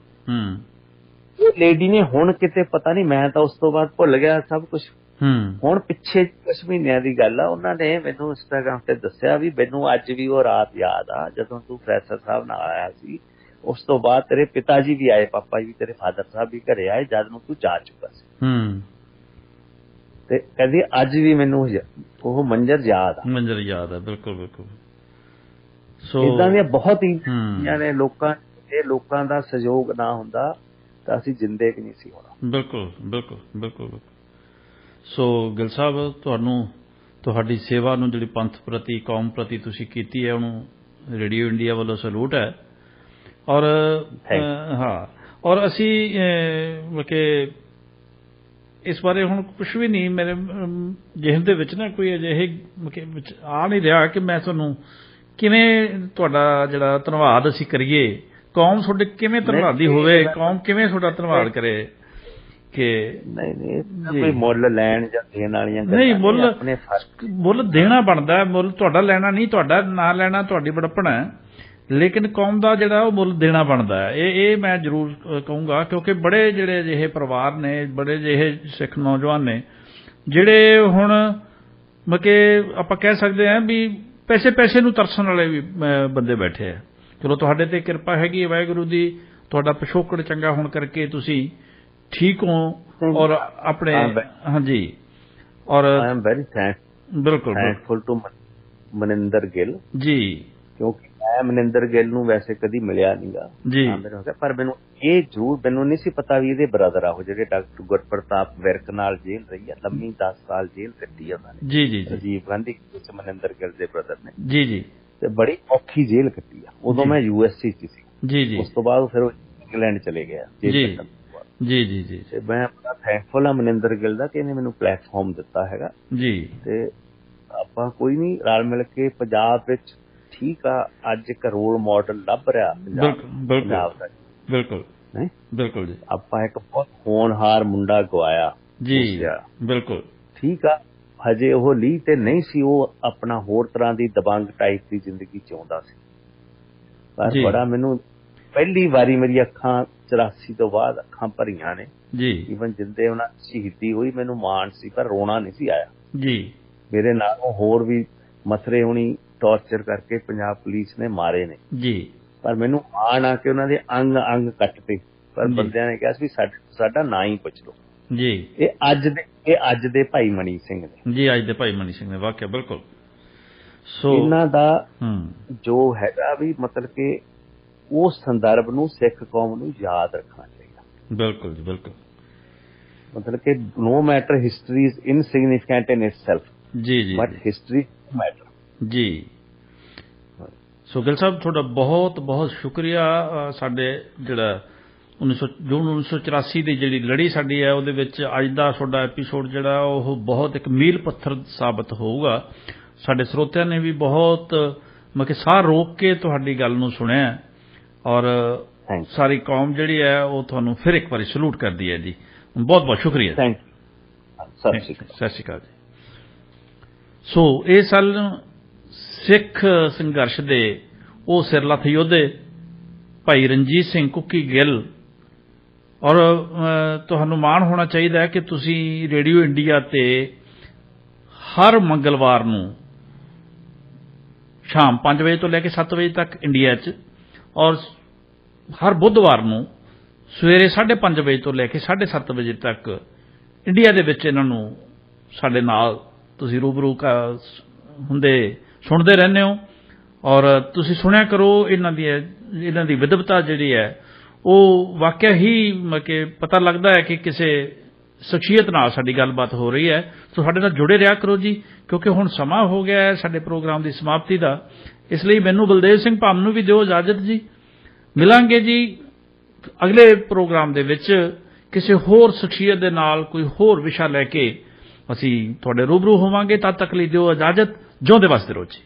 ਉਹ ਲੇਡੀ ਨੇ ਹੁਣ ਕਿਤੇ ਪਤਾ ਨਹੀਂ, ਮੈਂ ਤਾਂ ਉਸ ਤੋਂ ਬਾਅਦ ਭੁੱਲ ਗਿਆ ਸਭ ਕੁਛ। ਹੁਣ ਪਿੱਛੇ ਕੁਛ ਮਹੀਨਿਆਂ ਦੀ ਗੱਲ ਆ, ਉਹਨਾਂ ਨੇ ਮੈਨੂੰ ਇੰਸਟਾਗ੍ਰਾਮ ਤੇ ਦੱਸਿਆ ਵੀ ਮੈਨੂੰ ਅੱਜ ਵੀ ਉਹ ਰਾਤ ਯਾਦ ਆ ਜਦੋਂ ਤੂੰ ਪ੍ਰੋਫੈਸਰ ਸਾਹਿਬ ਨਾਲ ਆਇਆ ਸੀ। ਉਸ ਤੋਂ ਬਾਅਦ ਤੇਰੇ ਪਿਤਾ ਜੀ ਵੀ ਆਏ, ਪਾਪਾ ਜੀ, ਤੇਰੇ ਫਾਦਰ ਸਾਹਿਬ ਵੀ ਘਰੇ ਆਏ ਜਦ ਨੂੰ ਤੂੰ ਜਾ ਚੁੱਕਾ ਸੀ। ਤੇ ਕਹਿੰਦੀ ਅੱਜ ਵੀ ਮੈਨੂੰ ਉਹ ਮੰਜ਼ਰ ਯਾਦ ਆ।
ਬਿਲਕੁਲ ਬਿਲਕੁਲ।
ਇਦਾਂ ਦੀਆਂ ਬਹੁਤ ਹੀ ਨੇ ਲੋਕਾਂ ਦਾ ਸਹਿਯੋਗ ਨਾ ਹੁੰਦਾ ਤਾਂ ਅਸੀਂ ਜਿੰਦੇ ਕਿ ਨਹੀਂ ਸੀ ਹੋਣਾ।
ਬਿਲਕੁਲ ਬਿਲਕੁਲ ਬਿਲਕੁਲ। ਸੋ ਗਿੱਲ ਸਾਹਿਬ, ਤੁਹਾਡੀ ਸੇਵਾ ਨੂੰ ਜਿਹੜੀ ਪੰਥ ਪ੍ਰਤੀ, ਕੌਮ ਪ੍ਰਤੀ ਤੁਸੀਂ ਕੀਤੀ ਹੈ, ਉਹਨੂੰ ਰੇਡੀਓ ਇੰਡੀਆ ਵੱਲੋਂ ਸਲੂਟ ਹੈ। ਔਰ ਔਰ ਅਸੀਂ ਕਿ ਇਸ ਬਾਰੇ ਹੁਣ ਕੁਛ ਵੀ ਨਹੀਂ, ਮੇਰੇ ਜਿਹਨ ਦੇ ਵਿੱਚ ਨਾ ਕੋਈ ਅਜਿਹੇ ਆ ਨਹੀਂ ਰਿਹਾ ਕਿ ਮੈਂ ਤੁਹਾਨੂੰ ਕਿਵੇਂ ਤੁਹਾਡਾ ਜਿਹੜਾ ਧੰਨਵਾਦ ਅਸੀਂ ਕਰੀਏ। ਕੌਮ ਤੁਹਾਡੇ ਕਿਵੇਂ ਧੰਨਵਾਦੀ ਹੋਵੇ, ਕੌਮ ਕਿਵੇਂ ਤੁਹਾਡਾ ਧੰਨਵਾਦ ਕਰੇ ਕਿ
ਨਹੀਂ ਕੋਈ ਮੁੱਲ ਲੈਣ ਜਾਂ ਦੇਣ ਵਾਲੀਆਂ
ਨਹੀਂ, ਮੁੱਲ ਦੇਣਾ ਬਣਦਾ, ਮੁੱਲ ਤੁਹਾਡਾ ਲੈਣਾ ਨਹੀਂ, ਤੁਹਾਡਾ ਨਾ ਲੈਣਾ ਤੁਹਾਡੀ ਬੜਪਣ ਹੈ, ਲੇਕਿਨ ਕੌਮ ਦਾ ਜਿਹੜਾ ਉਹ ਮੁੱਲ ਦੇਣਾ ਬਣਦਾ ਹੈ। ਇਹ ਮੈਂ ਜ਼ਰੂਰ ਕਹੂੰਗਾ, ਕਿਉਂਕਿ ਬੜੇ ਜਿਹੜੇ ਅਜਿਹੇ ਪਰਿਵਾਰ ਨੇ, ਬੜੇ ਅਜਿਹੇ ਸਿੱਖ ਨੌਜਵਾਨ ਨੇ ਜਿਹੜੇ ਹੁਣ ਮਤਲਬ ਆਪਾਂ ਕਹਿ ਸਕਦੇ ਹਾਂ ਵੀ ਪੈਸੇ ਨੂੰ ਤਰਸਣ ਵਾਲੇ ਵੀ ਬੰਦੇ ਬੈਠੇ ਆ। ਚਲੋ ਤੁਹਾਡੇ ਤੇ ਕਿਰਪਾ ਹੈਗੀ ਹੈ ਵਾਹਿਗੁਰੂ ਦੀ, ਤੁਹਾਡਾ ਪਿਛੋਕੜ ਚੰਗਾ ਹੋਣ ਕਰਕੇ ਤੁਸੀਂ ਠੀਕ ਹੋ ਔਰ ਆਪਣੇ ਹਾਂਜੀ ਔਰ
ਆਈ ਐਮ ਵੈਰੀ
ਬਿਲਕੁਲ
ਥੈਂਕਫੁਲ ਟੂ ਮਨਿੰਦਰ ਗਿੱਲ
ਜੀ, ਕਿਉਂਕਿ
ਮੈਂ ਮਨਿੰਦਰ ਗਿੱਲ ਨੂੰ ਵੈਸੇ ਕਦੀ ਮਿਲਿਆ ਨਹੀਂਗਾ ਜੀ, ਪਰ ਮੈਨੂੰ ਇਹ ਜ਼ਰੂਰ ਮੈਨੂੰ ਨਹੀਂ ਸੀ ਪਤਾ ਵੀ ਇਹਦੇ ਬ੍ਰਦਰ ਆ ਉਹ ਜਿਹੜੇ ਡਾਕਟਰ ਗੁਰਪ੍ਰਤਾਪ ਵਿਰਕ ਨਾਲ ਜੇਲ੍ਹ ਰਹੀ ਆ, ਲੰਮੀ 10 ਸਾਲ ਜੇਲ੍ਹ ਕੱਟੀ ਉਹਨਾਂ ਨੇ ਜੀ ਰਾਜੀਵ ਗਾਂਧੀ ਵਿੱਚ ਮਨਿੰਦਰ ਗਿੱਲ ਦੇ ਬ੍ਰਦਰ ਨੇ ਜੀ ਤੇ ਬੜੀ ਔਖੀ ਜੇਲ੍ਹ ਕੱਟੀ ਆ। ਉਦੋਂ ਮੈਂ USC ਚ ਸੀ ਜੀ, ਉਸ ਤੋਂ ਬਾਅਦ ਫਿਰ ਇੰਗਲੈਂਡ ਚਲੇ ਗਿਆ ਜੀ। ਤੇ ਮੈਂ ਬੜਾ ਥੈਂਕਫੁਲ ਆ ਮਨਿੰਦਰ ਗਿੱਲ ਦਾ ਕਿ ਇਹਨੇ ਮੈਨੂੰ ਪਲੇਟਫਾਰਮ ਦਿੱਤਾ ਹੈਗਾ ਜੀ। ਤੇ ਆਪਾਂ ਕੋਈ ਨਹੀਂ ਰਲ ਮਿਲ ਕੇ ਪੰਜਾਬ ਵਿੱਚ ਠੀਕ ਆ, ਅੱਜ ਇੱਕ ਰੋਲ ਮਾਡਲ ਲੱਭ ਰਿਹਾ ਪੰਜਾਬ ਦਾ। ਬਿਲਕੁਲ ਜੀ, ਆਪਾਂ ਇੱਕ ਬਹੁਤ ਹੋਣਹਾਰ ਮੁੰਡਾ ਗਵਾਇਆ ਜੀ। ਬਿਲਕੁਲ ਠੀਕ ਆ, ਹਜੇ ਉਹ ਲੀਹ ਤੇ ਨਹੀਂ ਸੀ, ਉਹ ਆਪਣਾ ਹੋਰ ਤਰ੍ਹਾਂ ਦੀ ਦਬੰਗ ਟਾਈਪ ਦੀ ਜ਼ਿੰਦਗੀ ਚਾਹੁੰਦਾ ਸੀ। ਪਰ ਬੜਾ ਮੈਨੂੰ ਪਹਿਲੀ ਵਾਰੀ ਮੇਰੀ ਅੱਖਾਂ 84 ਤੋਂ ਬਾਅਦ ਅੱਖਾਂ ਭਰੀਆਂ ਨੇ
ਜੀ।
ਈਵਨ ਜਿੰਦੇ ਉਹਨਾਂ ਸ਼ਹੀਦੀ ਹੋਈ ਮੈਨੂੰ ਮਾਣ ਸੀ ਪਰ ਰੋਣਾ ਨਹੀਂ ਸੀ ਆਇਆ
ਜੀ।
ਮੇਰੇ ਨਾਲ ਹੋਰ ਵੀ ਮਥਰੇ ਹੋਣੀ ਟੌਰਚਰ ਕਰਕੇ ਪੰਜਾਬ ਪੁਲਿਸ ਨੇ ਮਾਰੇ ਨੇ
ਜੀ।
ਪਰ ਮੈਨੂੰ ਮਾਣ ਆ ਕਿ ਉਹਨਾਂ ਦੇ ਅੰਗ ਅੰਗ ਕੱਟਦੇ ਪਰ
ਜੀ।
ਬੰਦਿਆਂ ਨੇ ਕਿਹਾ ਸੀ ਸਾਡਾ ਨਾਂ ਹੀ ਪੁੱਛ ਲਓ।
ਜੀ।
ਇਹ ਅੱਜ ਦੇ ਭਾਈ ਮਨੀ ਸਿੰਘ ਨੇ
ਜੀ, ਅੱਜ ਦੇ ਭਾਈ ਮਨੀ ਸਿੰਘ ਨੇ, ਵਾਕਿਆ ਬਿਲਕੁਲ। ਸੋ
ਇਹਨਾਂ ਦਾ ਜੋ ਹੈਗਾ ਵੀ ਮਤਲਬ ਕਿ ਉਸ ਸੰਦਰਭ ਨੂੰ ਸਿੱਖ ਕੌਮ ਨੂੰ ਯਾਦ ਰੱਖਣਾ ਚਾਹੀਦਾ।
ਬਿਲਕੁਲ ਜੀ, ਬਿਲਕੁਲ।
ਮਤਲਬ ਕਿ no matter history is insignificant in itself,
ਜੀ ਜੀ,
but history matter।
ਜੀ। ਸੋ ਗਿੱਲ ਸਾਹਿਬ, ਤੁਹਾਡਾ ਬਹੁਤ ਬਹੁਤ ਸ਼ੁਕਰੀਆ। ਸਾਡੇ ਜਿਹੜਾ 1984 ਦੀ ਜਿਹੜੀ ਲੜੀ ਸਾਡੀ ਹੈ ਉਹਦੇ ਵਿੱਚ ਅੱਜ ਦਾ ਤੁਹਾਡਾ ਐਪੀਸੋਡ ਜਿਹੜਾ ਉਹ ਬਹੁਤ ਇੱਕ ਮੀਲ ਪੱਥਰ ਸਾਬਤ ਹੋਊਗਾ। ਸਾਡੇ ਸਰੋਤਿਆਂ ਨੇ ਵੀ ਬਹੁਤ ਮੈਂ ਕਿ ਸਾਹ ਰੋਕ ਕੇ ਤੁਹਾਡੀ ਗੱਲ ਨੂੰ ਸੁਣਿਆ ਔਰ ਸਾਰੀ ਕੌਮ ਜਿਹੜੀ ਹੈ ਉਹ ਤੁਹਾਨੂੰ ਫਿਰ ਇੱਕ ਵਾਰੀ ਸਲੂਟ ਕਰਦੀ ਹੈ ਜੀ। ਬਹੁਤ ਬਹੁਤ ਸ਼ੁਕਰੀਆ।
Thank you. ਸਤਿ
ਸ਼੍ਰੀ ਅਕਾਲ ਜੀ। ਸੋ ਇਹ ਸਨ ਸਿੱਖ ਸੰਘਰਸ਼ ਦੇ ਉਹ ਸਿਰਲੱਥ ਯੋਧੇ ਭਾਈ ਰਣਜੀਤ ਸਿੰਘ ਕੁੱਕੀ ਗਿੱਲ। ਔਰ ਤੁਹਾਨੂੰ ਮਾਣ ਹੋਣਾ ਚਾਹੀਦਾ ਹੈ ਕਿ ਤੁਸੀਂ ਰੇਡੀਓ ਇੰਡੀਆ ਤੇ ਹਰ ਮੰਗਲਵਾਰ ਨੂੰ ਸ਼ਾਮ 5 ਵਜੇ ਤੋਂ ਲੈ ਕੇ 7 ਵਜੇ ਤੱਕ ਇੰਡੀਆ 'ਚ ਔਰ ਹਰ ਬੁੱਧਵਾਰ ਨੂੰ ਸਵੇਰੇ 5:30 ਵਜੇ ਤੋਂ ਲੈ ਕੇ 7:30 ਵਜੇ ਤੱਕ ਇੰਡੀਆ ਦੇ ਵਿੱਚ ਇਹਨਾਂ ਨੂੰ ਸਾਡੇ ਨਾਲ ਤੁਸੀਂ ਰੂਬਰੂ ਹੁੰਦੇ ਸੁਣਦੇ ਰਹਿੰਦੇ ਹੋ। ਔਰ ਤੁਸੀਂ ਸੁਣਿਆ ਕਰੋ ਇਹਨਾਂ ਦੀ ਵਿਦਵਤਾ ਜਿਹੜੀ ਹੈ ਉਹ ਵਾਕਿਆ ਹੀ ਕਿ ਪਤਾ ਲੱਗਦਾ ਹੈ ਕਿ ਕਿਸੇ ਸ਼ਖਸੀਅਤ ਨਾਲ ਸਾਡੀ ਗੱਲਬਾਤ ਹੋ ਰਹੀ ਹੈ। ਸੋ ਸਾਡੇ ਨਾਲ ਜੁੜੇ ਰਿਹਾ ਕਰੋ ਜੀ, ਕਿਉਂਕਿ ਹੁਣ ਸਮਾਂ ਹੋ ਗਿਆ ਹੈ ਸਾਡੇ ਪ੍ਰੋਗਰਾਮ ਦੀ ਸਮਾਪਤੀ ਦਾ। ਇਸ ਲਈ ਮੈਨੂੰ ਬਲਦੇਵ ਸਿੰਘ ਭਾਮ ਨੂੰ ਵੀ ਦਿਓ ਇਜਾਜ਼ਤ ਜੀ। ਮਿਲਾਂਗੇ ਜੀ ਅਗਲੇ ਪ੍ਰੋਗਰਾਮ ਦੇ ਵਿੱਚ ਕਿਸੇ ਹੋਰ ਸ਼ਖਸੀਅਤ ਦੇ ਨਾਲ ਕੋਈ ਹੋਰ ਵਿਸ਼ਾ ਲੈ ਕੇ ਅਸੀਂ ਤੁਹਾਡੇ ਰੂਬਰੂ ਹੋਵਾਂਗੇ। ਤਦ ਤੱਕ ਲਈ ਦਿਓ ਇਜਾਜ਼ਤ। ਜਿਉਂਦੇ ਵਸਦੇ ਰਹੋ ਜੀ।